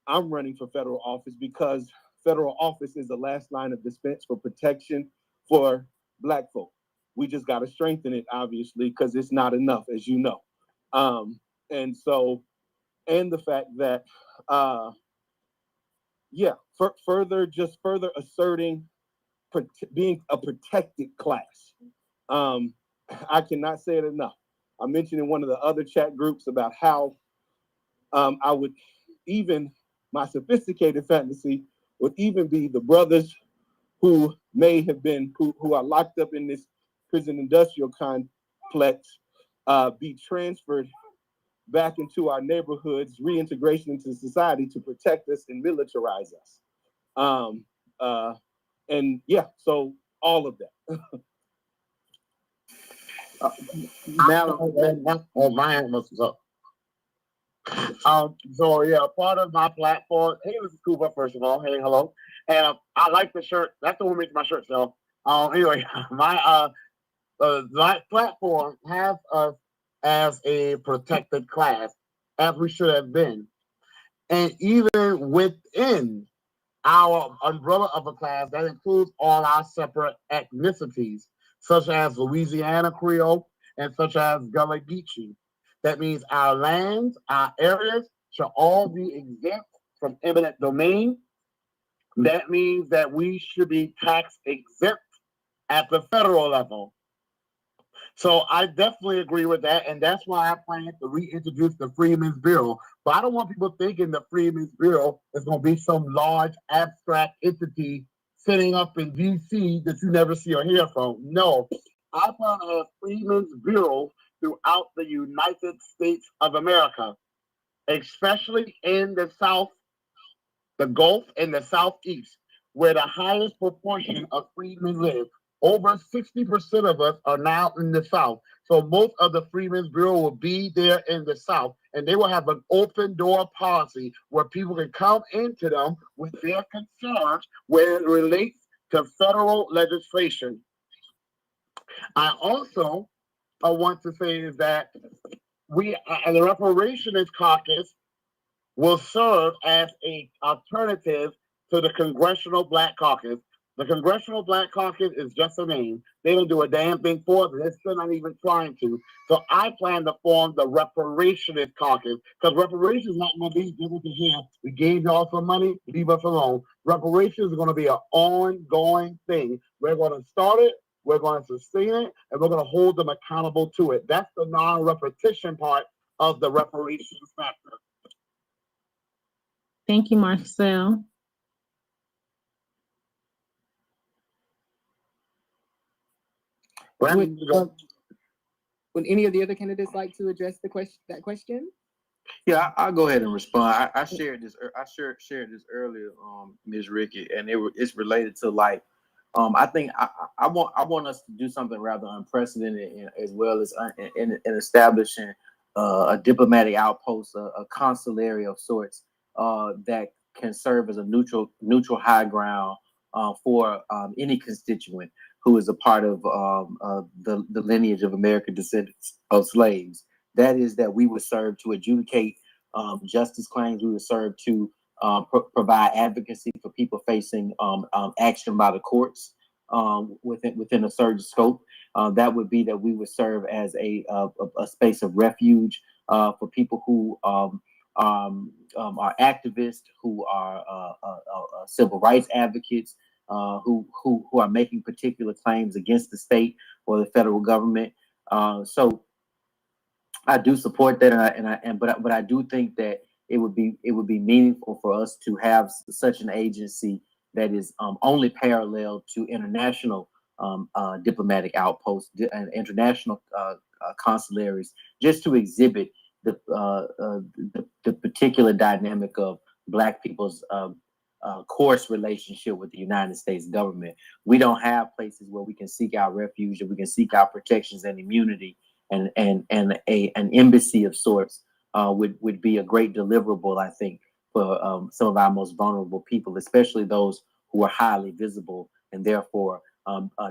I'm running for federal office, because federal office is the last line of defense for protection for Black folk. We just got to strengthen it, obviously, because it's not enough, as you know. And the fact that, further asserting being a protected class. I cannot say it enough. I mentioned in one of the other chat groups about how I would even, my sophisticated fantasy would even be the brothers who may have been, who are locked up in this prison industrial complex, be transferred back into our neighborhoods, reintegration into society to protect us and militarize us. So all of that. My hand was up. Part of my platform. Hey, this is Cooper. First of all, hey, hello, and I like the shirt. That's the one makes my shirt sell. Anyway, my platform has us as a protected class, as we should have been, and even within our umbrella of a class that includes all our separate ethnicities, such as Louisiana Creole and such as Gullah Geechee. That means our lands, our areas shall all be exempt from eminent domain. That means that we should be tax exempt at the federal level. So I definitely agree with that, and that's why I plan to reintroduce the Freedmen's Bureau. But I don't want people thinking the Freedmen's Bureau is going to be some large abstract entity sitting up in D.C. that you never see or hear from. No, I plan to have Freedmen's Bureau throughout the United States of America, especially in the South, the Gulf, and the Southeast, where the highest proportion of freedmen live. Over 60% of us are now in the South. So most of the Freedmen's Bureau will be there in the South, and they will have an open door policy where people can come into them with their concerns where it relates to federal legislation. I also want to say is that the Reparationist Caucus will serve as an alternative to the Congressional Black Caucus. The Congressional Black Caucus is just a name. They don't do a damn thing for it. They're still not even trying to. So I plan to form the Reparationist Caucus, because reparations is not going to be given to here. We gave y'all some money, leave us alone. Reparations is going to be an ongoing thing. We're going to start it, we're going to sustain it, and we're going to hold them accountable to it. That's the non-repetition part of the reparations factor. Thank you, Marcel. Would any of the other candidates like to address that question? Yeah, I'll go ahead and respond. I shared this. Shared this earlier, Ms. Ricky, and it's related to like, I think I want us to do something rather unprecedented, as well as in establishing a diplomatic outpost, a consulary of sorts, that can serve as a neutral high ground for any constituent who is a part of the lineage of American descendants of slaves. That is, that we would serve to adjudicate justice claims. We would serve to provide advocacy for people facing action by the courts within a certain scope. That would be that we would serve as a space of refuge for people who are activists, who are civil rights advocates, who are making particular claims against the state or the federal government. So I do support that, but I do think that it would be meaningful for us to have such an agency that is only parallel to international diplomatic outposts and international consularies, just to exhibit the particular dynamic of Black people's coarse relationship with the United States government. We don't have places where we can seek out refuge, or we can seek out protections and immunity. And an embassy of sorts would be a great deliverable, I think, for some of our most vulnerable people, especially those who are highly visible and therefore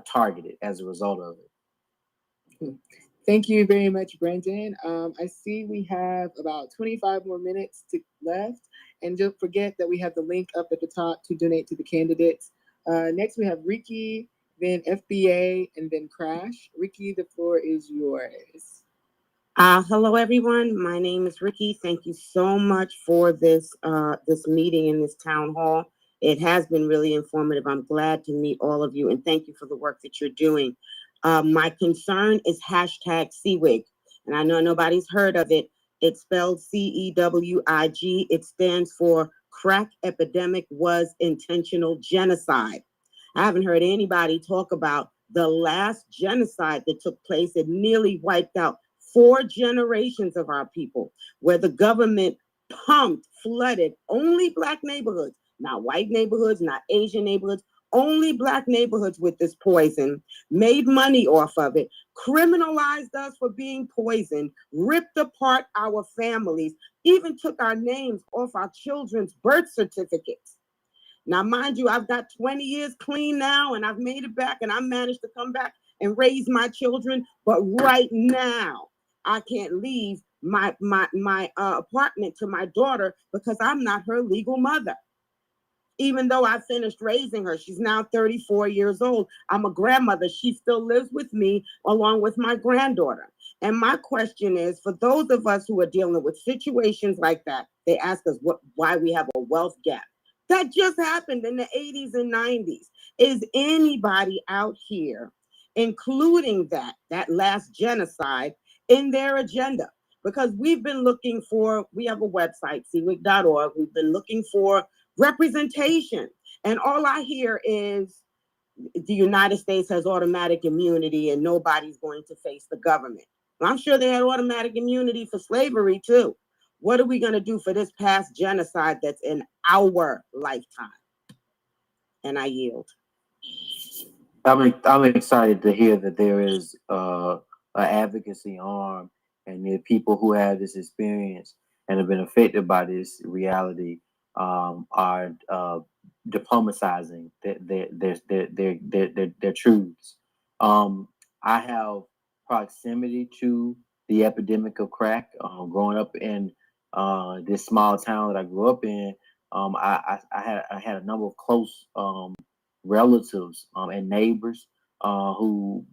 targeted as a result of it. Thank you very much, Brendan. I see we have about 25 more minutes left. And don't forget that we have the link up at the top to donate to the candidates. Next, we have Ricky, then FBA, and then Crash. Ricky, the floor is yours. Hello, everyone. My name is Ricky. Thank you so much for this meeting in this town hall. It has been really informative. I'm glad to meet all of you, and thank you for the work that you're doing. My concern is hashtag CWIG, and I know nobody's heard of it. It's spelled CEWIG. It stands for Crack Epidemic Was Intentional Genocide. I haven't heard anybody talk about the last genocide that took place. It nearly wiped out 4 generations of our people, where the government pumped, flooded only Black neighborhoods, not white neighborhoods, not Asian neighborhoods, only Black neighborhoods with this poison, made money off of it, criminalized us for being poisoned, ripped apart our families, even took our names off our children's birth certificates. Now, mind you, I've got 20 years clean now, and I've made it back, and I managed to come back and raise my children. But right now, I can't leave my apartment to my daughter because I'm not her legal mother. Even though I finished raising her, she's now 34 years old. I'm a grandmother. She still lives with me along with my granddaughter. And my question is, for those of us who are dealing with situations like that, they ask us why we have a wealth gap. That just happened in the 80s and 90s. Is anybody out here, including that last genocide, in their agenda? Because we've been looking for, we have a website, cwic.org. We've been looking for representation. And all I hear is the United States has automatic immunity and nobody's going to face the government. Well, I'm sure they had automatic immunity for slavery too. What are we going to do for this past genocide that's in our lifetime? And I yield. I'm excited to hear that there is an advocacy arm, and there are people who have this experience and have been affected by this reality are diplomatizing their truths. I have proximity to the epidemic of crack. Growing up in this small town that I grew up in, I had a number of close relatives and neighbors who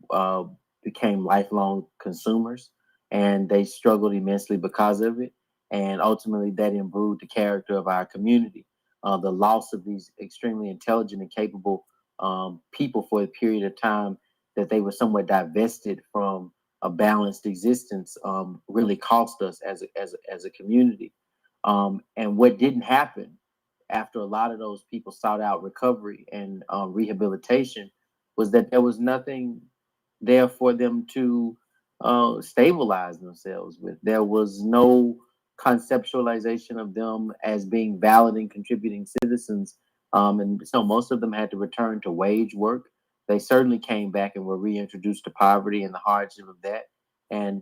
became lifelong consumers, and they struggled immensely because of it. And ultimately, that improved the character of our community. The loss of these extremely intelligent and capable people for a period of time that they were somewhat divested from a balanced existence really cost us as a community. And what didn't happen after a lot of those people sought out recovery and rehabilitation was that there was nothing there for them to stabilize themselves with. There was no conceptualization of them as being valid and contributing citizens. And so most of them had to return to wage work. They certainly came back and were reintroduced to poverty and the hardship of that. And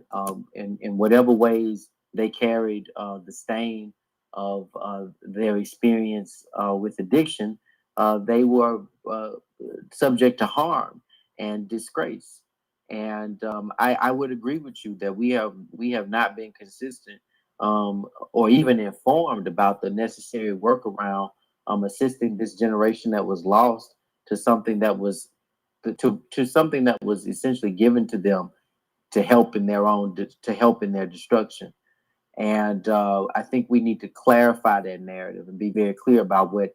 in whatever ways they carried the stain of their experience with addiction, they were subject to harm and disgrace. And I would agree with you that we have not been consistent or even informed about the necessary workaround assisting this generation that was lost to something that was to something that was essentially given to them to help in their destruction. And I think we need to clarify that narrative and be very clear about what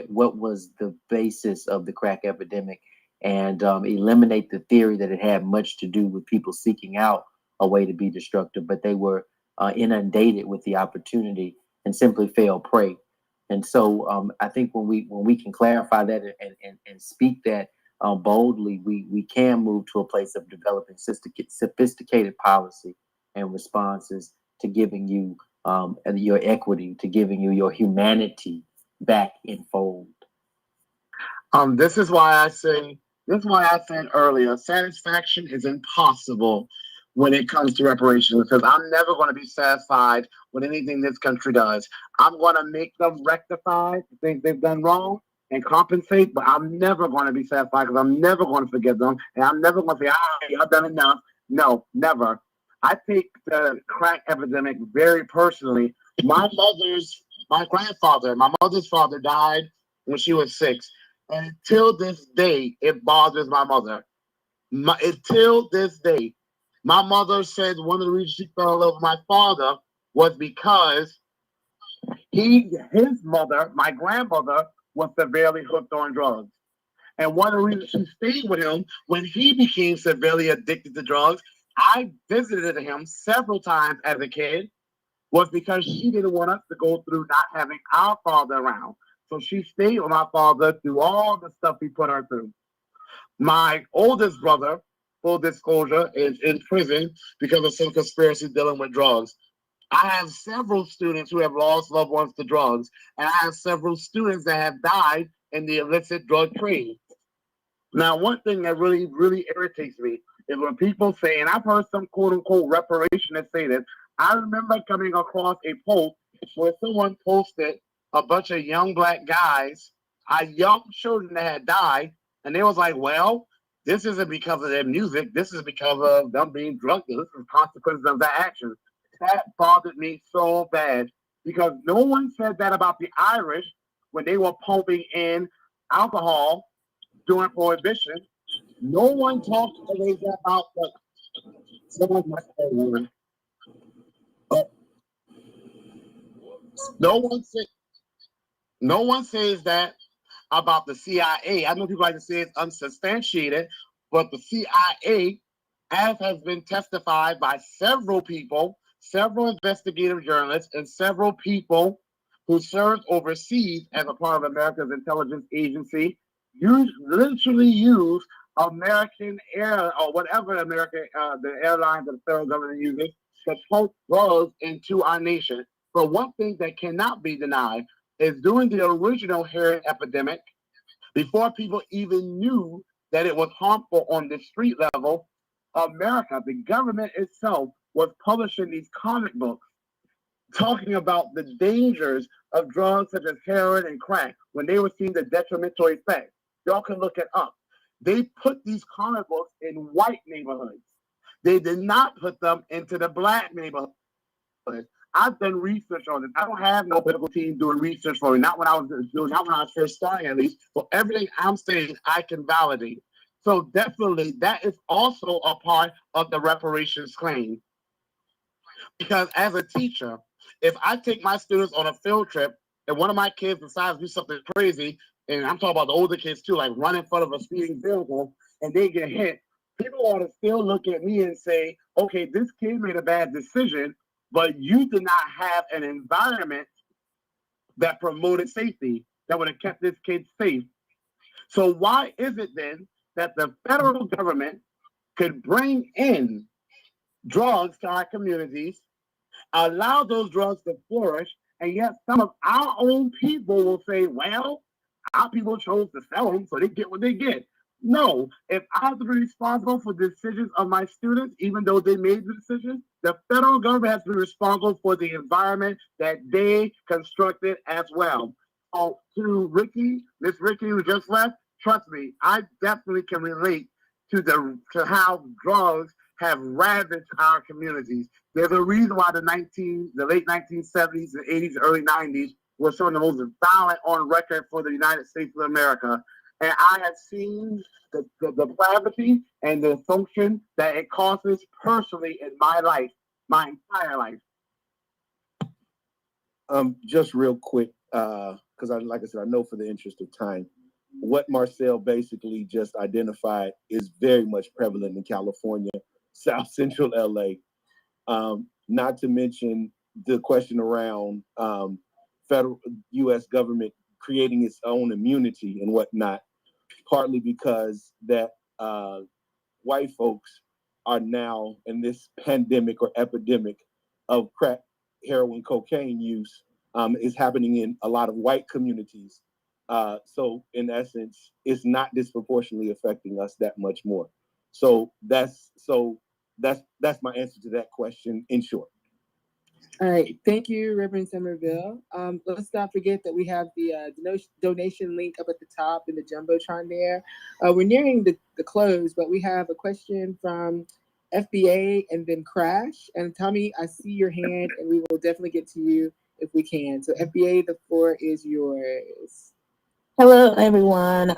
was the basis of the crack epidemic, and eliminate the theory that it had much to do with people seeking out a way to be destructive, but they were inundated with the opportunity and simply fell prey. And so I think when we can clarify that and speak that boldly, we can move to a place of developing sophisticated policy and responses to giving you your equity, to giving you your humanity back in fold. This is why I said earlier, satisfaction is impossible when it comes to reparations, because I'm never going to be satisfied with anything this country does. I'm going to make them rectify the things they've done wrong and compensate, but I'm never going to be satisfied because I'm never going to forgive them, and I'm never going to say, I've done enough. No, never. I take the crack epidemic very personally. My mother's father died when she was 6. And until this day, it bothers my mother. Until this day, my mother said one of the reasons she fell in love with my father was because his mother, my grandmother, was severely hooked on drugs. And one of the reasons she stayed with him when he became severely addicted to drugs, I visited him several times as a kid, was because she didn't want us to go through not having our father around. So she stayed with my father through all the stuff he put her through. My oldest brother, full disclosure, is in prison because of some conspiracy dealing with drugs. I have several students who have lost loved ones to drugs, and I have several students that have died in the illicit drug trade. Now, one thing that really, really irritates me is when people say, and I've heard some quote-unquote reparationists say this, I remember coming across a post where someone posted a bunch of young black guys, young children that had died, and they was like, well, this isn't because of their music, this is because of them being drunk, this is consequences of their actions. That bothered me so bad because no one said that about the Irish when they were pumping in alcohol during Prohibition. No one talked about the someone must have one. No one says that about the CIA. I know people like to say it's unsubstantiated, but the CIA, as has been testified by several people, several investigative journalists, and several people who served overseas as a part of America's intelligence agency, literally use American Air or whatever the airline that the federal government uses to pump drugs into our nation. But one thing that cannot be denied is during the original heroin epidemic, before people even knew that it was harmful on the street level, America, the government itself, was publishing these comic books talking about the dangers of drugs such as heroin and crack when they were seeing the detrimental effects. Y'all can look it up. They put these comic books in white neighborhoods. They did not put them into the black neighborhoods. I've done research on this. I don't have no political team doing research for me. Not when I was first starting, at least. So everything I'm saying, I can validate. So definitely, that is also a part of the reparations claim. Because as a teacher, if I take my students on a field trip and one of my kids decides to do something crazy, and I'm talking about the older kids too, like run in front of a speeding vehicle and they get hit, people ought to still look at me and say, okay, this kid made a bad decision, but you did not have an environment that promoted safety, that would have kept this kid safe. So why is it then that the federal government could bring in drugs to our communities allow those drugs to flourish, and yet some of our own people will say, well, our people chose to sell them, so they get what they get. No, if I have to be responsible for the decisions of my students, even though they made the decision, the federal government has to be responsible for the environment that they constructed as well. So to Ricky, Miss Ricky who just left, trust me, I definitely can relate to how drugs have ravaged our communities. There's a reason why the late 1970s, the 80s, early 90s were some of the most violent on record for the United States of America. And I have seen the depravity and the function that it causes personally in my life, my entire life. Just real quick, because like I said, I know for the interest of time, what Marcel basically just identified is very much prevalent in California, South Central LA. Not to mention the question around federal U.S. government creating its own immunity and whatnot, partly because that white folks are now in this pandemic or epidemic of crack, heroin, cocaine use is happening in a lot of white communities. So in essence, it's not disproportionately affecting us that much more. So that's my answer to that question in short. All right, thank you, Reverend Somerville. Let's not forget that we have the donation link up at the top in the Jumbotron there. We're nearing the close, but we have a question from FBA and then Crash. And Tommy, I see your hand, and we will definitely get to you if we can. So FBA, the floor is yours. Hello, everyone.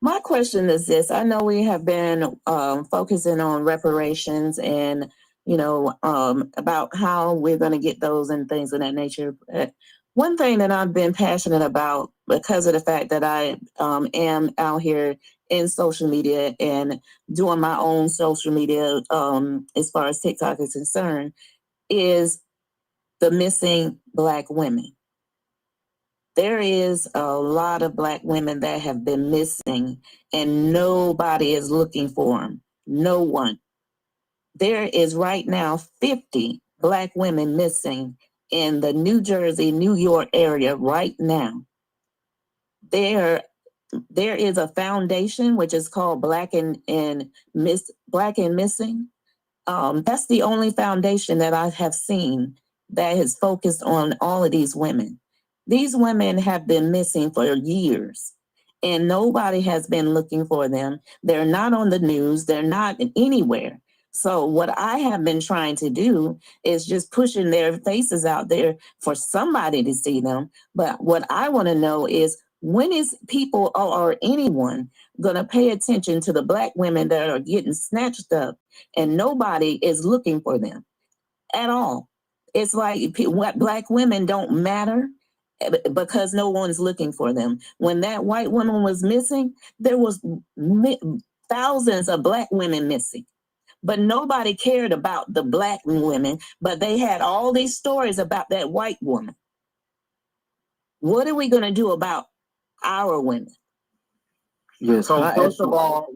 My question is this. I know we have been focusing on reparations and about how we're going to get those and things of that nature. But one thing that I've been passionate about, because of the fact that I am out here in social media and doing my own social media as far as TikTok is concerned, is the missing Black women. There is a lot of Black women that have been missing and nobody is looking for them. No one. There is right now 50 Black women missing in the New Jersey, New York area right now. There is a foundation which is called Black and Missing. That's the only foundation that I have seen that has focused on all of these women. These women have been missing for years and nobody has been looking for them. They're not on the news. They're not anywhere. So what I have been trying to do is just pushing their faces out there for somebody to see them. But what I want to know is, when is people or anyone going to pay attention to the Black women that are getting snatched up and nobody is looking for them at all? It's like what Black women don't matter because no one's looking for them. When that white woman was missing, there was thousands of Black women missing. But nobody cared about the Black women, but they had all these stories about that white woman. What are we going to do about our women? Yes. So first of all,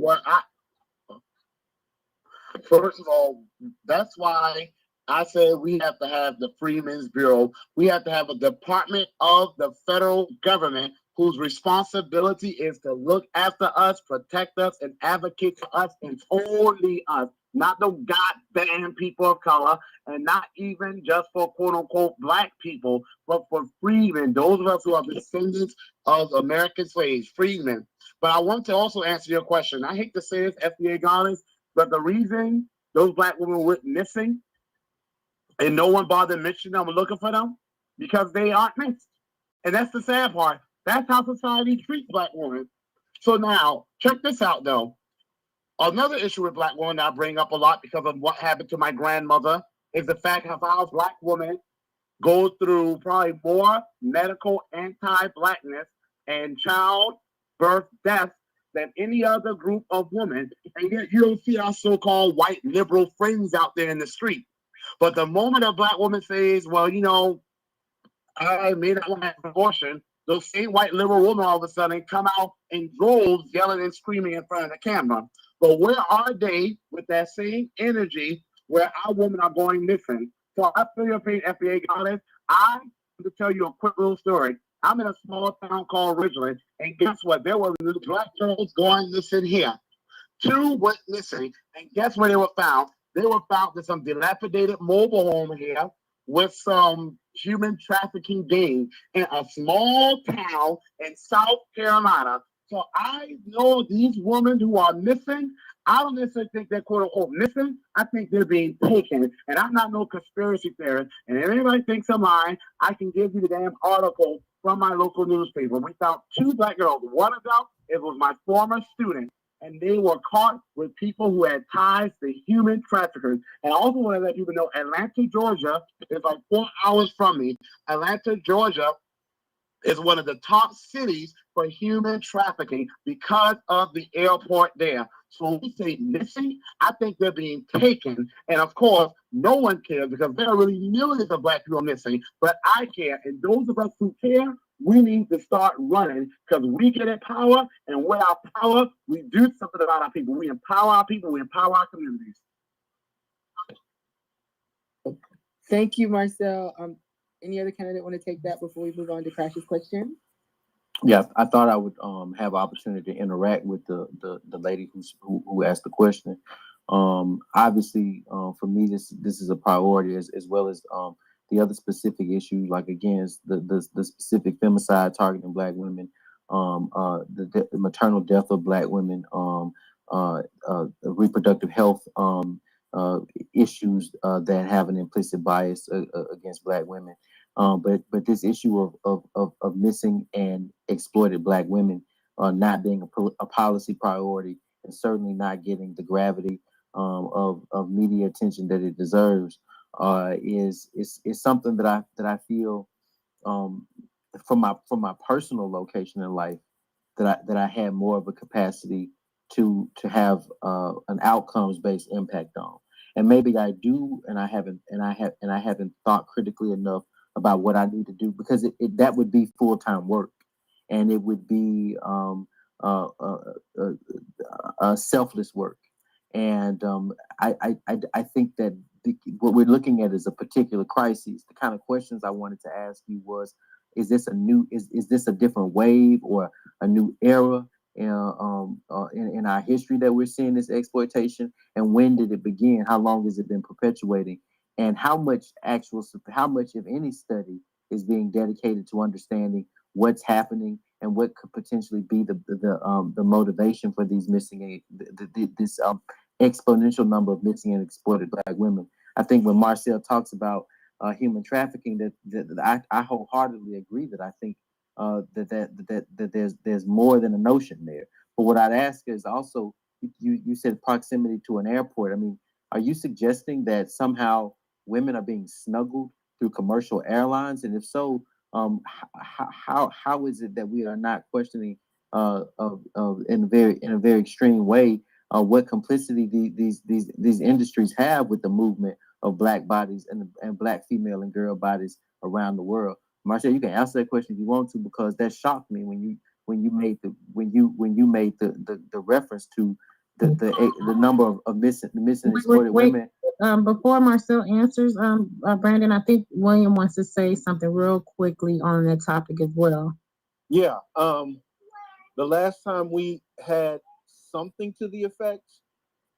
that's why I said we have to have the Freedmen's Bureau. We have to have a department of the federal government whose responsibility is to look after us, protect us, and advocate for us, and only us. Not the goddamn people of color, and not even just for quote-unquote Black people, but for freedmen, those of us who are descendants of American slaves, freedmen. But I want to also answer your question. I hate to say this, FBA Garland, but the reason those Black women were missing and no one bothered mentioning them or looking for them, because they aren't missed. And that's the sad part. That's how society treats Black women. So now, check this out, though. Another issue with Black women that I bring up a lot because of what happened to my grandmother is the fact of how Black women go through probably more medical anti-Blackness and childbirth deaths than any other group of women. And yet you don't see our so-called white liberal friends out there in the street. But the moment a Black woman says, well, I may not want to have an abortion, those same white liberal women all of a sudden come out in droves yelling and screaming in front of the camera. But where are they with that same energy where our women are going missing? So I feel your pain, FBA honest. I want to tell you a quick little story. I'm in a small town called Ridgeland, and guess what? There were little black girls going missing here. 2 went missing, and guess where they were found? They were found in some dilapidated mobile home here with some human trafficking gang in a small town in South Carolina. So I know these women who are missing. I don't necessarily think they're quote unquote missing. I think they're being taken. And I'm not no conspiracy theorist. And if anybody thinks I'm lying, I can give you the damn article from my local newspaper. We found 2 black girls. One of them, it was my former student. And they were caught with people who had ties to human traffickers. And I also want to let people know Atlanta, Georgia is like 4 hours from me. Atlanta, Georgia is one of the top cities for human trafficking because of the airport there. So when we say missing, I think they're being taken. And of course, no one cares because there are really millions of black people missing, but I care. And those of us who care, we need to start running because we get in power, and with our power, we do something about our people. We empower our people, we empower our communities. Thank you, Marcel. Any other candidate want to take that before we move on to Crash's question? Yeah, I thought I would have opportunity to interact with the lady who asked the question. Obviously, for me, this is a priority as well as the other specific issues, like again, the specific femicide targeting Black women, the maternal death of Black women, reproductive health issues that have an implicit bias against Black women. But this issue of missing and exploited Black women not being a policy priority and certainly not getting the gravity of media attention that it deserves is something that I feel from my personal location in life that I had more of a capacity to have an outcomes based impact on. And maybe I do, and I haven't thought critically enough about what I need to do, because that would be full-time work, and it would be selfless work. And I think that what we're looking at is a particular crisis. The kind of questions I wanted to ask you was, is this a different wave or a new era in our history that we're seeing this exploitation? And when did it begin? How long has it been perpetuating? And how much, if any, study is being dedicated to understanding what's happening and what could potentially be the motivation for these missing, this exponential number of missing and exploited Black women? I think when Marcel talks about human trafficking, that I wholeheartedly agree. That I think that there's more than a notion there. But what I'd ask is also, you said proximity to an airport. I mean, are you suggesting that somehow women are being snuggled through commercial airlines? And if so, how is it that we are not questioning in a very extreme way what complicity these industries have with the movement of Black bodies and Black female and girl bodies around the world? Marcel, you can answer that question if you want to, because that shocked me when you made the reference to the number of missing exploited women. Before Marcel answers, Brandon, I think William wants to say something real quickly on that topic as well. Yeah. The last time we had something to the effect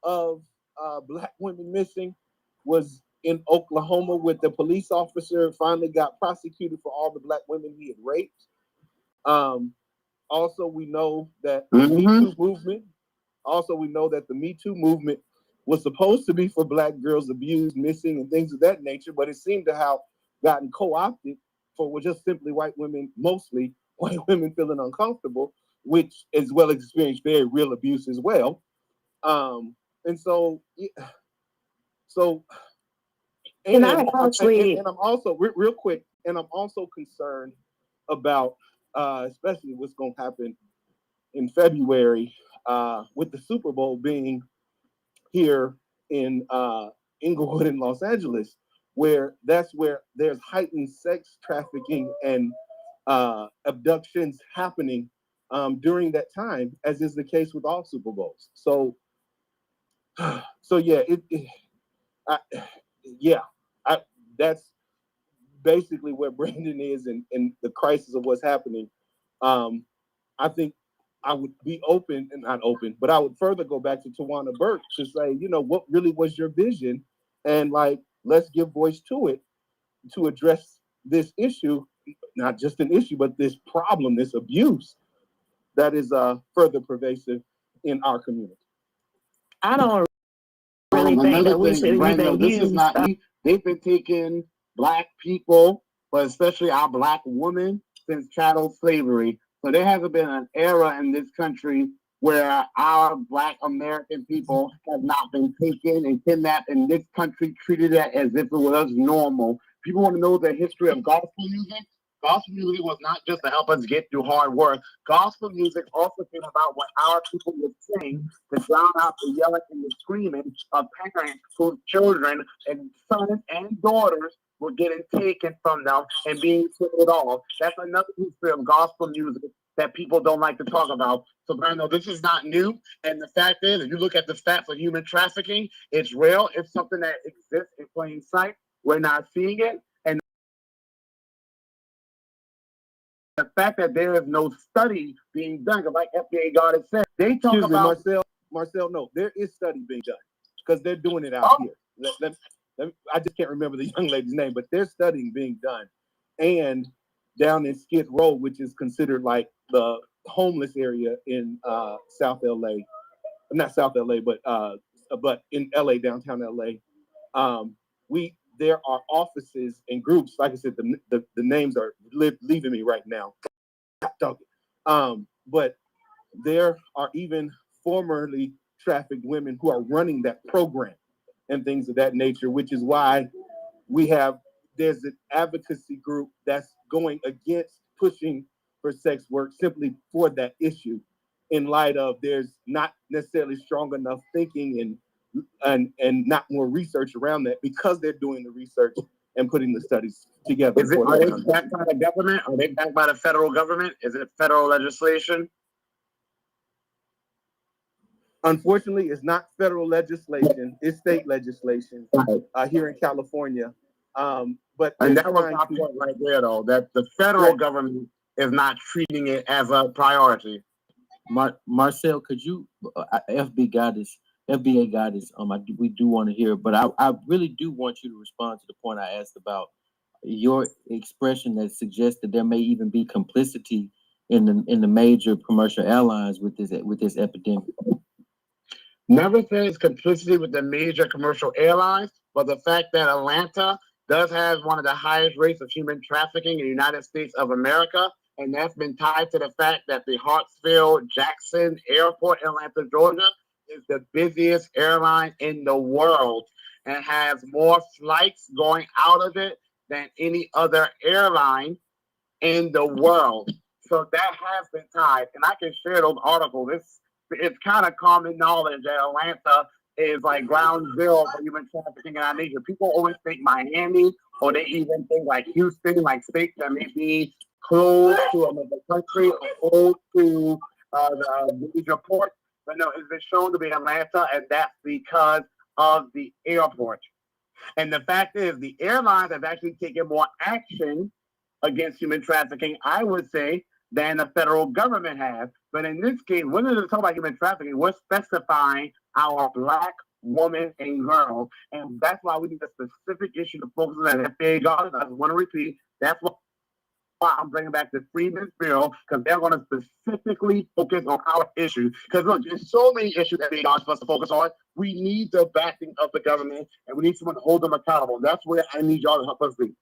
of Black women missing was in Oklahoma, with the police officer finally got prosecuted for all the Black women he had raped. Also, we know that the Me Too movement. Also, we know that the Me Too movement was supposed to be for Black girls abused, missing, and things of that nature, but it seemed to have gotten co-opted for just simply white women, mostly white women feeling uncomfortable, which as well experienced very real abuse as well. And so I'm also real quick, and I'm also concerned about especially what's going to happen in February with the Super Bowl being here in Inglewood in Los Angeles, where there's heightened sex trafficking and abductions happening during that time, as is the case with all Super Bowls. So yeah, that's basically where Brandon is in the crisis of what's happening. I think I would be open, and not open, but I would further go back to Tawana Burke to say, you know, what really was your vision? And like, let's give voice to it to address this issue, not just an issue, but this problem, this abuse that is further pervasive in our community. I don't really think Another that we thing, should Brando, even this is use. not, they've been taking Black people, but especially our Black women, since chattel slavery. So there hasn't been an era in this country where our Black American people have not been taken and kidnapped, and this country treated it as if it was normal. People want to know the history of gospel music. Gospel music was not just to help us get through hard work. Gospel music also came about when our people would sing to drown out the yelling and the screaming of parents whose children and sons and daughters were getting taken from them and being killed off. That's another history of gospel music that people don't like to talk about. So, Brando, this is not new. And the fact is, if you look at the stats of human trafficking, it's real. It's something that exists in plain sight. We're not seeing it. And the fact that there is no study being done, like FDA God has said, they talk Excuse about me, Marcel, no, there is study being done because they're doing it out here. I just can't remember the young lady's name, but there's studying being done. And down in Skid Row, which is considered like the homeless area in South LA, not South LA, but in LA, downtown LA, there are offices and groups. Like I said, the names are leaving me right now. But there are even formerly trafficked women who are running that program and things of that nature, which is why there's an advocacy group that's going against pushing for sex work simply for that issue, in light of there's not necessarily strong enough thinking and not more research around that, because they're doing the research and putting the studies together. Are they backed by the government? Are they backed by the federal government? Is it federal legislation? Unfortunately, it's not federal legislation; it's state legislation here in California. But that was my point right there, though, that the federal government is not treating it as a priority. Marcel, could you, FBA got is, we do want to hear, but I really do want you to respond to the point I asked about your expression that suggests that there may even be complicity in the major commercial airlines with this epidemic. Never says complicity with the major commercial airlines, but the fact that Atlanta does have one of the highest rates of human trafficking in the United States of America, and that's been tied to the fact that the Hartsfield-Jackson Airport in Atlanta, Georgia, is the busiest airline in the world and has more flights going out of it than any other airline in the world. So that has been tied, and I can share those articles. It's kind of common knowledge that Atlanta is like ground zero for human trafficking in our nation. People always think Miami, or they even think like Houston, like states that may be close to another country or close to the major port. But no, it's been shown to be Atlanta, and that's because of the airport. And the fact is, the airlines have actually taken more action against human trafficking, I would say, than the federal government has. But in this case, when we're talking about human trafficking, we're specifying our Black women and girls. And that's why we need a specific issue to focus on that FAA guards. I just want to repeat, that's why I'm bringing back the Freeman's bill, because they're going to specifically focus on our issue. Because look, there's so many issues that FAA guards supposed to focus on. We need the backing of the government, and we need someone to hold them accountable. That's where I need y'all to help us be.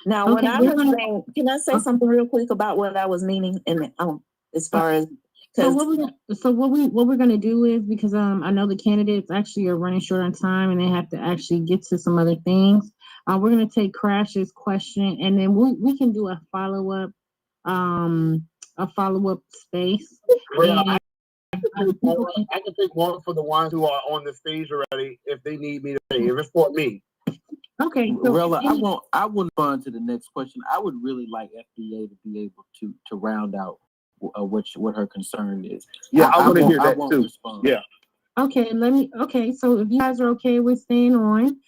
Now, when I was saying, can I say something real quick about what I was meaning, and as far as what we're gonna do is, because I know the candidates actually are running short on time and they have to actually get to some other things. We're gonna take Crash's question, and then we can do a follow-up space. I can take one for the ones who are on the stage already if they need me to say. If it's for me. Okay. Rella, I wouldn't respond to the next question. I would really like FDA to be able to round out what her concern is. Yeah, I want to hear that too. Respond. Yeah. Okay, so if you guys are okay with staying on,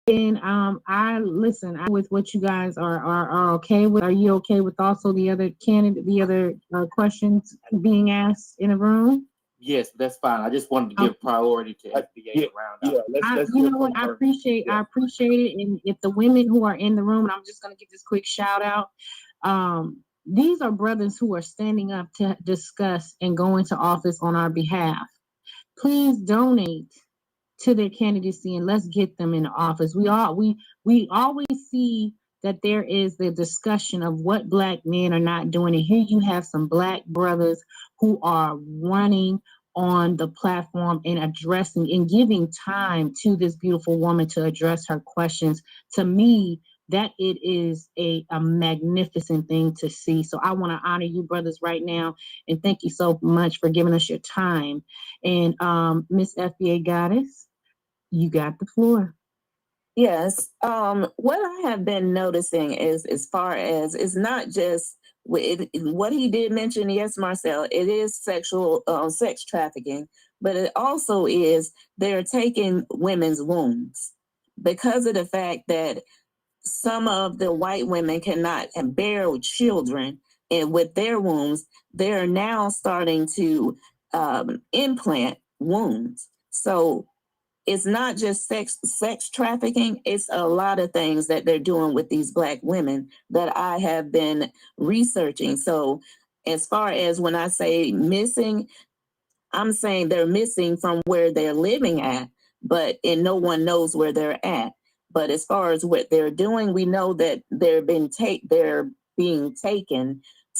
And I listen. I with what you guys are okay with. Are you okay with also the other candidate, the other questions being asked in the room? Yes, that's fine. I just wanted to give priority to FBA Yeah, round yeah. out. Let's You give know what? them I first. appreciate Yeah. it. And if the women who are in the room, and I'm just gonna give this quick shout out. These are brothers who are standing up to discuss and go into office on our behalf. Please donate to their candidacy and let's get them in office. We always see that there is the discussion of what black men are not doing. And here you have some black brothers who are running on the platform and addressing and giving time to this beautiful woman to address her questions. To me, that it is a magnificent thing to see. So I want to honor you brothers right now. And thank you so much for giving us your time. And Miss FBA Goddess, you got the floor. Yes. What I have been noticing is, as far as it's not just what he did mention, yes, Marcel, it is sex trafficking, but it also is they're taking women's wombs because of the fact that some of the white women cannot bear children, and with their wombs, they're now starting to implant wombs. So it's not just sex trafficking, it's a lot of things that they're doing with these black women that I have been researching. So as far as when I say missing, I'm saying they're missing from where they're living at, and no one knows where they're at. But as far as what they're doing, we know that they're being taken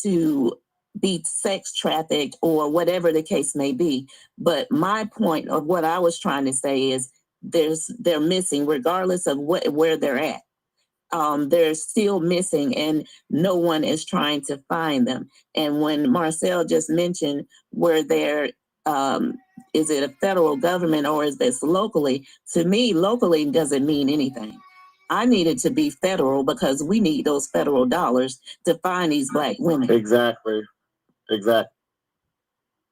to be sex trafficked or whatever the case may be. But my point of what I was trying to say is they're missing regardless of where they're at. They're still missing and no one is trying to find them. And when Marcel just mentioned where they're is it a federal government or is this locally? To me, locally doesn't mean anything. I need it to be federal because we need those federal dollars to find these black women. Exactly.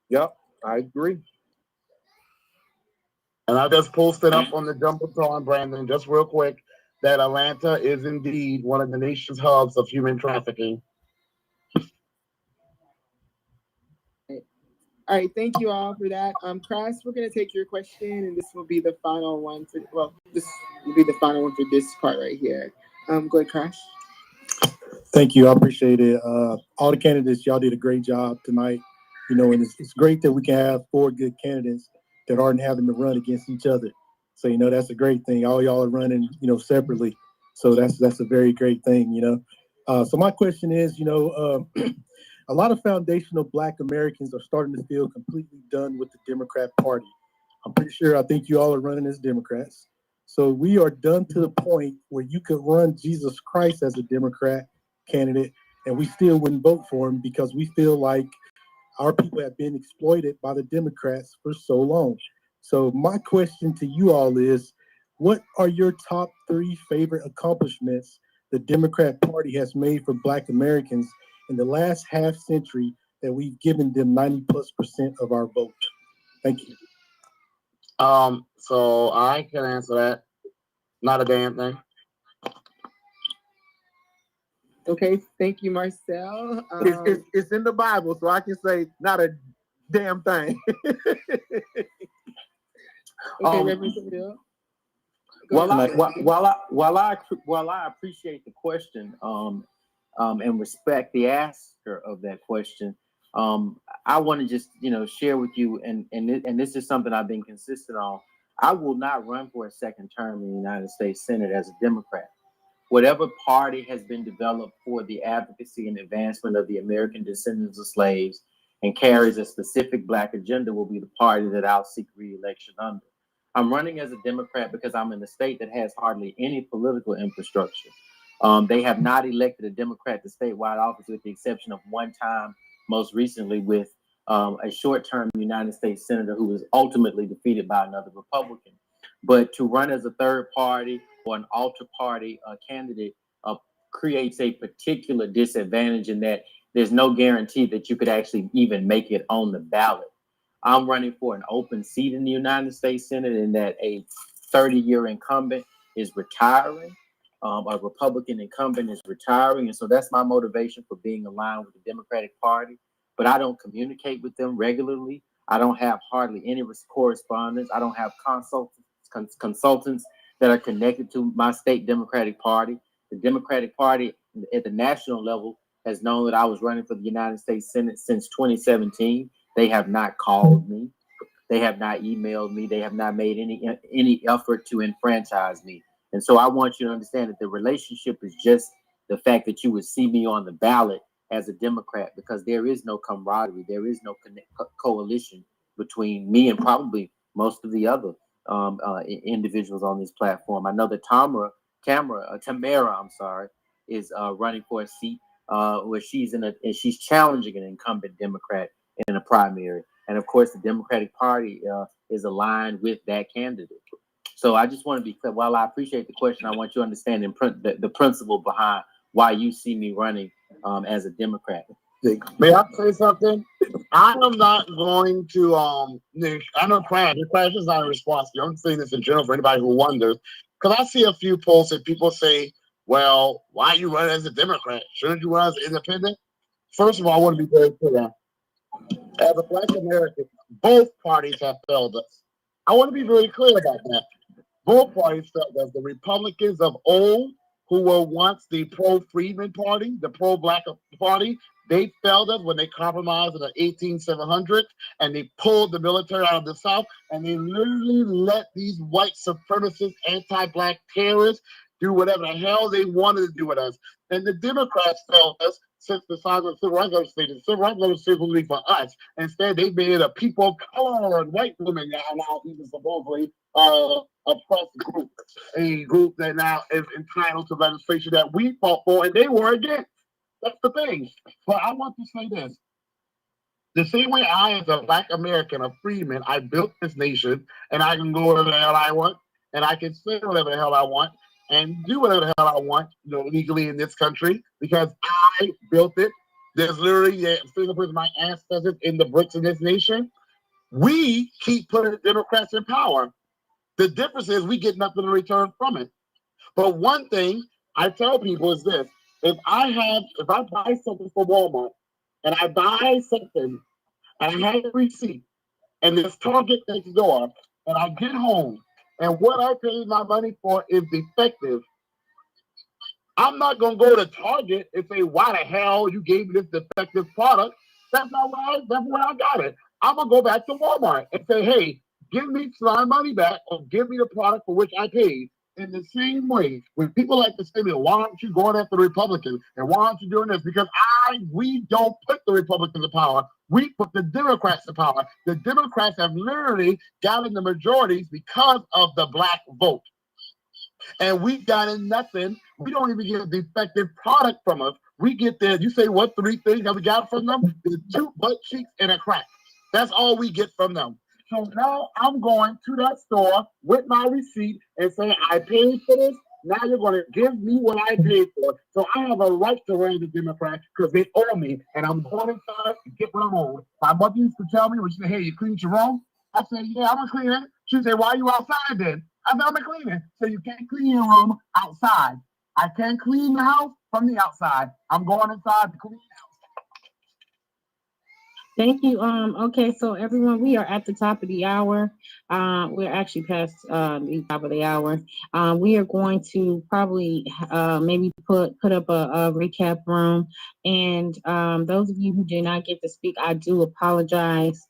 Yep, I agree. And I just posted up on the Jumbotron, Brandon, just real quick, that Atlanta is indeed one of the nation's hubs of human trafficking. All right, thank you all for that. Chris, we're gonna take your question, and this will be the final one for this will be the final one for this part right here. Go ahead, Chris. Thank you. I appreciate it. All the candidates, y'all did a great job tonight. You know, and it's great that we can have 4 good candidates that aren't having to run against each other. So, you know, that's a great thing. All y'all are running, you know, separately. So that's a very great thing, you know. So my question is, you know, a lot of foundational Black Americans are starting to feel completely done with the Democrat Party. I'm pretty sure, I think you all are running as Democrats. So we are done to the point where you could run Jesus Christ as a Democrat candidate and we still wouldn't vote for him because we feel like our people have been exploited by the Democrats for so long. So my question to you all is, what are your top 3 favorite accomplishments the Democrat Party has made for Black Americans in the last half century that we've given them 90+% of our vote? Thank you. So I can answer that. Not a damn thing. Okay, thank you, Marcel. It's in the Bible, so I can say not a damn thing. Okay, Reverend Camille. While I appreciate the question and respect the asker of that question, I want to just share with you and this is something I've been consistent on. I will not run for a second term in the United States Senate as a Democrat. Whatever party has been developed for the advocacy and advancement of the American descendants of slaves and carries a specific Black agenda will be the party that I'll seek re-election under. I'm running as a Democrat because I'm in a state that has hardly any political infrastructure. They have not elected a Democrat to statewide office with the exception of one time, most recently with a short-term United States Senator who was ultimately defeated by another Republican. But to run as a third party or an alter party candidate creates a particular disadvantage in that there's no guarantee that you could actually even make it on the ballot. I'm running for an open seat in the United States Senate in that a 30-year incumbent is retiring. A Republican incumbent is retiring. And so that's my motivation for being aligned with the Democratic Party. But I don't communicate with them regularly. I don't have hardly any correspondence. I don't have consultants that are connected to my state Democratic Party. The Democratic Party at the national level has known that I was running for the United States Senate since 2017. They have not called me. They have not emailed me. They have not made any effort to enfranchise me. And so I want you to understand that the relationship is just the fact that you would see me on the ballot as a Democrat, because there is no camaraderie. There is no coalition between me and probably most of the other individuals on this platform. I know that Tamara, I'm sorry, is running for a seat where she's challenging an incumbent Democrat in a primary. And of course, the Democratic Party is aligned with that candidate. So I just want to be clear. While I appreciate the question, I want you to understand the principle behind why you see me running as a Democrat. May I say something? I am not going to I know Crash is not a response. I'm saying this in general for anybody who wonders. Because I see a few polls that people say, well, why you run as a Democrat? Shouldn't you run as an independent? First of all, I want to be very clear. As a Black American, both parties have failed us. I want to be very clear about that. Both parties failed us. The Republicans of old, who were once the pro-Freedmen Party, the pro-Black Party, they failed us when they compromised in the 1800s and they pulled the military out of the South, and they literally let these white supremacist, anti-Black terrorists do whatever the hell they wanted to do with us. And the Democrats failed us since the time of the Civil Rights Legislation. The Civil Rights Legislation was be for us. Instead, they made a people of color and white women now even supposedly oppressed group, a group that now is entitled to legislation that we fought for and they were against. That's the thing. But I want to say this. The same way I, as a Black American, a freeman, I built this nation, and I can go wherever the hell I want, and I can say whatever the hell I want, and do whatever the hell I want, legally in this country, because I built it. There's literally fingerprints of my ancestors in the bricks in this nation. We keep putting the Democrats in power. The difference is we get nothing in return from it. But one thing I tell people is this: if I buy something from Walmart, and I buy something, and I have a receipt, and there's Target next door, and I get home, and what I paid my money for is defective, I'm not gonna go to Target and say, "Why the hell you gave me this defective product?" That's where I got it. I'm gonna go back to Walmart and say, "Hey, give me my money back, or give me the product for which I paid." In the same way, when people like to say, "Why aren't you going after the Republicans? And why aren't you doing this?" Because we don't put the Republicans in power. We put the Democrats in power. The Democrats have literally gotten the majorities because of the Black vote. And we've gotten nothing. We don't even get a defective product from us. We get there. You say what 3 things that we got from them? There's 2 butt cheeks and a crack. That's all we get from them. So now I'm going to that store with my receipt and saying, "I paid for this. Now you're going to give me what I paid for." So I have a right to run the Democrat because they owe me, and I'm going inside to get what I'm owed. My mother used to tell me, when she said, "Hey, you cleaned your room?" I said, "Yeah, I'm going to clean it." She said, "Why are you outside then?" I said, "I'm going to clean it." So you can't clean your room outside. I can't clean the house from the outside. I'm going inside to clean the house. Thank you. Okay, so everyone, we are at the top of the hour. We're actually past the top of the hour. We are going to probably maybe put up a recap room. And those of you who did not get to speak, I do apologize.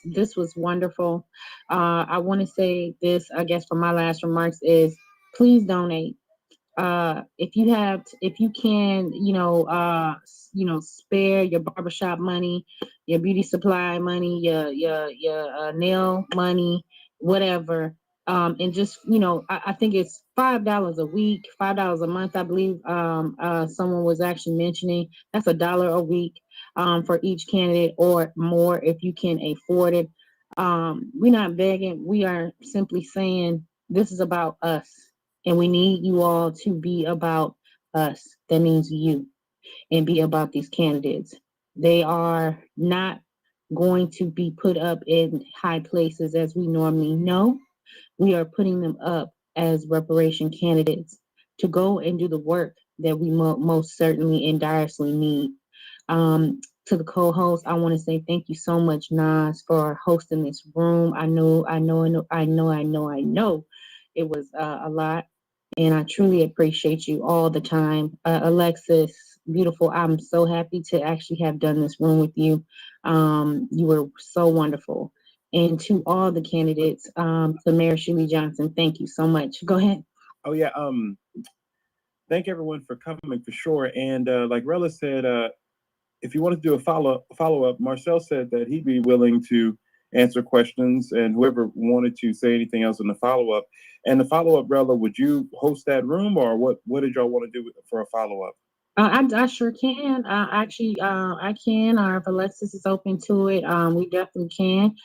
This was wonderful. I want to say this, I guess, for my last remarks is please donate. If you can, spare your barbershop money, your beauty supply money, your nail money, whatever. And just, I think it's $5 a week, $5 a month. I believe someone was actually mentioning that's $1 a week for each candidate, or more if you can afford it. We're not begging. We are simply saying this is about us. And we need you all to be about us. That means you, and be about these candidates. They are not going to be put up in high places as we normally know. We are putting them up as reparation candidates to go and do the work that we most certainly and direly need. To the co-host, I want to say thank you so much, Nas, for hosting this room. I know it was a lot, and I truly appreciate you all the time. Alexis, beautiful. I'm so happy to actually have done this room with you. You were so wonderful. And to all the candidates, to Mayor Shirley Johnson, thank you so much. Go ahead. Oh yeah. Thank everyone for coming for sure. And like Rella said, if you want to do a follow up, Marcel said that he'd be willing to answer questions, and whoever wanted to say anything else in the follow up. And the follow up, Rella, would you host that room, or what did y'all want to do for a follow up? I sure can. I can. Or if Alexis is open to it, we definitely can.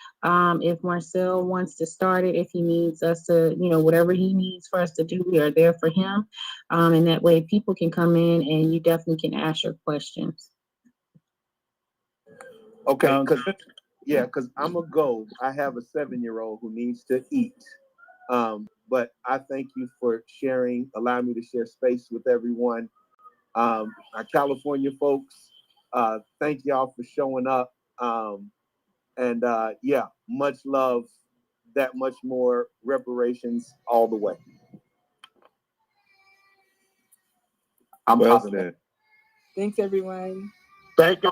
If Marcel wants to start it, if he needs us to, whatever he needs for us to do, we are there for him. And that way people can come in and you definitely can ask your questions. Okay, because I'm a go. I have a 7-year-old who needs to eat. But I thank you for allowing me to share space with everyone. Our California folks, thank y'all for showing up. Yeah, much love, that much more reparations all the way. I'm well positive. Thanks, everyone. Thank you.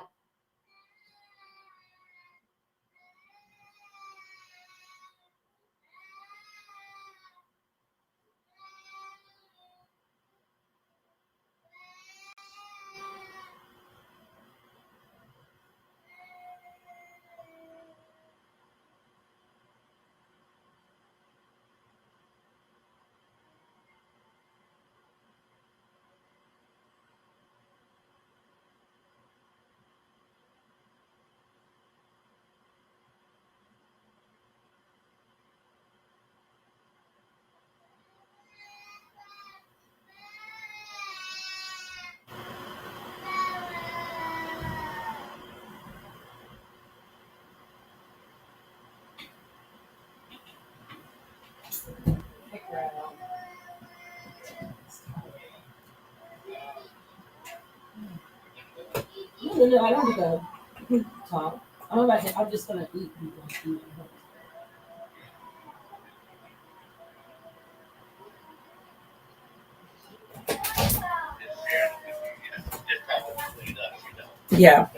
No, I don't go. Talk. I'm just gonna eat. Yeah.